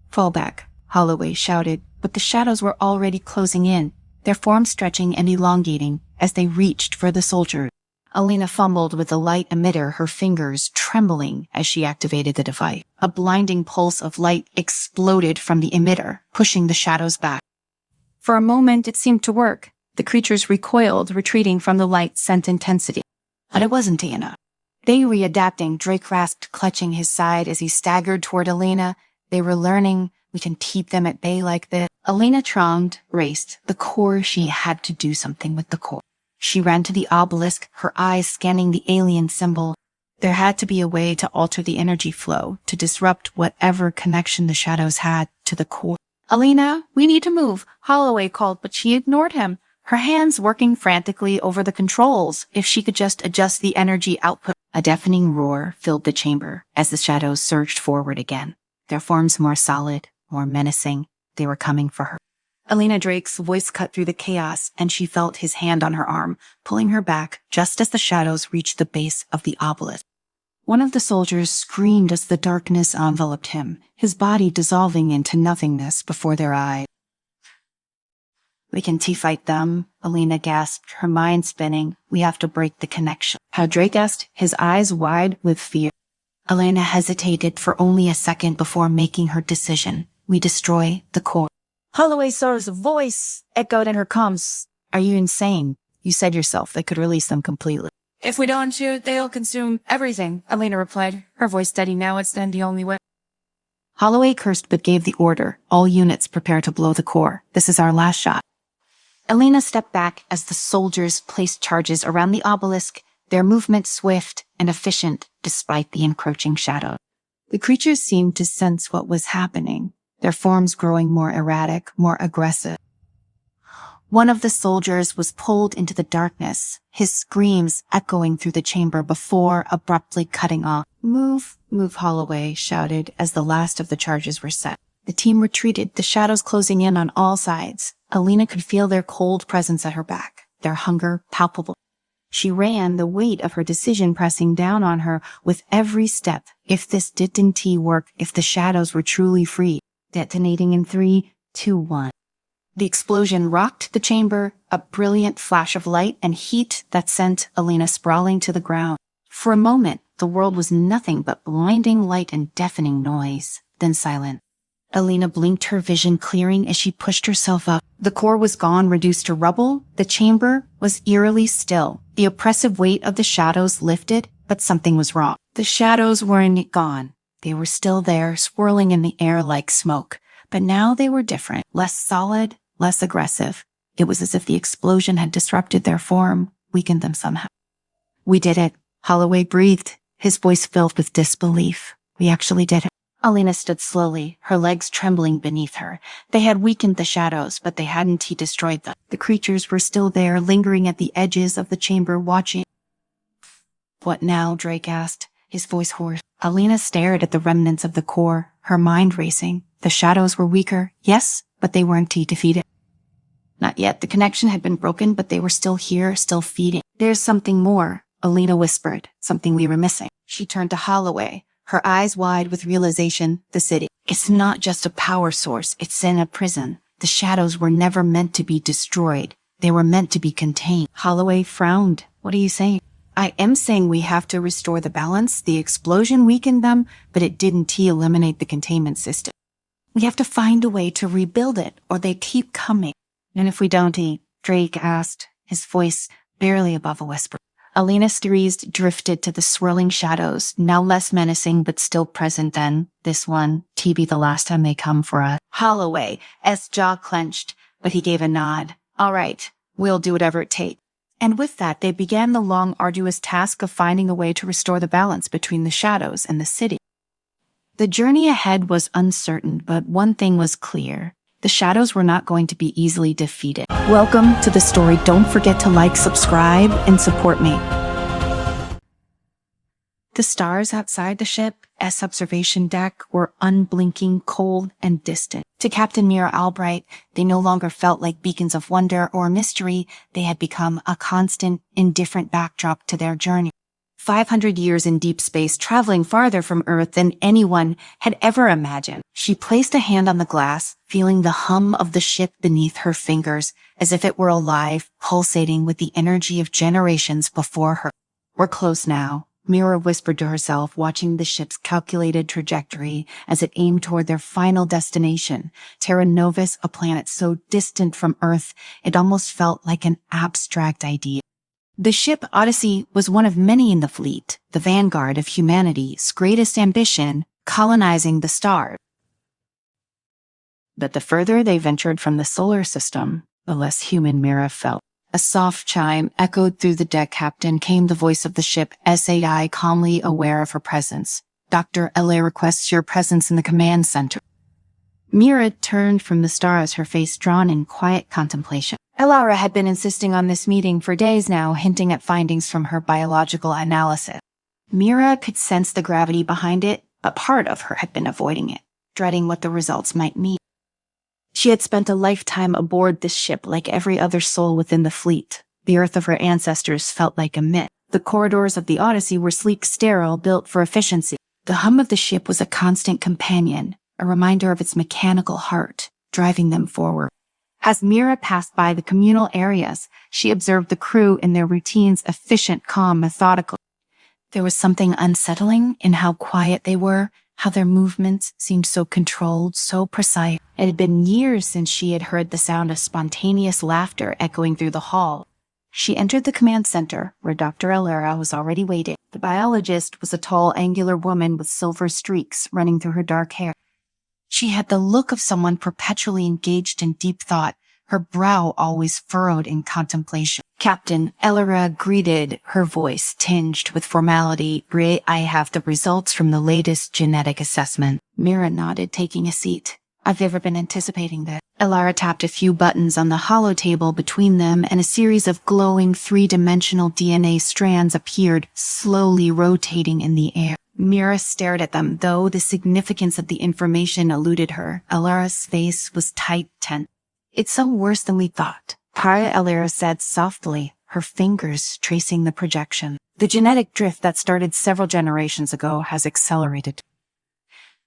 "Fall back," Holloway shouted, but the shadows were already closing in, their forms stretching and elongating as they reached for the soldiers. Elena fumbled with the light emitter, her fingers trembling as she activated the device. A blinding pulse of light exploded from the emitter, pushing the shadows back. For a moment, it seemed to work. The creatures recoiled, retreating from the light-sent intensity. But it wasn't enough. They readapting, Drake rasped, clutching his side as he staggered toward Elena. They were learning, "We can keep them at bay like this." Elena trommed, raced. The core, she had to do something with the core. She ran to the obelisk, her eyes scanning the alien symbol. There had to be a way to alter the energy flow, to disrupt whatever connection the shadows had to the core. "Elena, we need to move," Holloway called, but she ignored him, her hands working frantically over the controls. If she could just adjust the energy output. A deafening roar filled the chamber as the shadows surged forward again, their forms more solid, more menacing. They were coming for her. Elena Drake's voice cut through the chaos, and she felt his hand on her arm, pulling her back just as the shadows reached the base of the obelisk. One of the soldiers screamed as the darkness enveloped him, his body dissolving into nothingness before their eyes. "We can T-fight them," Elena gasped, her mind spinning. "We have to break the connection." How? Drake asked, his eyes wide with fear. Elena hesitated for only a second before making her decision. "We destroy the core." Holloway's voice echoed in her comms. "Are you insane? You said yourself they could release them completely." "If we don't shoot, they'll consume everything," Elena replied, her voice steady. "Now it's then the only way." Holloway cursed but gave the order. "All units prepare to blow the core. This is our last shot." Elena stepped back as the soldiers placed charges around the obelisk, their movement swift and efficient despite the encroaching shadow. The creatures seemed to sense what was happening, their forms growing more erratic, more aggressive. One of the soldiers was pulled into the darkness, his screams echoing through the chamber before abruptly cutting off. "Move, move, Holloway," shouted as the last of the charges were set. The team retreated, the shadows closing in on all sides. Alina could feel their cold presence at her back, their hunger palpable. She ran, the weight of her decision pressing down on her with every step. If this didn't work, if the shadows were truly free. Detonating in 3, 2, 1. The explosion rocked the chamber, a brilliant flash of light and heat that sent Alina sprawling to the ground. For a moment, the world was nothing but blinding light and deafening noise, then silent. Alina blinked, her vision clearing as she pushed herself up. The core was gone, reduced to rubble. The chamber was eerily still. The oppressive weight of the shadows lifted, but something was wrong. The shadows weren't gone. They were still there, swirling in the air like smoke. But now they were different, less solid, less aggressive. It was as if the explosion had disrupted their form, weakened them somehow. "We did it," Holloway breathed, his voice filled with disbelief. "We actually did it." Alina stood slowly, her legs trembling beneath her. They had weakened the shadows, but they hadn't destroyed them. The creatures were still there, lingering at the edges of the chamber, watching. "What now?" Drake asked, his voice hoarse. Alina stared at the remnants of the core, her mind racing. The shadows were weaker, yes, but they weren't defeated. Not yet. The connection had been broken, but they were still here, still feeding. "There's something more," Alina whispered, "something we were missing." She turned to Holloway, her eyes wide with realization. "The city. It's not just a power source, it's in a prison. The shadows were never meant to be destroyed. They were meant to be contained." Holloway frowned. "What are you saying?" "I am saying we have to restore the balance. The explosion weakened them, but it didn't eliminate the containment system. We have to find a way to rebuild it, or they keep coming." "And if we don't?" Drake asked, his voice barely above a whisper. Alina's theories drifted to the swirling shadows, now less menacing but still present. "Then, this one, be the last time they come for us." Holloway's jaw clenched, but he gave a nod. "All right, we'll do whatever it takes." And with that, they began the long, arduous task of finding a way to restore the balance between the shadows and the city. The journey ahead was uncertain, but one thing was clear. The shadows were not going to be easily defeated. Welcome to the story. Don't forget to like, subscribe, and support me. The stars outside the ship's observation deck were unblinking, cold, and distant. To Captain Mira Albright, they no longer felt like beacons of wonder or mystery. They had become a constant, indifferent backdrop to their journey. 500 years in deep space, traveling farther from Earth than anyone had ever imagined. She placed a hand on the glass, feeling the hum of the ship beneath her fingers, as if it were alive, pulsating with the energy of generations before her. "We're close now," Mira whispered to herself, watching the ship's calculated trajectory as it aimed toward their final destination, Terra Novus, a planet so distant from Earth it almost felt like an abstract idea. The ship Odyssey was one of many in the fleet, the vanguard of humanity's greatest ambition, colonizing the stars. But the further they ventured from the solar system, the less human Mira felt. A soft chime echoed through the deck captain. Came the voice of the ship SAI, calmly aware of her presence. "Dr. LA requests your presence in the command center." Mira turned from the stars, her face drawn in quiet contemplation. Elara had been insisting on this meeting for days now, hinting at findings from her biological analysis. Mira could sense the gravity behind it, but part of her had been avoiding it, dreading what the results might mean. She had spent a lifetime aboard this ship like every other soul within the fleet. The Earth of her ancestors felt like a myth. The corridors of the Odyssey were sleek, sterile, built for efficiency. The hum of the ship was a constant companion, a reminder of its mechanical heart, driving them forward. As Mira passed by the communal areas, she observed the crew in their routines, efficient, calm, methodical. There was something unsettling in how quiet they were, how their movements seemed so controlled, so precise. It had been years since she had heard the sound of spontaneous laughter echoing through the hall. She entered the command center, where Dr. Elara was already waiting. The biologist was a tall, angular woman with silver streaks running through her dark hair. She had the look of someone perpetually engaged in deep thought, her brow always furrowed in contemplation. Captain Elora greeted, her voice tinged with formality. I have the results from the latest genetic assessment. Mira nodded, taking a seat. I've ever been anticipating this. Elara tapped a few buttons on the hollow table between them, and a series of glowing three-dimensional DNA strands appeared, slowly rotating in the air. Mira stared at them, though the significance of the information eluded her. Elara's face was tight, tense. It's so worse than we thought, Para Elara said softly, her fingers tracing the projection. The genetic drift that started several generations ago has accelerated.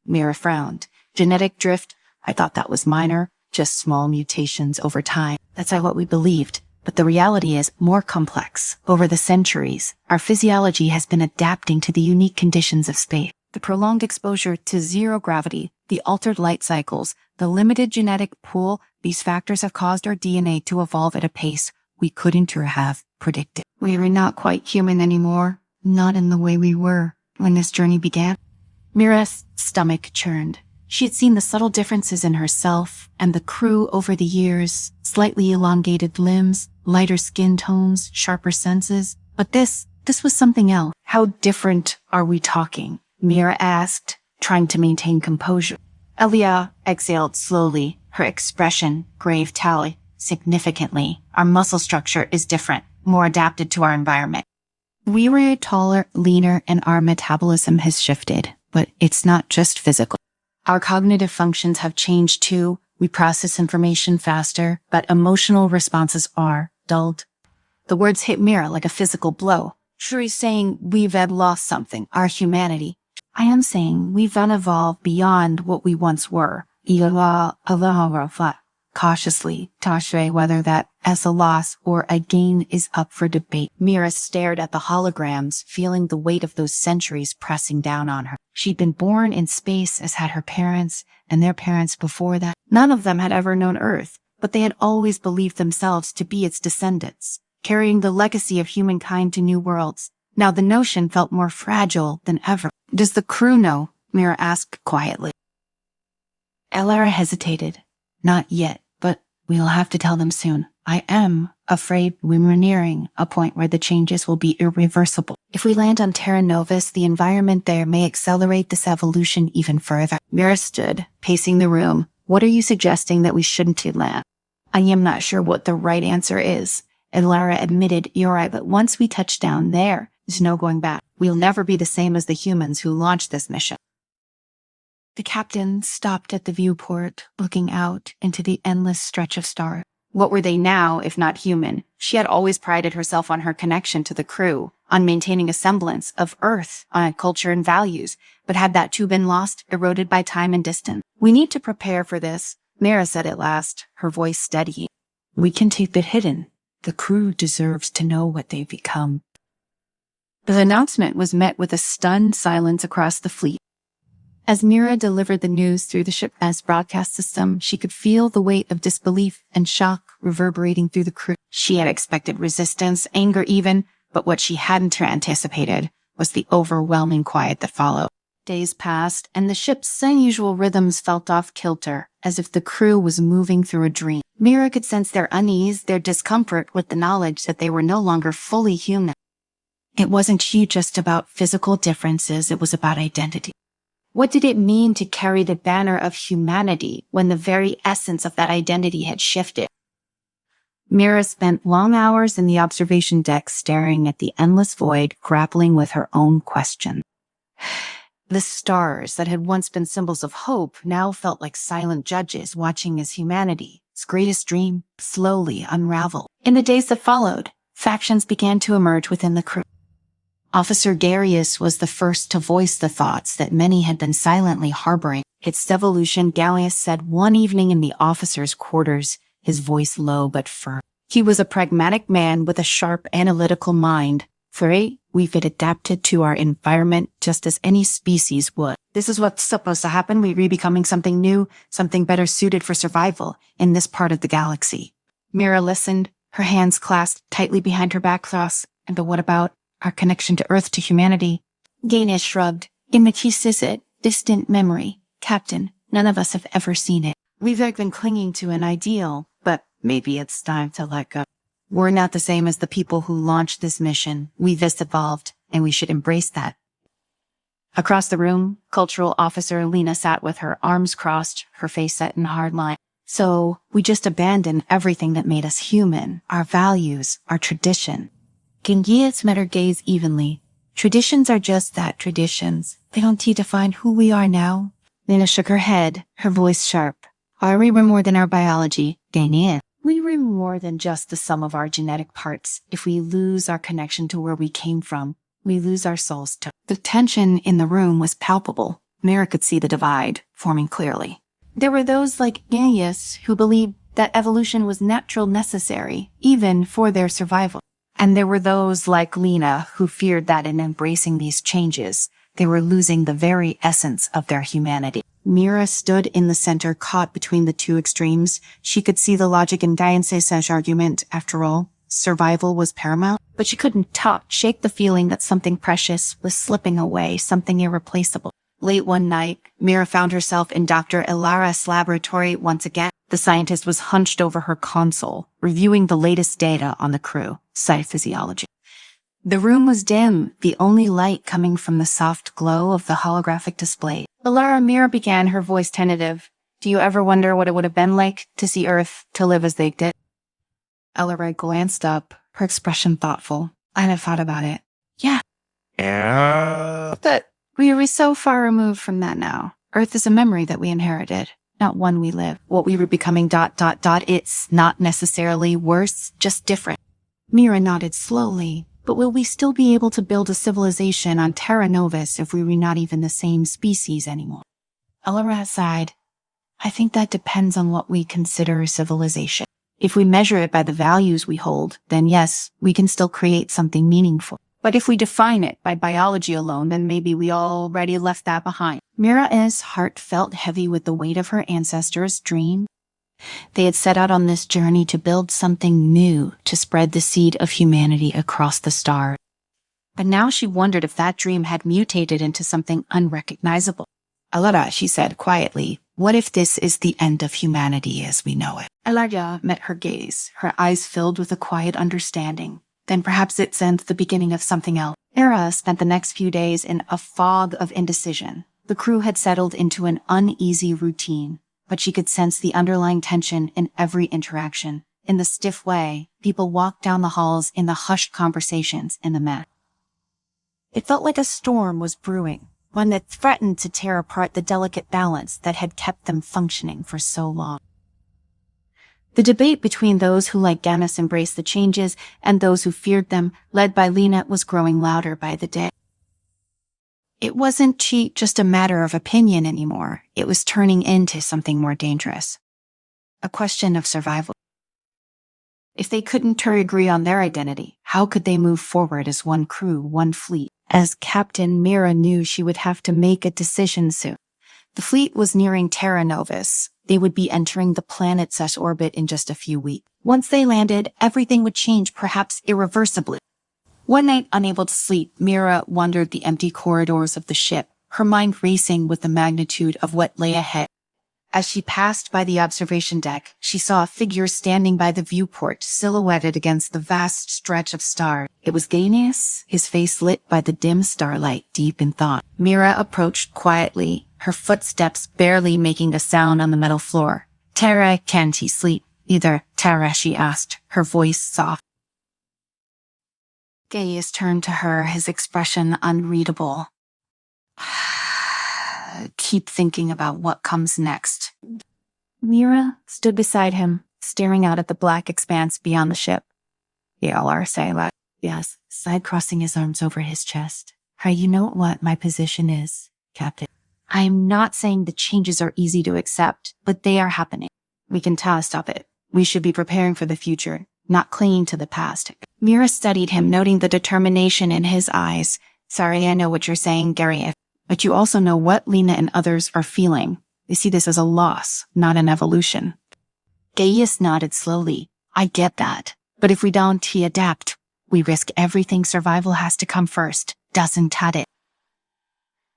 Mira frowned. Genetic drift? I thought that was minor, just small mutations over time. That's what we believed. But the reality is more complex. Over the centuries, our physiology has been adapting to the unique conditions of space. The prolonged exposure to zero gravity, the altered light cycles, the limited genetic pool, these factors have caused our DNA to evolve at a pace we couldn't or have predicted. We are not quite human anymore, not in the way we were when this journey began. Mira's stomach churned. She had seen the subtle differences in herself and the crew over the years, slightly elongated limbs, lighter skin tones, sharper senses. But this was something else. How different are we talking? Mira asked, trying to maintain composure. Elia exhaled slowly, her expression grave tally. Significantly, our muscle structure is different, more adapted to our environment. We were taller, leaner, and our metabolism has shifted. But it's not just physical. Our cognitive functions have changed too. We process information faster, but emotional responses are dulled. The words hit Mira like a physical blow. Shuri's saying we've lost something, our humanity. I am saying we've unevolved beyond what we once were. Cautiously, Tashrei, whether that as a loss or a gain is up for debate. Mira stared at the holograms, feeling the weight of those centuries pressing down on her. She'd been born in space, as had her parents and their parents before that. None of them had ever known Earth, but they had always believed themselves to be its descendants, carrying the legacy of humankind to new worlds. Now the notion felt more fragile than ever. Does the crew know? Mira asked quietly. Elara hesitated. Not yet, but we'll have to tell them soon. I am afraid we're nearing a point where the changes will be irreversible. If we land on Terra Novus, the environment there may accelerate this evolution even further. Mira stood, pacing the room. What are you suggesting that we shouldn't land? I am not sure what the right answer is. And Lara admitted, you're right, but once we touch down there's no going back. We'll never be the same as the humans who launched this mission. The captain stopped at the viewport, looking out into the endless stretch of stars. What were they now, if not human? She had always prided herself on her connection to the crew, on maintaining a semblance of Earth, on culture and values. But had that too been lost, eroded by time and distance? We need to prepare for this, Mira said at last, her voice steady. We can keep it hidden. The crew deserves to know what they've become. The announcement was met with a stunned silence across the fleet. As Mira delivered the news through the ship's broadcast system, she could feel the weight of disbelief and shock reverberating through the crew. She had expected resistance, anger even, but what she hadn't anticipated was the overwhelming quiet that followed. Days passed, and the ship's unusual rhythms felt off kilter, as if the crew was moving through a dream. Mira could sense their unease, their discomfort with the knowledge that they were no longer fully human. It wasn't just about physical differences, it was about identity. What did it mean to carry the banner of humanity when the very essence of that identity had shifted? Mira spent long hours in the observation deck staring at the endless void, grappling with her own question. The stars that had once been symbols of hope now felt like silent judges watching as humanity's greatest dream slowly unraveled. In the days that followed, factions began to emerge within the crew. Officer Garius was the first to voice the thoughts that many had been silently harboring. Its devolution, Galius said one evening in the officers' quarters, his voice low but firm. He was a pragmatic man with a sharp analytical mind. We've adapted to our environment just as any species would. This is what's supposed to happen. We're becoming something new, something better suited for survival in this part of the galaxy. Mira listened, her hands clasped tightly behind her back. But what about our connection to Earth, to humanity? Gaines shrugged. Exquisite, distant memory. Captain, none of us have ever seen it. We've been clinging to an ideal, but Maybe it's time to let go. We're not the same as the people who launched this mission. We've just evolved, and we should embrace that. Across the room, Cultural Officer Lena sat with her arms crossed, her face set in hard line. So, we just abandoned everything that made us human, our values, our tradition. Genghis met her gaze evenly. Traditions are just that, traditions. They don't define who we are now. Lena shook her head, her voice sharp. Are we more than our biology, Genghis? We were more than just the sum of our genetic parts. If we lose our connection to where we came from, we lose our souls too. The tension in the room was palpable. Mira could see the divide forming clearly. There were those like Genghis who believed that evolution was natural necessary, even for their survival. And there were those like Lena who feared that in embracing these changes, they were losing the very essence of their humanity. Mira stood in the center, caught between the two extremes. She could see the logic in Sciencefiction argument. After all, survival was paramount, but she couldn't shake the feeling that something precious was slipping away, something irreplaceable. Late one night, Mira found herself in Dr. Ilara's laboratory once again. The scientist was hunched over her console, reviewing the latest data on the crew, Sci-Physiology. The room was dim, the only light coming from the soft glow of the holographic display. Mira began, her voice tentative. Do you ever wonder what it would have been like to see Earth, to live as they did? Elara glanced up, her expression thoughtful. I had thought about it. Yeah. But we are so far removed from that now. Earth is a memory that we inherited, not one we live. What we were becoming ... It's not necessarily worse, just different. Mira nodded slowly. But will we still be able to build a civilization on Terra Novus if we were not even the same species anymore? Elara sighed. I think that depends on what we consider civilization. If we measure it by the values we hold, then yes, we can still create something meaningful. But if we define it by biology alone, then maybe we already left that behind. Mira's heart felt heavy with the weight of her ancestors' dream. They had set out on this journey to build something new, to spread the seed of humanity across the stars. But now she wondered if that dream had mutated into something unrecognizable. Elara, she said quietly, what if this is the end of humanity as we know it? Elara met her gaze, her eyes filled with a quiet understanding. Then perhaps it sent the beginning of something else. Era spent the next few days in a fog of indecision. The crew had settled into an uneasy routine, but she could sense the underlying tension in every interaction. In the stiff way, people walked down the halls in the hushed conversations in the mech. It felt like a storm was brewing, one that threatened to tear apart the delicate balance that had kept them functioning for so long. The debate between those who like Gammas embraced the changes and those who feared them, led by Lena, was growing louder by the day. It wasn't just a matter of opinion anymore. It was turning into something more dangerous. A question of survival. If they couldn't agree on their identity, how could they move forward as one crew, one fleet? As Captain Mira knew she would have to make a decision soon. The fleet was nearing Terra Novus. They would be entering the planet's orbit in just a few weeks. Once they landed, everything would change, perhaps irreversibly. One night, unable to sleep, Mira wandered the empty corridors of the ship, her mind racing with the magnitude of what lay ahead. As she passed by the observation deck, she saw a figure standing by the viewport, silhouetted against the vast stretch of stars. It was Genghis, his face lit by the dim starlight, deep in thought. Mira approached quietly, her footsteps barely making a sound on the metal floor. Terra, can't he sleep? Either, Terra, she asked, her voice soft. Genghis turned to her, his expression unreadable. Keep thinking about what comes next. Mira stood beside him, staring out at the black expanse beyond the ship. The LR say loud. Yes, side-crossing his arms over his chest. You know what my position is, Captain. I am not saying the changes are easy to accept, but they are happening. We can stop it. We should be preparing for the future, not clinging to the past. Mira studied him, noting the determination in his eyes. Sorry, I know what you're saying, Gary, but you also know what Lena and others are feeling. They see this as a loss, not an evolution. Gaius nodded slowly. I get that. But if we don't adapt, we risk everything. Survival has to come first, doesn't it?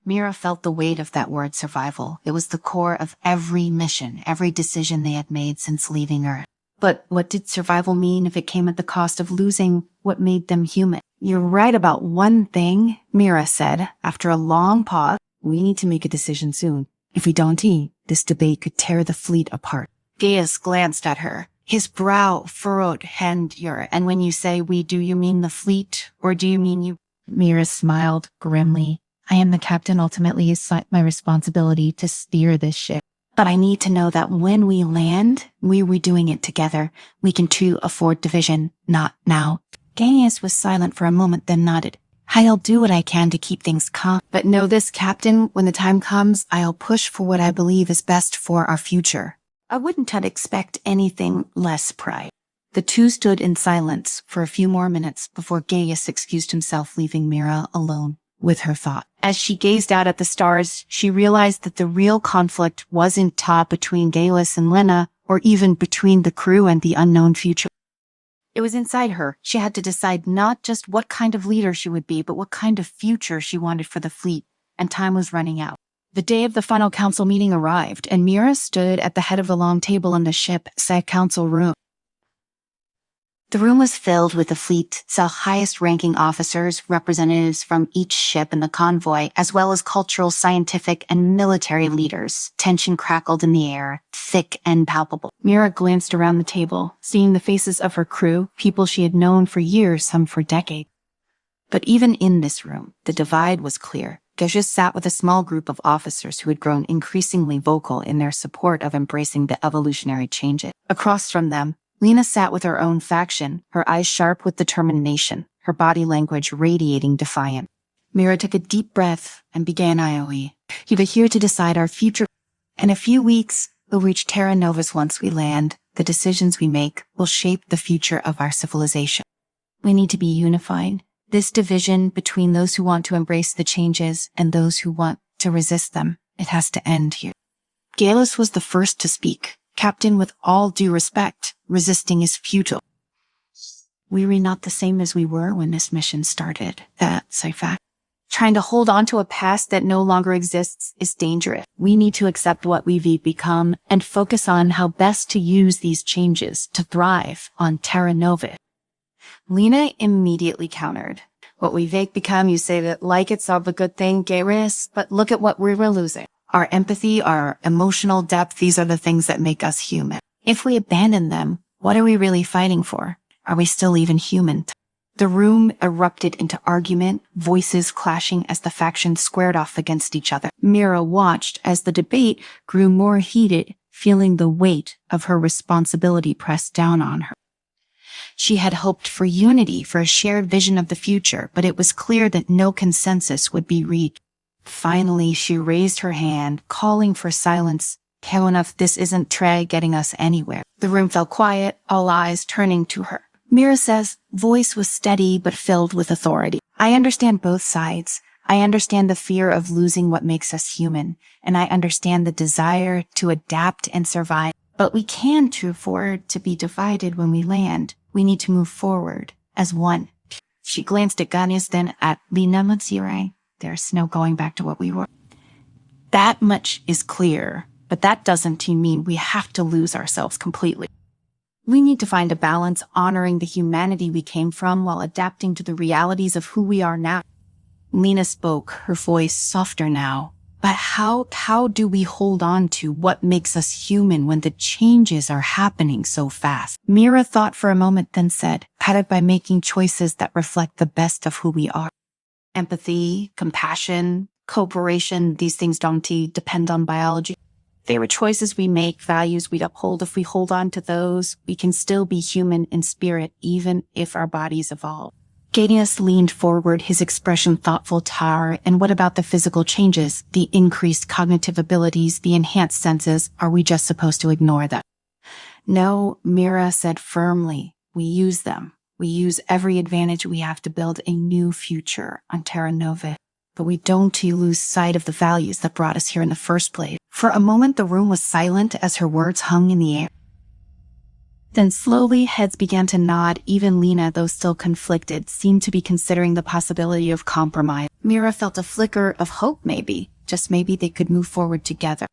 Mira felt the weight of that word survival. It was the core of every mission, every decision they had made since leaving Earth. But what did survival mean if it came at the cost of losing what made them human? You're right about one thing, Mira said, after a long pause. We need to make a decision soon. If we don't, this debate could tear the fleet apart. Gaius glanced at her, his brow furrowed. And when you say we, do you mean the fleet, or do you mean you? Mira smiled grimly. I am the captain. Ultimately, it's my responsibility to steer this ship. But I need to know that when we land, we were doing it together. We can too afford division, not now. Gaius was silent for a moment, then nodded. I'll do what I can to keep things calm. But know this, Captain, when the time comes, I'll push for what I believe is best for our future. I wouldn't expect anything less, Pride. The two stood in silence for a few more minutes before Gaius excused himself, leaving Mira alone with her thought. As she gazed out at the stars, she realized that the real conflict wasn't between Gaius and Lena, or even between the crew and the unknown future. It was inside her. She had to decide not just what kind of leader she would be, but what kind of future she wanted for the fleet, and time was running out. The day of the final council meeting arrived, and Mira stood at the head of the long table in the ship council room. The room was filled with the fleet's highest-ranking officers, representatives from each ship in the convoy, as well as cultural, scientific, and military leaders. Tension crackled in the air, thick and palpable. Mira glanced around the table, seeing the faces of her crew, people she had known for years, some for decades. But even in this room, the divide was clear. Gaius sat with a small group of officers who had grown increasingly vocal in their support of embracing the evolutionary changes. Across from them, Lena sat with her own faction, her eyes sharp with determination, her body language radiating defiance. Mira took a deep breath and began IOE. You are here to decide our future. In a few weeks, we'll reach Terra Novus. Once we land, the decisions we make will shape the future of our civilization. We need to be unified. This division between those who want to embrace the changes and those who want to resist them, it has to end here. Gaius was the first to speak. Captain, with all due respect, resisting is futile. We were not the same as we were when this mission started. That's a fact. Trying to hold on to a past that no longer exists is dangerous. We need to accept what we've become and focus on how best to use these changes to thrive on Terra Nova. Lena immediately countered. What we've become, you say that like it's all a good thing, Gaius, but look at what we were losing. Our empathy, our emotional depth, these are the things that make us human. If we abandon them, what are we really fighting for? Are we still even human? The room erupted into argument, voices clashing as the factions squared off against each other. Mira watched as the debate grew more heated, feeling the weight of her responsibility pressed down on her. She had hoped for unity, for a shared vision of the future, but it was clear that no consensus would be reached. Finally, she raised her hand, calling for silence. Enough, this isn't getting us anywhere. The room fell quiet, all eyes turning to her. Mira's voice was steady but filled with authority. I understand both sides. I understand the fear of losing what makes us human, and I understand the desire to adapt and survive. But we can't afford to be divided when we land. We need to move forward as one. She glanced at Gaius, then at Lena. There's no going back to what we were. That much is clear, but that doesn't mean we have to lose ourselves completely. We need to find a balance, honoring the humanity we came from while adapting to the realities of who we are now. Lena spoke, her voice softer now. But how do we hold on to what makes us human when the changes are happening so fast? Mira thought for a moment, then said, by making choices that reflect the best of who we are. Empathy, compassion, cooperation, these things don't depend on biology. They were choices we make, values we'd uphold. If we hold on to those, we can still be human in spirit, even if our bodies evolve. Gaius leaned forward, his expression thoughtful. And what about the physical changes, the increased cognitive abilities, the enhanced senses? Are we just supposed to ignore them? No, Mira said firmly. We use them. We use every advantage we have to build a new future on Terra Nova. But we don't lose sight of the values that brought us here in the first place. For a moment, the room was silent as her words hung in the air. Then slowly, heads began to nod. Even Lena, though still conflicted, seemed to be considering the possibility of compromise. Mira felt a flicker of hope, maybe. Just maybe they could move forward together.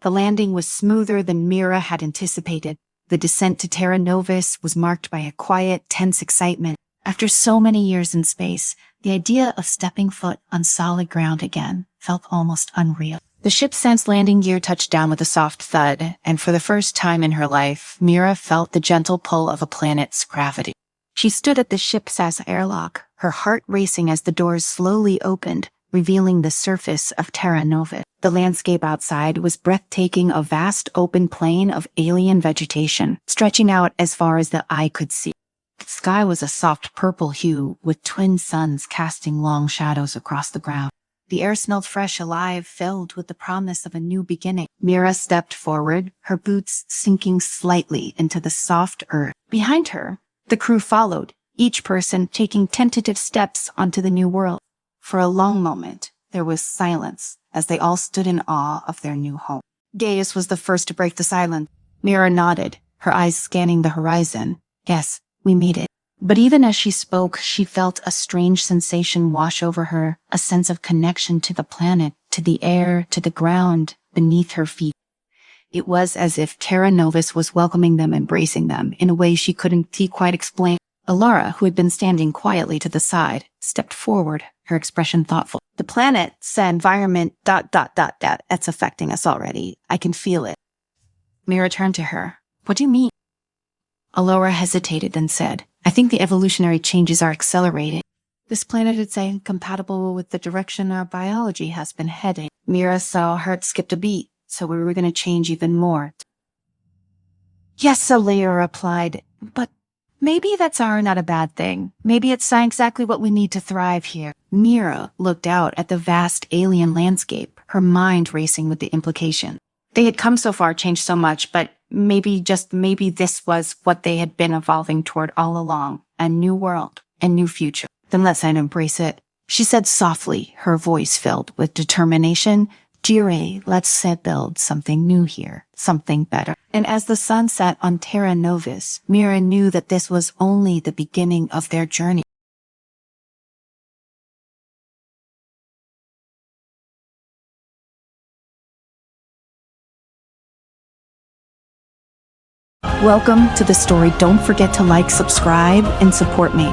The landing was smoother than Mira had anticipated. The descent to Terra Novus was marked by a quiet, tense excitement. After so many years in space, the idea of stepping foot on solid ground again felt almost unreal. The ship's sense landing gear touched down with a soft thud, and for the first time in her life, Mira felt the gentle pull of a planet's gravity. She stood at the ship's airlock, her heart racing as the doors slowly opened, revealing the surface of Terra Nova. The landscape outside was breathtaking, a vast open plain of alien vegetation, stretching out as far as the eye could see. The sky was a soft purple hue, with twin suns casting long shadows across the ground. The air smelled fresh, alive, filled with the promise of a new beginning. Mira stepped forward, her boots sinking slightly into the soft earth. Behind her, the crew followed, each person taking tentative steps onto the new world. For a long moment, there was silence as they all stood in awe of their new home. Gaius was the first to break the silence. Mira nodded, her eyes scanning the horizon. Yes, we made it. But even as she spoke, she felt a strange sensation wash over her, a sense of connection to the planet, to the air, to the ground beneath her feet. It was as if Terra Novus was welcoming them, embracing them, in a way she couldn't quite explain. Alara, who had been standing quietly to the side, stepped forward, her expression thoughtful. The planet's environment, that's affecting us already. I can feel it. Mira turned to her. What do you mean? Alara hesitated, then said, I think the evolutionary changes are accelerating. This planet is incompatible with the direction our biology has been heading. Mira's heart skipped a beat, so we were going to change even more. Yes, Alara replied, but maybe that's not a bad thing. Maybe it's exactly what we need to thrive here. Mira looked out at the vast alien landscape, her mind racing with the implication. They had come so far, changed so much, but maybe this was what they had been evolving toward all along. A new world, a new future. Then let's embrace it. She said softly, her voice filled with determination. Jire, let's build something new here, something better. And as the sun set on Terra Novus, Mira knew that this was only the beginning of their journey. Welcome to the story. Don't forget to like, subscribe, and support me.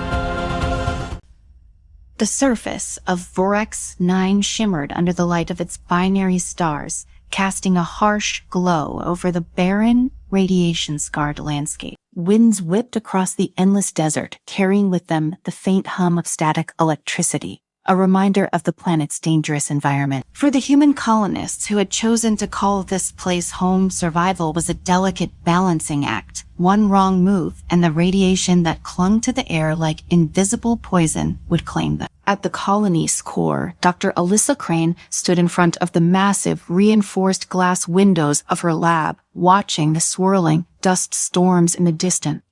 The surface of Vorax 9 shimmered under the light of its binary stars, casting a harsh glow over the barren, radiation-scarred landscape. Winds whipped across the endless desert, carrying with them the faint hum of static electricity, a reminder of the planet's dangerous environment. For the human colonists who had chosen to call this place home, survival was a delicate balancing act. One wrong move, and the radiation that clung to the air like invisible poison would claim them. At the colony's core, Dr. Alyssa Crane stood in front of the massive, reinforced glass windows of her lab, watching the swirling dust storms in the distance.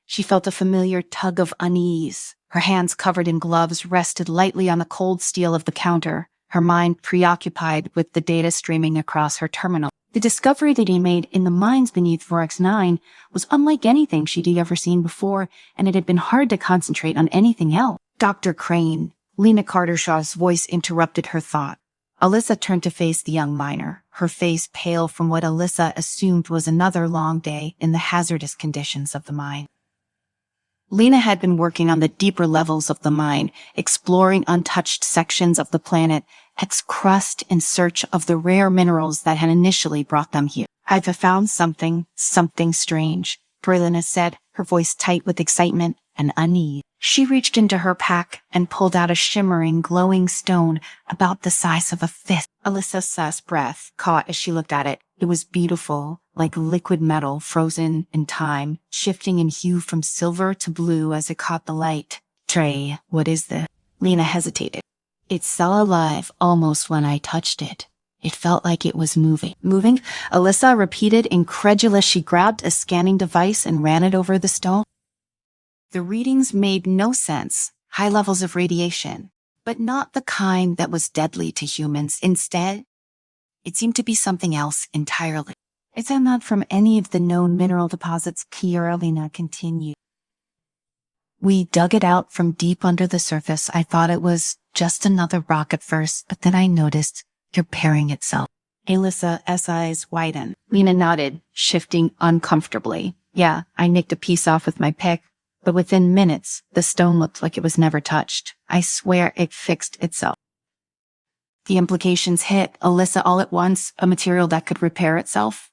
She felt a familiar tug of unease. Her hands covered in gloves rested lightly on the cold steel of the counter, her mind preoccupied with the data streaming across her terminal. The discovery that he made in the mines beneath Vorax 9 was unlike anything she'd ever seen before, and it had been hard to concentrate on anything else. Dr. Crane, Lena Cartershaw's voice interrupted her thought. Alyssa turned to face the young miner, her face pale from what Alyssa assumed was another long day in the hazardous conditions of the mine. Lena had been working on the deeper levels of the mine, exploring untouched sections of the planet, its crust in search of the rare minerals that had initially brought them here. I've found something strange, Berlina said, her voice tight with excitement and unease. She reached into her pack and pulled out a shimmering, glowing stone about the size of a fist. Alyssa's breath caught as she looked at it. It was beautiful, like liquid metal frozen in time, shifting in hue from silver to blue as it caught the light. Trey, what is this? Lena hesitated. It felt alive almost when I touched it. It felt like it was moving. Moving? Alyssa repeated, incredulous. She grabbed a scanning device and ran it over the stone. The readings made no sense. High levels of radiation, but not the kind that was deadly to humans. Instead, it seemed to be something else entirely. It's not from any of the known mineral deposits, Lena continued. We dug it out from deep under the surface. I thought it was just another rock at first, but then I noticed it repairing itself. Alyssa's eyes widened. Lena nodded, shifting uncomfortably. Yeah, I nicked a piece off with my pick, but within minutes, the stone looked like it was never touched. I swear it fixed itself. The implications hit Alyssa all at once, a material that could repair itself.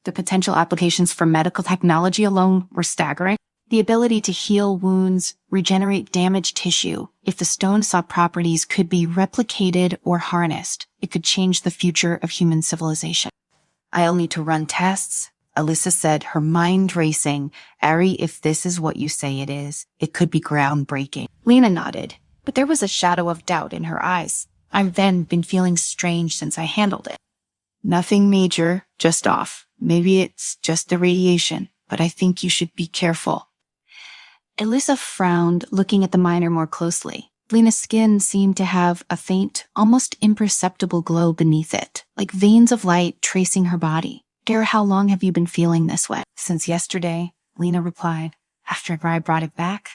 The potential applications for medical technology alone were staggering. The ability to heal wounds, regenerate damaged tissue. If the stone saw properties could be replicated or harnessed, it could change the future of human civilization. I'll need to run tests, Alyssa said, her mind racing. Ari, if this is what you say it is, it could be groundbreaking. Lena nodded, but there was a shadow of doubt in her eyes. I've then been feeling strange since I handled it. Nothing major, just off. Maybe it's just the radiation, but I think you should be careful. Alyssa frowned, looking at the miner more closely. Lena's skin seemed to have a faint, almost imperceptible glow beneath it, like veins of light tracing her body. Dear, how long have you been feeling this way? Since yesterday, Lena replied, after I brought it back.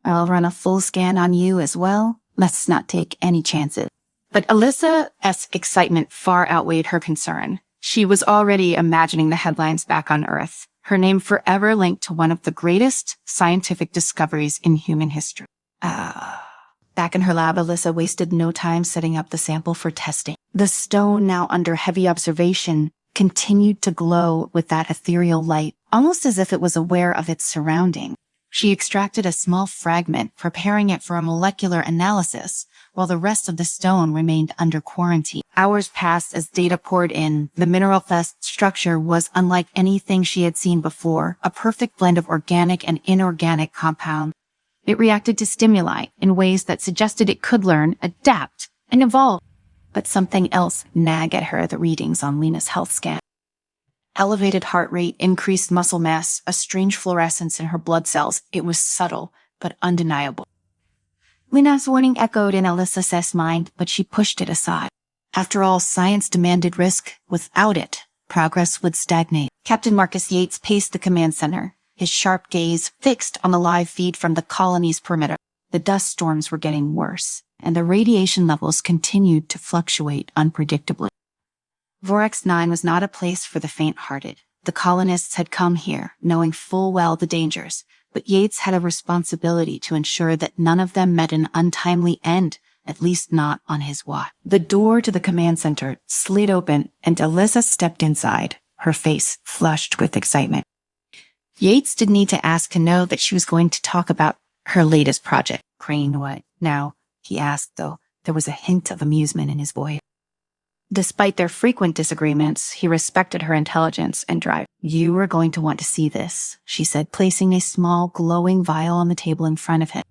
I'll run a full scan on you as well. Let's not take any chances. But Alyssa's excitement far outweighed her concern. She was already imagining the headlines back on Earth, her name forever linked to one of the greatest scientific discoveries in human history. Back in her lab, Alyssa wasted no time setting up the sample for testing. The stone, now under heavy observation, continued to glow with that ethereal light, almost as if it was aware of its surrounding. She extracted a small fragment, preparing it for a molecular analysis, while the rest of the stone remained under quarantine. Hours passed as data poured in. The mineral-fest structure was unlike anything she had seen before, a perfect blend of organic and inorganic compounds. It reacted to stimuli in ways that suggested it could learn, adapt, and evolve. But something else nagged at her, the readings on Lena's health scan. Elevated heart rate, increased muscle mass, a strange fluorescence in her blood cells. It was subtle, but undeniable. Lena's warning echoed in Alyssa's mind, but she pushed it aside. After all, science demanded risk. Without it, progress would stagnate. Captain Marcus Yates paced the command center, his sharp gaze fixed on the live feed from the colony's perimeter. The dust storms were getting worse, and the radiation levels continued to fluctuate unpredictably. Vorax 9 was not a place for the faint-hearted. The colonists had come here, knowing full well the dangers, but Yates had a responsibility to ensure that none of them met an untimely end, at least not on his watch. The door to the command center slid open, and Alyssa stepped inside, her face flushed with excitement. Yates didn't need to ask to know that she was going to talk about her latest project. Crane, what now? He asked, though there was a hint of amusement in his voice. Despite their frequent disagreements, he respected her intelligence and drive. You are going to want to see this, she said, placing a small, glowing vial on the table in front of him.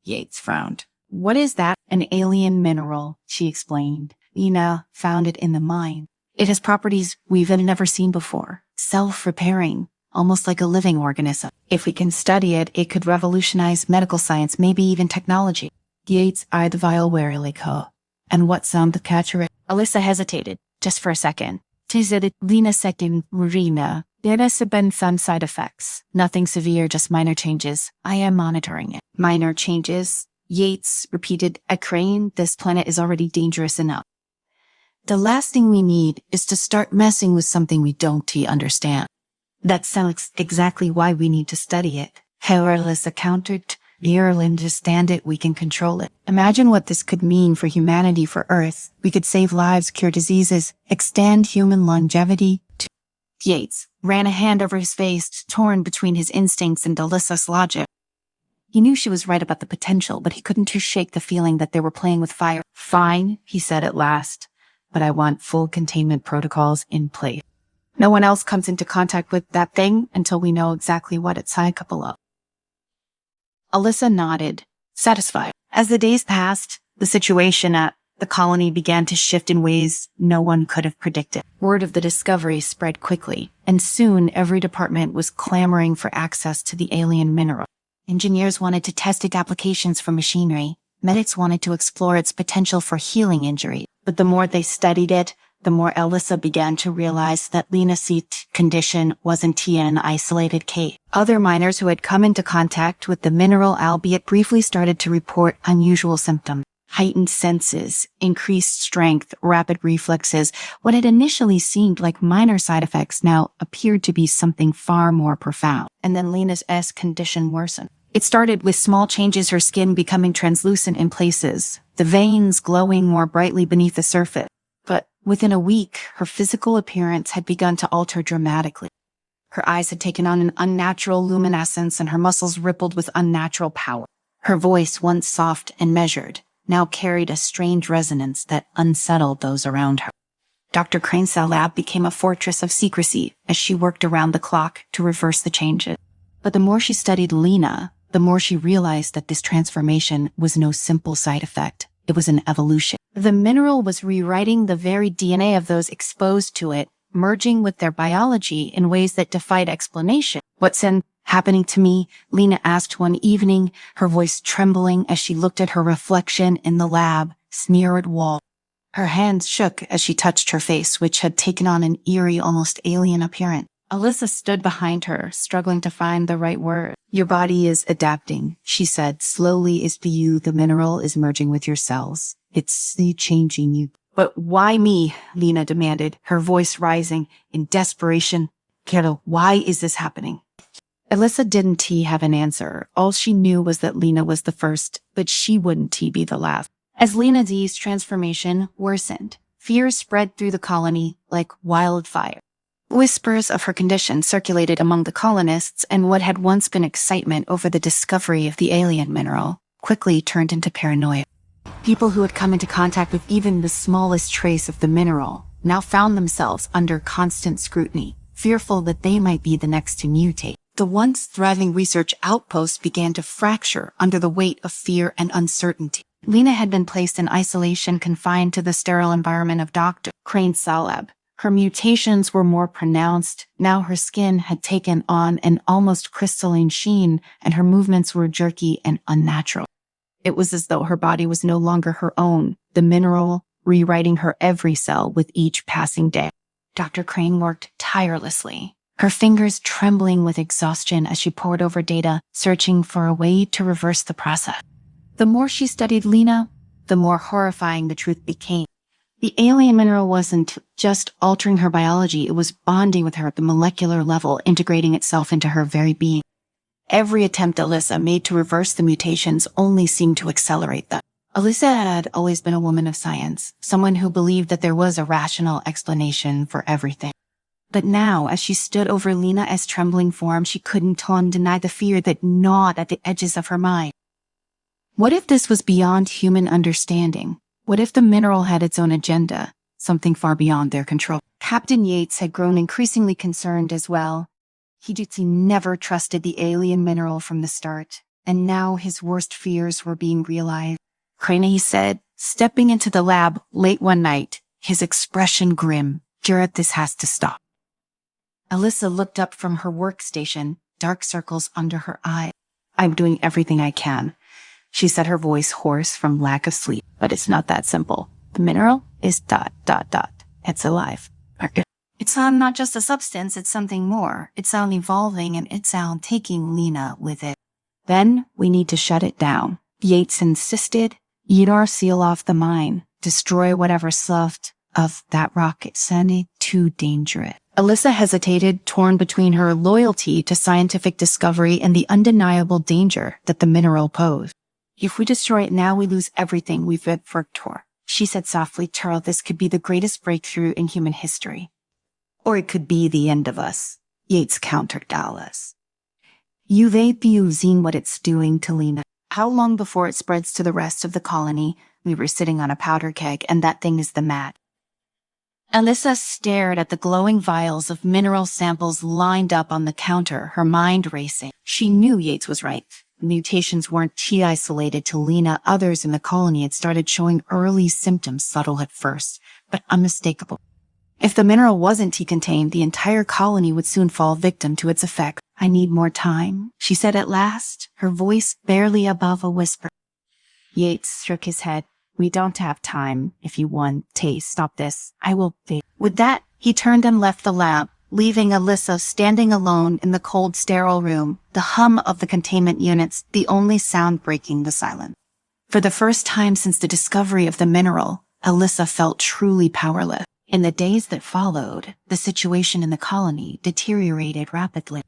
Yates frowned. What is that? An alien mineral, she explained. Lena found it in the mine. It has properties we've never seen before. Self-repairing, almost like a living organism. If we can study it, it could revolutionize medical science, maybe even technology. Yates eyed the vial warily. And what sound the catcher? Alyssa hesitated, just for a second. Lena said in Marina, there have been some side effects. Nothing severe, just minor changes. I am monitoring it. Minor changes? Yates repeated, a crane, this planet is already dangerous enough. The last thing we need is to start messing with something we don't understand. That sounds exactly why we need to study it. However, Alyssa countered, you'll understand it, we can control it. Imagine what this could mean for humanity, for Earth. We could save lives, cure diseases, extend human longevity. Yates ran a hand over his face, torn between his instincts and Alyssa's logic. He knew she was right about the potential, but he couldn't shake the feeling that they were playing with fire. Fine, he said at last, but I want full containment protocols in place. No one else comes into contact with that thing until we know exactly what it's capable of. Alyssa nodded, satisfied. As the days passed, the situation at the colony began to shift in ways no one could have predicted. Word of the discovery spread quickly, and soon every department was clamoring for access to the alien mineral. Engineers wanted to test its applications for machinery. Medics wanted to explore its potential for healing injury. But the more they studied it, the more Alyssa began to realize that Lena's condition wasn't an isolated case. Other miners who had come into contact with the mineral, albeit briefly, started to report unusual symptoms. Heightened senses, increased strength, rapid reflexes, what had initially seemed like minor side effects now appeared to be something far more profound. And then Lena's condition worsened. It started with small changes, her skin becoming translucent in places, the veins glowing more brightly beneath the surface. But within a week, her physical appearance had begun to alter dramatically. Her eyes had taken on an unnatural luminescence and her muscles rippled with unnatural power. Her voice, once soft and measured, now carried a strange resonance that unsettled those around her. Dr. Crane's lab became a fortress of secrecy as she worked around the clock to reverse the changes. But the more she studied Lena, the more she realized that this transformation was no simple side effect. It was an evolution. The mineral was rewriting the very DNA of those exposed to it, merging with their biology in ways that defied explanation. "What's happening to me?" Lena asked one evening, her voice trembling as she looked at her reflection in the lab smeared wall. Her hands shook as she touched her face, which had taken on an eerie, almost alien appearance. Alyssa stood behind her, struggling to find the right word. "Your body is adapting," she said. "Slowly is the mineral is merging with your cells. It's changing you." "But why me?" Lena demanded, her voice rising in desperation. "Kero, why is this happening?" Alyssa didn't have an answer. All she knew was that Lena was the first, but she wouldn't be the last. As Lena's transformation worsened, fear spread through the colony like wildfire. Whispers of her condition circulated among the colonists, and what had once been excitement over the discovery of the alien mineral quickly turned into paranoia. People who had come into contact with even the smallest trace of the mineral now found themselves under constant scrutiny, fearful that they might be the next to mutate. The once thriving research outpost began to fracture under the weight of fear and uncertainty. Lena had been placed in isolation, confined to the sterile environment of Dr. Crane's lab. Her mutations were more pronounced. Now her skin had taken on an almost crystalline sheen, and her movements were jerky and unnatural. It was as though her body was no longer her own, the mineral rewriting her every cell with each passing day. Dr. Crane worked tirelessly, her fingers trembling with exhaustion as she pored over data, searching for a way to reverse the process. The more she studied Lena, the more horrifying the truth became. The alien mineral wasn't just altering her biology, it was bonding with her at the molecular level, integrating itself into her very being. Every attempt Alyssa made to reverse the mutations only seemed to accelerate them. Alyssa had always been a woman of science, someone who believed that there was a rational explanation for everything. But now, as she stood over Lena's trembling form, she couldn't deny the fear that gnawed at the edges of her mind. What if this was beyond human understanding? What if the mineral had its own agenda, something far beyond their control? Captain Yates had grown increasingly concerned as well. He never trusted the alien mineral from the start, and now his worst fears were being realized. Crane, he said, stepping into the lab late one night, his expression grim. "Jarrett, this has to stop." Alyssa looked up from her workstation, dark circles under her eyes. "I'm doing everything I can," she said, her voice hoarse from lack of sleep. "But it's not that simple. The mineral is ... It's alive. It's not just a substance, it's something more. It's evolving, and it's taking Lena with it. Then we need to shut it down." Yates insisted. "Seal off the mine. Destroy whatever's left of that rocket. It's too dangerous." Alyssa hesitated, torn between her loyalty to scientific discovery and the undeniable danger that the mineral posed. "If we destroy it now, we lose everything we've worked for," she said softly. "Charles, this could be the greatest breakthrough in human history. Or it could be the end of us," Yates countered Dallas. "You've seen what it's doing to Lena. How long before it spreads to the rest of the colony? We were sitting on a powder keg, and that thing is the mat." Alyssa stared at the glowing vials of mineral samples lined up on the counter, her mind racing. She knew Yates was right. The mutations weren't isolated to Lena. Others in the colony had started showing early symptoms, subtle at first, but unmistakable. If the mineral wasn't contained, the entire colony would soon fall victim to its effect. "I need more time," she said at last, her voice barely above a whisper. Yates shook his head. "We don't have time. If you want, stop this. I will be." With that, he turned and left the lab, leaving Alyssa standing alone in the cold, sterile room, the hum of the containment units the only sound breaking the silence. For the first time since the discovery of the mineral, Alyssa felt truly powerless. In the days that followed, the situation in the colony deteriorated rapidly.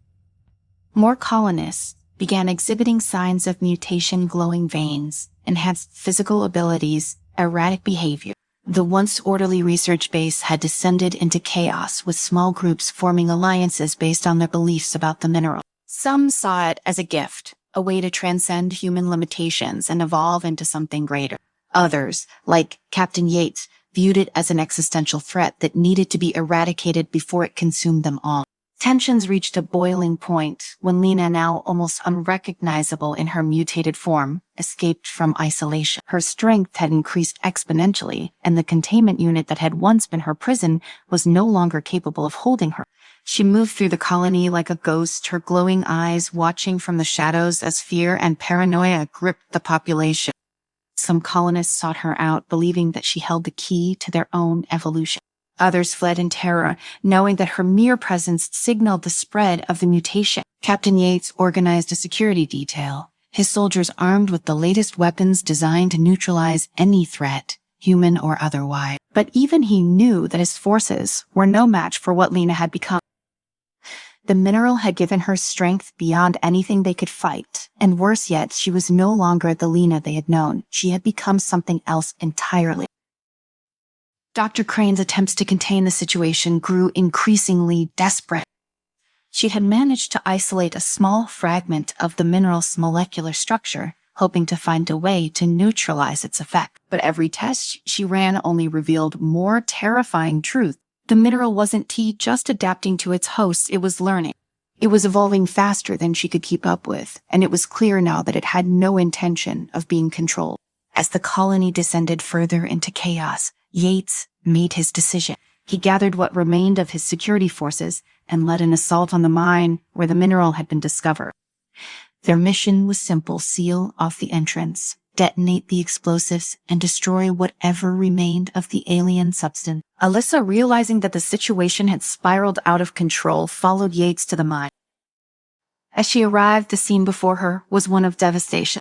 More colonists began exhibiting signs of mutation, glowing veins, enhanced physical abilities, erratic behavior. The once orderly research base had descended into chaos, with small groups forming alliances based on their beliefs about the mineral. Some saw it as a gift, a way to transcend human limitations and evolve into something greater. Others, like Captain Yates, viewed it as an existential threat that needed to be eradicated before it consumed them all. Tensions reached a boiling point when Lena, now almost unrecognizable in her mutated form, escaped from isolation. Her strength had increased exponentially, and the containment unit that had once been her prison was no longer capable of holding her. She moved through the colony like a ghost, her glowing eyes watching from the shadows as fear and paranoia gripped the population. Some colonists sought her out, believing that she held the key to their own evolution. Others fled in terror, knowing that her mere presence signaled the spread of the mutation. Captain Yates organized a security detail, his soldiers armed with the latest weapons designed to neutralize any threat, human or otherwise. But even he knew that his forces were no match for what Lena had become. The mineral had given her strength beyond anything they could fight, and worse yet, she was no longer the Lena they had known. She had become something else entirely. Dr. Crane's attempts to contain the situation grew increasingly desperate. She had managed to isolate a small fragment of the mineral's molecular structure, hoping to find a way to neutralize its effect. But every test she ran only revealed more terrifying truth. The mineral wasn't just adapting to its host, it was learning. It was evolving faster than she could keep up with, and it was clear now that it had no intention of being controlled. As the colony descended further into chaos, Yates made his decision. He gathered what remained of his security forces and led an assault on the mine where the mineral had been discovered. Their mission was simple: seal off the entrance, detonate the explosives, and destroy whatever remained of the alien substance. Alyssa, realizing that the situation had spiraled out of control, followed Yates to the mine. As she arrived, the scene before her was one of devastation.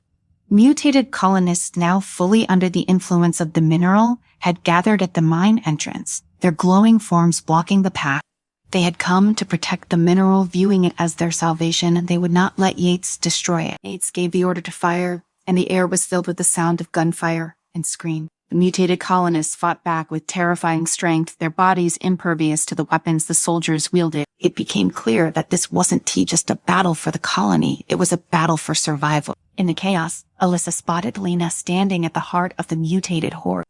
Mutated colonists, now fully under the influence of the mineral, had gathered at the mine entrance, their glowing forms blocking the path. They had come to protect the mineral, viewing it as their salvation, and they would not let Yates destroy it. Yates gave the order to fire, and the air was filled with the sound of gunfire and scream. The mutated colonists fought back with terrifying strength, their bodies impervious to the weapons the soldiers wielded. It became clear that this wasn't just a battle for the colony, it was a battle for survival. In the chaos, Alyssa spotted Lena standing at the heart of the mutated horde.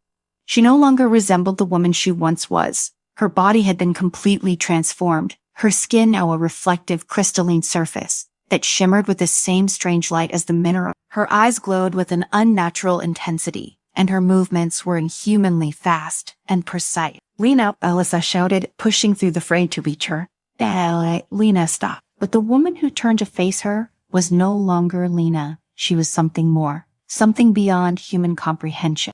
She no longer resembled the woman she once was. Her body had been completely transformed, her skin now a reflective crystalline surface that shimmered with the same strange light as the mineral. Her eyes glowed with an unnatural intensity, and her movements were inhumanly fast and precise. "Lena," Alyssa shouted, pushing through the fray to reach her. Lena stopped. But the woman who turned to face her was no longer Lena. She was something more, something beyond human comprehension.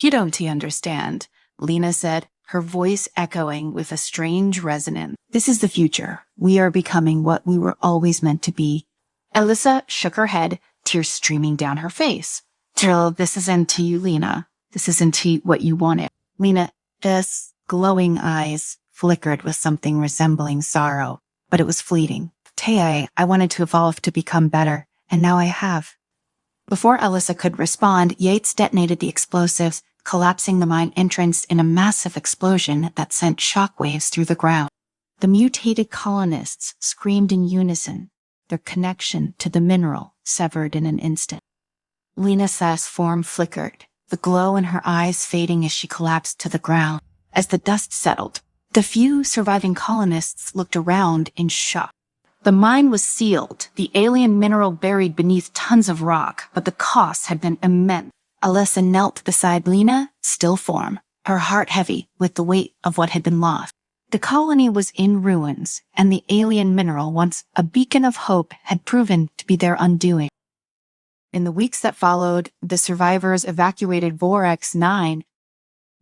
"You don't understand," Lena said, her voice echoing with a strange resonance. "This is the future. We are becoming what we were always meant to be." Alyssa shook her head, tears streaming down her face. "This isn't to you, Lena. This isn't what you wanted." Lena's glowing eyes flickered with something resembling sorrow, but it was fleeting. "I wanted to evolve to become better, and now I have." Before Alyssa could respond, Yates detonated the explosives, collapsing the mine entrance in a massive explosion that sent shockwaves through the ground. The mutated colonists screamed in unison, their connection to the mineral severed in an instant. Lena's form flickered, the glow in her eyes fading as she collapsed to the ground. As the dust settled, the few surviving colonists looked around in shock. The mine was sealed, the alien mineral buried beneath tons of rock, but the cost had been immense. Alyssa knelt beside Lena, still form, her heart heavy with the weight of what had been lost. The colony was in ruins, and the alien mineral, once a beacon of hope, had proven to be their undoing. In the weeks that followed, the survivors evacuated Vorax 9,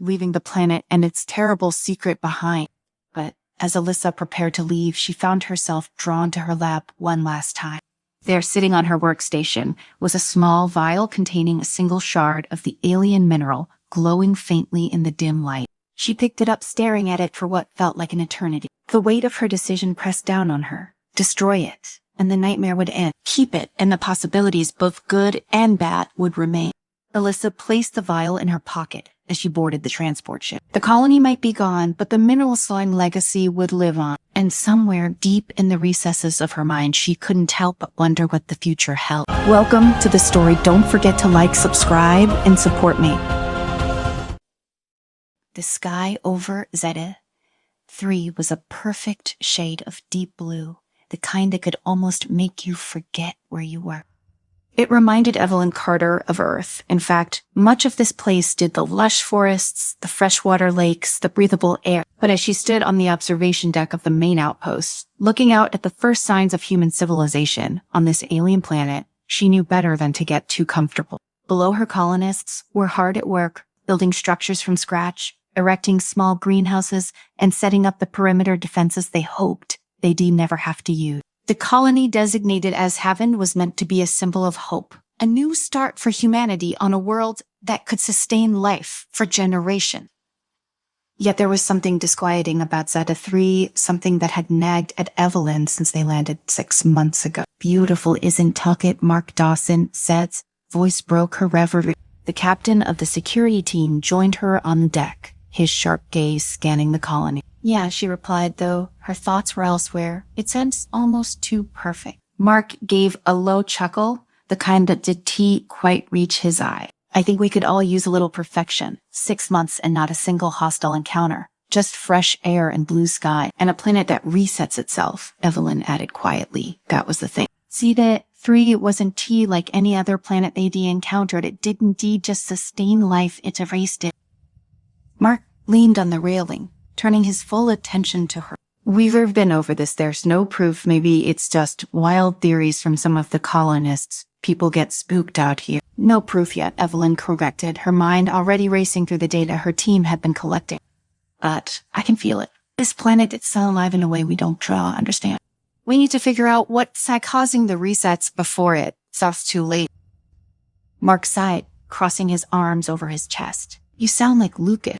leaving the planet and its terrible secret behind. But as Alyssa prepared to leave, she found herself drawn to her lap one last time. There, sitting on her workstation, was a small vial containing a single shard of the alien mineral, glowing faintly in the dim light. She picked it up, staring at it for what felt like an eternity. The weight of her decision pressed down on her. Destroy it, and the nightmare would end. Keep it, and the possibilities, both good and bad, would remain. Alyssa placed the vial in her pocket as she boarded the transport ship. The colony might be gone, but the mineral-slime legacy would live on. And somewhere deep in the recesses of her mind, she couldn't help but wonder what the future held. Welcome to the story. Don't forget to like, subscribe, and support me. The sky over Zeta 3 was a perfect shade of deep blue, the kind that could almost make you forget where you were. It reminded Evelyn Carter of Earth. In fact, much of this place did: the lush forests, the freshwater lakes, the breathable air. But as she stood on the observation deck of the main outpost, looking out at the first signs of human civilization on this alien planet, she knew better than to get too comfortable. Below her, colonists were hard at work, building structures from scratch, erecting small greenhouses, and setting up the perimeter defenses they hoped they'd never have to use. The colony designated as Heaven was meant to be a symbol of hope, a new start for humanity on a world that could sustain life for generations. Yet there was something disquieting about Zeta 3, something that had nagged at Evelyn since they landed 6 months ago. Beautiful, isn't Tuckett? Mark Dawson said. Voice broke her reverie. The captain of the security team joined her on the deck, his sharp gaze scanning the colony. Yeah, she replied, though her thoughts were elsewhere. It sounds almost too perfect. Mark gave a low chuckle, the kind that didn't quite reach his eye. I think we could all use a little perfection. 6 months and not a single hostile encounter. Just fresh air and blue sky, and a planet that resets itself, Evelyn added quietly. That was the thing. Zeta 3 wasn't like any other planet they'd encountered. It didn't just sustain life, it erased it. Mark leaned on the railing, turning his full attention to her. We've been over this. There's no proof. Maybe it's just wild theories from some of the colonists. People get spooked out here. No proof yet, Evelyn corrected, her mind already racing through the data her team had been collecting. But I can feel it. This planet is still alive in a way we don't understand. We need to figure out what's causing the resets before it sounds too late. Mark sighed, crossing his arms over his chest. You sound like Lucas.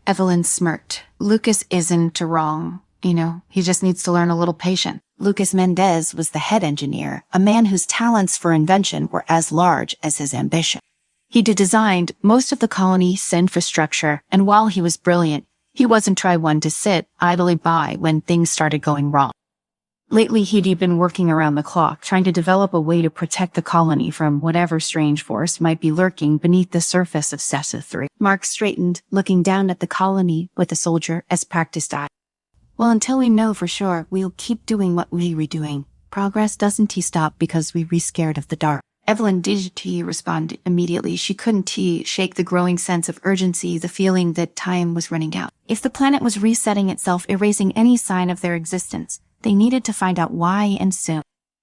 Evelyn smirked. Lucas isn't wrong. He just needs to learn a little patience. Lucas Mendez was the head engineer, a man whose talents for invention were as large as his ambition. He'd designed most of the colony's infrastructure, and while he was brilliant, he wasn't one to sit idly by when things started going wrong. Lately, he'd been working around the clock, trying to develop a way to protect the colony from whatever strange force might be lurking beneath the surface of Zeta 3. Mark straightened, looking down at the colony with the soldier as practiced eye. Well, until we know for sure, we'll keep doing what we were doing. Progress doesn't stop because we're scared of the dark. Evelyn did respond immediately. She couldn't shake the growing sense of urgency, the feeling that time was running out. If the planet was resetting itself, erasing any sign of their existence, they needed to find out why, and soon.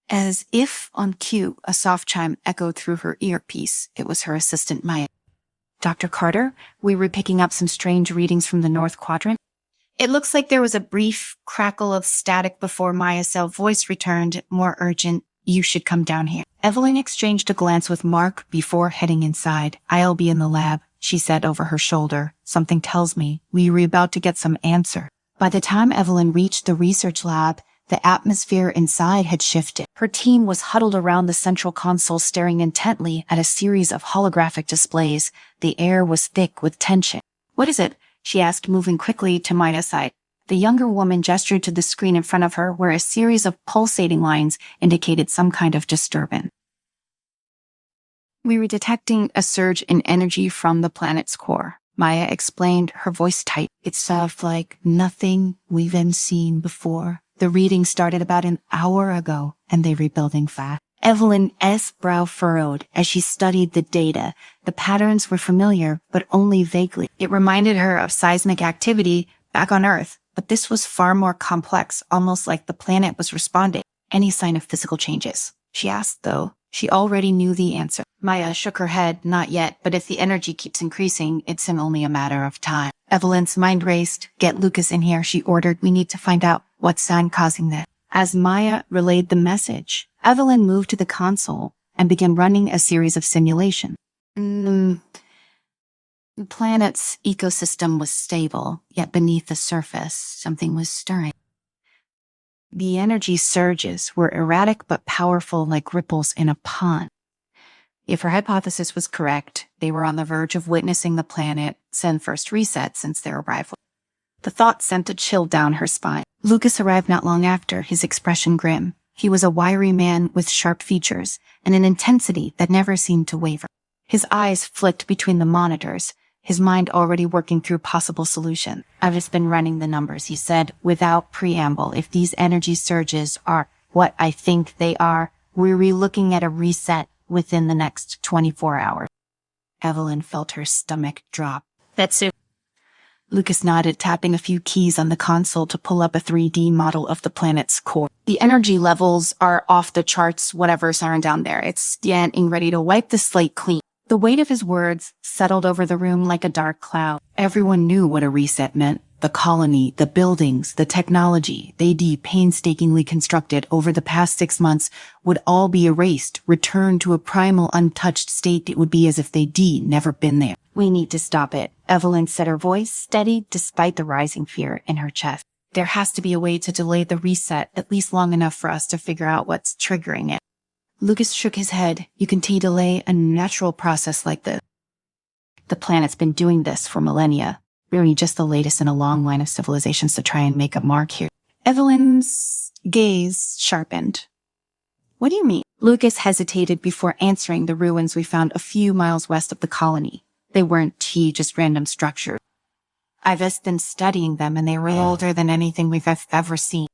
As if on cue, a soft chime echoed through her earpiece. It was her assistant, Maya. Dr. Carter, we were picking up some strange readings from the North Quadrant. It looks like there was a brief crackle of static before Maya's voice returned, more urgent. You should come down here. Evelyn exchanged a glance with Mark before heading inside. I'll be in the lab, she said over her shoulder. Something tells me we were about to get some answer. By the time Evelyn reached the research lab, the atmosphere inside had shifted. Her team was huddled around the central console, staring intently at a series of holographic displays. The air was thick with tension. What is it? She asked, moving quickly to Maya's side. The younger woman gestured to the screen in front of her, where a series of pulsating lines indicated some kind of disturbance. We were detecting a surge in energy from the planet's core, Maya explained, her voice tight. It sounds like nothing we've seen before. The reading started about an hour ago, and they're rebuilding fast. Evelyn's brow furrowed as she studied the data. The patterns were familiar, but only vaguely. It reminded her of seismic activity back on Earth, but this was far more complex, almost like the planet was responding. Any sign of physical changes? She asked, though. She already knew the answer. Maya shook her head. Not yet, but if the energy keeps increasing, it's only a matter of time. Evelyn's mind raced. Get Lucas in here, she ordered. We need to find out what's causing this. As Maya relayed the message, Evelyn moved to the console and began running a series of simulations. The planet's ecosystem was stable, yet beneath the surface, something was stirring. The energy surges were erratic but powerful like ripples in a pond. If her hypothesis was correct, they were on the verge of witnessing the planet send first reset since their arrival. The thought sent a chill down her spine. Lucas arrived not long after, his expression grim. He was a wiry man with sharp features and an intensity that never seemed to waver. His eyes flicked between the monitors, his mind already working through possible solutions. "I've just been running the numbers," he said, without preamble. "If these energy surges are what I think they are, we're looking at a reset within the next 24 hours. Evelyn felt her stomach drop. "That's it." Lucas nodded, tapping a few keys on the console to pull up a 3D model of the planet's core. "The energy levels are off the charts, whatever's are down there. It's getting ready to wipe the slate clean." The weight of his words settled over the room like a dark cloud. Everyone knew what a reset meant. The colony, the buildings, the technology they'd painstakingly constructed over the past 6 months would all be erased, returned to a primal, untouched state. It would be as if they'd never been there. "We need to stop it," Evelyn said, her voice steady despite the rising fear in her chest. "There has to be a way to delay the reset, at least long enough for us to figure out what's triggering it." Lucas shook his head. "You can delay a natural process like this. The planet's been doing this for millennia. We're just the latest in a long line of civilizations to try and make a mark here." Evelyn's gaze sharpened. "What do you mean?" Lucas hesitated before answering. "The ruins we found a few miles west of the colony. They weren't just random structures. I've just been studying them, and they were older than anything we've ever seen.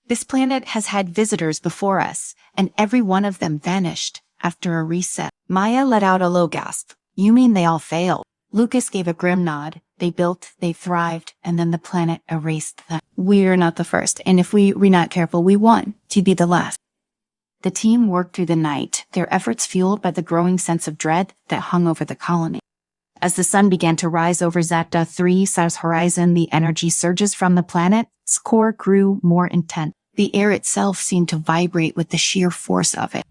This planet has had visitors before us, and every one of them vanished after a reset." Maya let out a low gasp. "You mean they all failed?" Lucas gave a grim nod. "They built, they thrived, and then the planet erased them. We're not the first, and if we're not careful, we want to be the last." The team worked through the night, their efforts fueled by the growing sense of dread that hung over the colony. As the sun began to rise over Zeta 3's horizon, the energy surges from the planet's core grew more intense. The air itself seemed to vibrate with the sheer force of it.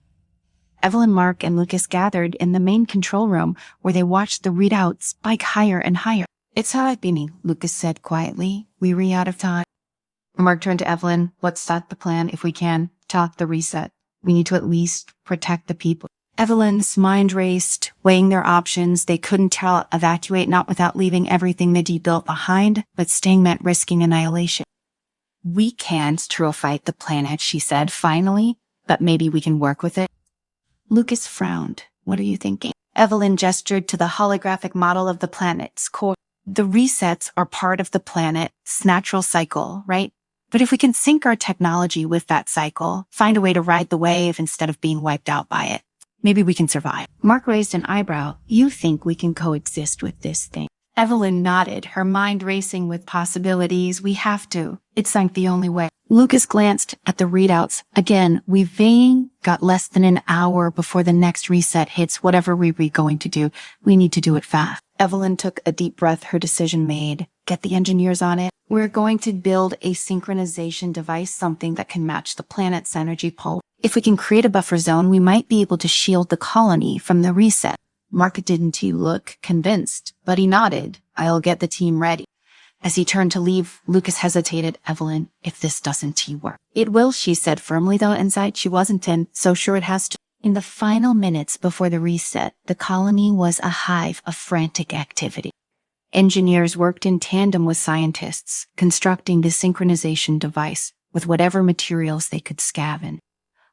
Evelyn, Mark, and Lucas gathered in the main control room where they watched the readout spike higher and higher. "It's happening," Lucas said quietly. "We're out of time." Mark turned to Evelyn. "Let's start the plan if we can. Talk the reset. We need to at least protect the people." Evelyn's mind raced, weighing their options. They couldn't evacuate, not without leaving everything they'd built behind, but staying meant risking annihilation. "We can't fight the planet," she said finally, "but maybe we can work with it." Lucas frowned. "What are you thinking?" Evelyn gestured to the holographic model of the planet's core. "The resets are part of the planet's natural cycle, right? But if we can sync our technology with that cycle, find a way to ride the wave instead of being wiped out by it, maybe we can survive." Mark raised an eyebrow. "You think we can coexist with this thing?" Evelyn nodded, her mind racing with possibilities. "We have to. It's like the only way." Lucas glanced at the readouts. "Again, we've got less than an hour before the next reset hits. Whatever we're going to do, we need to do it fast." Evelyn took a deep breath, her decision made. "Get the engineers on it. We're going to build a synchronization device, something that can match the planet's energy pulse. If we can create a buffer zone, we might be able to shield the colony from the reset." Mark didn't look convinced, but he nodded. "I'll get the team ready." As he turned to leave, Lucas hesitated. "Evelyn, if this doesn't work." "It will," she said firmly, though inside she wasn't so sure it has to. In the final minutes before the reset, the colony was a hive of frantic activity. Engineers worked in tandem with scientists, constructing the synchronization device with whatever materials they could scavenge.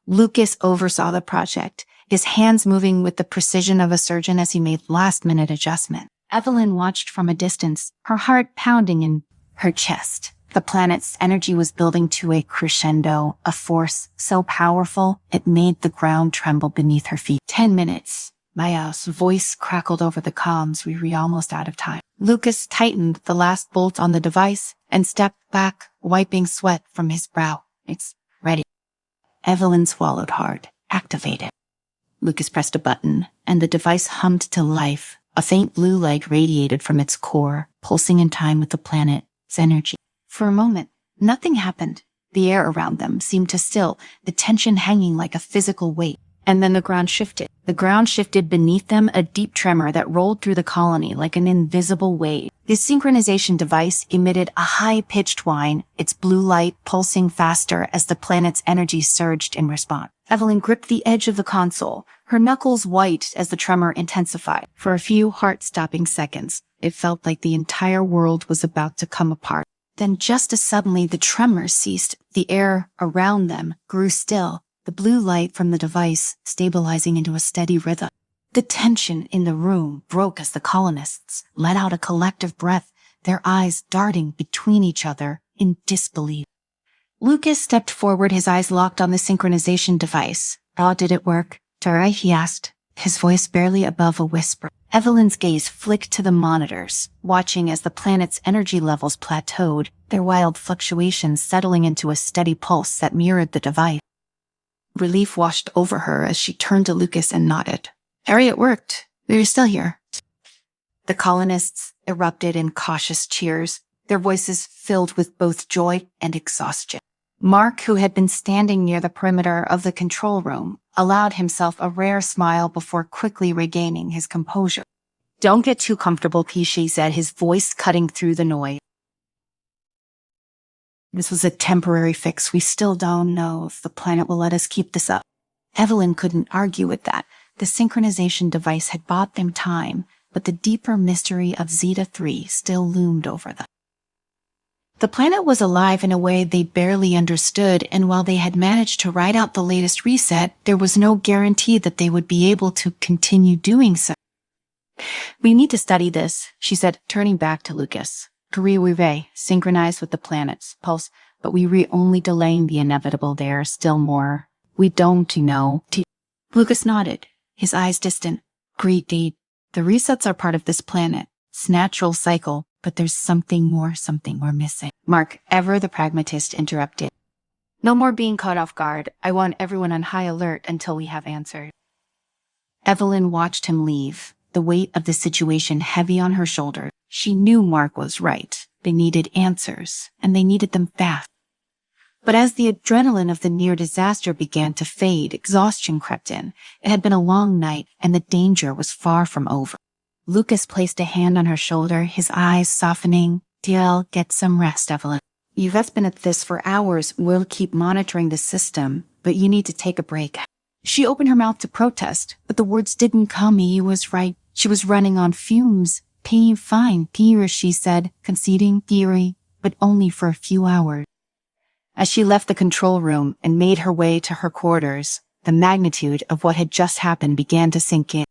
Lucas oversaw the project, his hands moving with the precision of a surgeon as he made last-minute adjustments. Evelyn watched from a distance, her heart pounding in her chest. The planet's energy was building to a crescendo, a force so powerful it made the ground tremble beneath her feet. 10 minutes. Maya's voice crackled over the comms. "We were almost out of time." Lucas tightened the last bolt on the device and stepped back, wiping sweat from his brow. "It's ready." Evelyn swallowed hard. "Activated." Lucas pressed a button, and the device hummed to life. A faint blue light radiated from its core, pulsing in time with the planet's energy. For a moment, nothing happened. The air around them seemed to still, the tension hanging like a physical weight. And then the ground shifted. The ground shifted beneath them, a deep tremor that rolled through the colony like an invisible wave. The synchronization device emitted a high-pitched whine, its blue light pulsing faster as the planet's energy surged in response. Evelyn gripped the edge of the console, her knuckles white as the tremor intensified. For a few heart-stopping seconds, it felt like the entire world was about to come apart. Then just as suddenly the tremor ceased, the air around them grew still, the blue light from the device stabilizing into a steady rhythm. The tension in the room broke as the colonists let out a collective breath, their eyes darting between each other in disbelief. Lucas stepped forward, his eyes locked on the synchronization device. "How did it work, Tura?" he asked, his voice barely above a whisper. Evelyn's gaze flicked to the monitors, watching as the planet's energy levels plateaued, their wild fluctuations settling into a steady pulse that mirrored the device. Relief washed over her as she turned to Lucas and nodded. "Harry, it worked. We're still here." The colonists erupted in cautious cheers, their voices filled with both joy and exhaustion. Mark, who had been standing near the perimeter of the control room, allowed himself a rare smile before quickly regaining his composure. "Don't get too comfortable, Pishi," said, his voice cutting through the noise. "This was a temporary fix. We still don't know if the planet will let us keep this up." Evelyn couldn't argue with that. The synchronization device had bought them time, but the deeper mystery of Zeta 3 still loomed over them. The planet was alive in a way they barely understood, and while they had managed to ride out the latest reset, there was no guarantee that they would be able to continue doing so. "We need to study this," she said, turning back to Lucas. "We synchronized with the planet's pulse, but we only delaying the inevitable. There are still more. We don't know." Lucas nodded, his eyes distant. "Great deed. The resets are part of this planet's natural cycle, but there's something more, something we're missing." Mark, ever the pragmatist, interrupted. "No more being caught off guard. I want everyone on high alert until we have answers." Evelyn watched him leave, the weight of the situation heavy on her shoulder. She knew Mark was right. They needed answers, and they needed them fast. But as the adrenaline of the near disaster began to fade, exhaustion crept in. It had been a long night, and the danger was far from over. Lucas placed a hand on her shoulder, his eyes softening. "DL, get some rest, Evelyn. You've been at this for hours. We'll keep monitoring the system, but you need to take a break." She opened her mouth to protest, but the words didn't come. He was right. She was running on fumes. "Fine, Peter," she said, conceding theory, but only for a few hours. As she left the control room and made her way to her quarters, the magnitude of what had just happened began to sink in.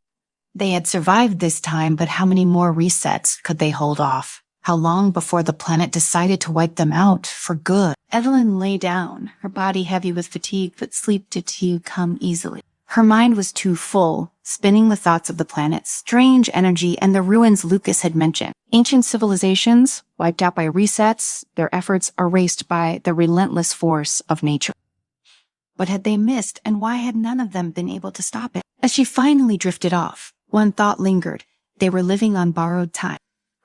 They had survived this time, but how many more resets could they hold off? How long before the planet decided to wipe them out for good? Evelyn lay down, her body heavy with fatigue, but sleep did come easily. Her mind was too full, spinning the thoughts of the planet's strange energy and the ruins Lucas had mentioned. Ancient civilizations, wiped out by resets, their efforts erased by the relentless force of nature. What had they missed, and why had none of them been able to stop it? As she finally drifted off, one thought lingered. They were living on borrowed time.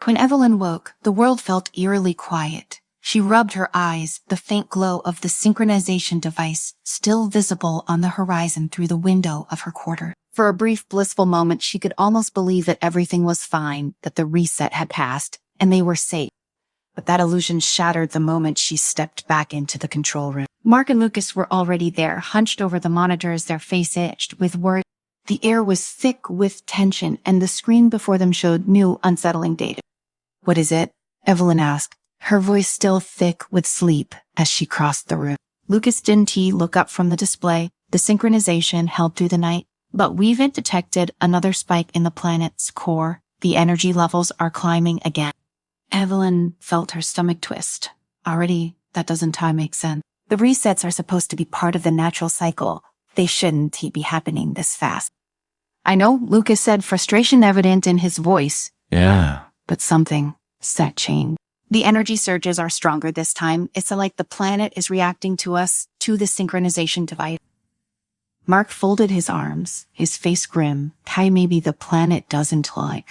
When Evelyn woke, the world felt eerily quiet. She rubbed her eyes, the faint glow of the synchronization device still visible on the horizon through the window of her quarter. For a brief, blissful moment, she could almost believe that everything was fine, that the reset had passed, and they were safe. But that illusion shattered the moment she stepped back into the control room. Mark and Lucas were already there, hunched over the monitors, their face itched with worry. The air was thick with tension, and the screen before them showed new, unsettling data. "What is it?" Evelyn asked, her voice still thick with sleep as she crossed the room. Lucas didn't look up from the display. The synchronization held through the night, but we've detected another spike in the planet's core. The energy levels are climbing again. Evelyn felt her stomach twist. Already, that doesn't make sense. The resets are supposed to be part of the natural cycle. They shouldn't be happening this fast. "I know," Lucas said, frustration evident in his voice. Yeah. But something set change. The energy surges are stronger this time. It's like the planet is reacting to us, to the synchronization device. Mark folded his arms, his face grim. Maybe the planet doesn't like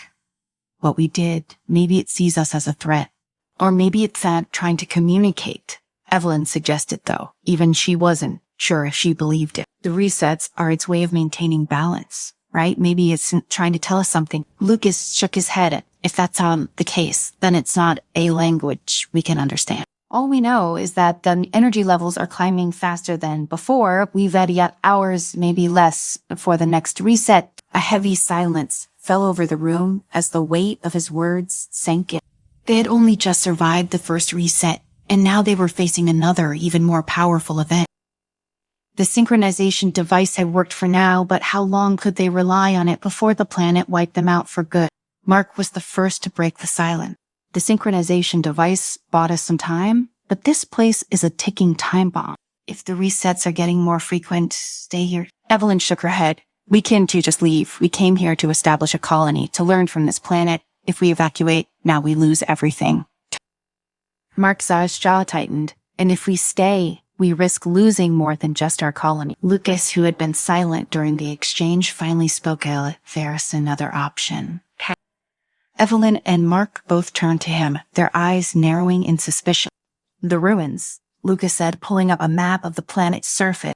what we did. Maybe it sees us as a threat. Or maybe it's trying to communicate. Evelyn suggested, though. Even she wasn't sure if she believed it. The resets are its way of maintaining balance, right? Maybe it's trying to tell us something. Lucas shook his head. If that's the case, then it's not a language we can understand. All we know is that the energy levels are climbing faster than before. We've had yet hours, maybe less, before the next reset. A heavy silence fell over the room as the weight of his words sank in. They had only just survived the first reset, and now they were facing another, even more powerful event. The synchronization device had worked for now, but how long could they rely on it before the planet wiped them out for good? Mark was the first to break the silence. The synchronization device bought us some time, but this place is a ticking time bomb. If the resets are getting more frequent, stay here. Evelyn shook her head. We can't just leave. We came here to establish a colony, to learn from this planet. If we evacuate, now we lose everything. Mark's jaw tightened. And if we stay, we risk losing more than just our colony. Lucas, who had been silent during the exchange, finally spoke. There's another option. Evelyn and Mark both turned to him, their eyes narrowing in suspicion. The ruins, Lucas said, pulling up a map of the planet's surface.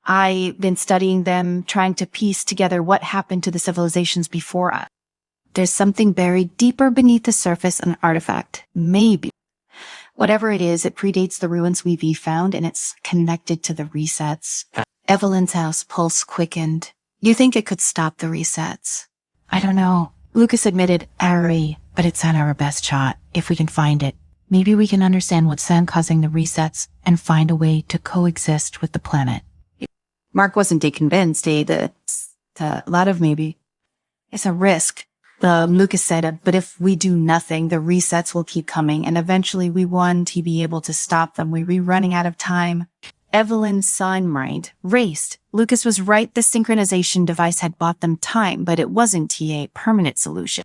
I've been studying them, trying to piece together what happened to the civilizations before us. There's something buried deeper beneath the surface, an artifact. Maybe. Whatever it is, it predates the ruins we've found, and it's connected to the resets. Evelyn's house pulse quickened. You think it could stop the resets? I don't know. Lucas admitted, but it's not our best shot. If we can find it, maybe we can understand what's causing the resets and find a way to coexist with the planet. Mark wasn't convinced, a lot of maybe. It's a risk. Lucas said, but if we do nothing, the resets will keep coming, and eventually we want to be able to stop them. We're running out of time. Evelyn's sun mind raced. Lucas was right. The synchronization device had bought them time, but it wasn't a permanent solution.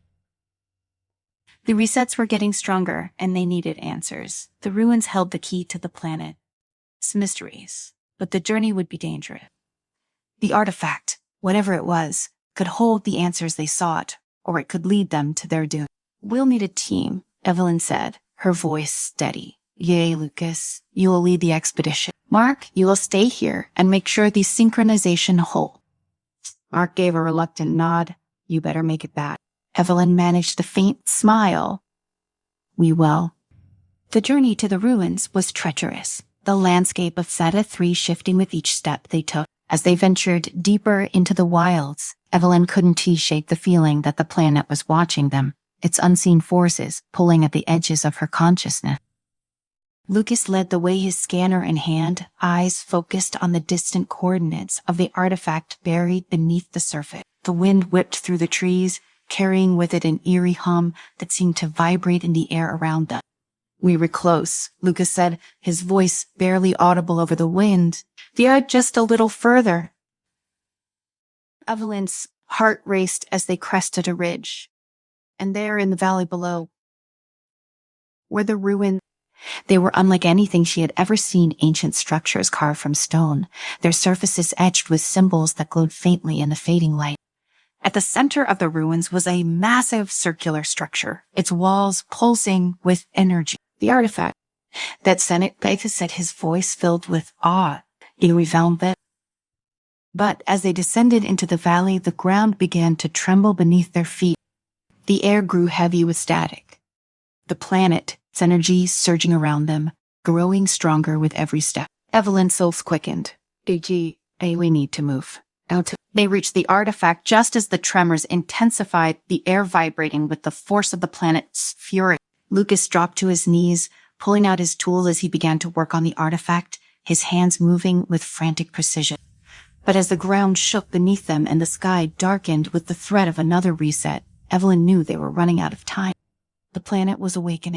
The resets were getting stronger, and they needed answers. The ruins held the key to the planet. It's mysteries, but the journey would be dangerous. The artifact, whatever it was, could hold the answers they sought, or it could lead them to their doom. We'll need a team, Evelyn said, her voice steady. Yay, Lucas, you will lead the expedition. Mark, you will stay here and make sure the synchronization hold. Mark gave a reluctant nod. You better make it back. Evelyn managed a faint smile. We will. The journey to the ruins was treacherous, the landscape of Sciencefiction shifting with each step they took. As they ventured deeper into the wilds, Evelyn couldn't shake the feeling that the planet was watching them, its unseen forces pulling at the edges of her consciousness. Lucas led the way, his scanner in hand, eyes focused on the distant coordinates of the artifact buried beneath the surface. The wind whipped through the trees, carrying with it an eerie hum that seemed to vibrate in the air around them. We were close, Lucas said, his voice barely audible over the wind. Just a little further. Evelyn's heart raced as they crested a ridge. And there in the valley below were the ruins. They were unlike anything she had ever seen, ancient structures carved from stone, their surfaces etched with symbols that glowed faintly in the fading light. At the center of the ruins was a massive circular structure, its walls pulsing with energy. The artifact that Senate said, his voice filled with awe. We found that. But as they descended into the valley, the ground began to tremble beneath their feet. The air grew heavy with static. The planet's energy surging around them, growing stronger with every step. Evelyn's soul quickened. We need to move. They reached the artifact just as the tremors intensified, the air vibrating with the force of the planet's fury. Lucas dropped to his knees, pulling out his tools as he began to work on the artifact, his hands moving with frantic precision. But as the ground shook beneath them and the sky darkened with the threat of another reset, Evelyn knew they were running out of time. The planet was awakening.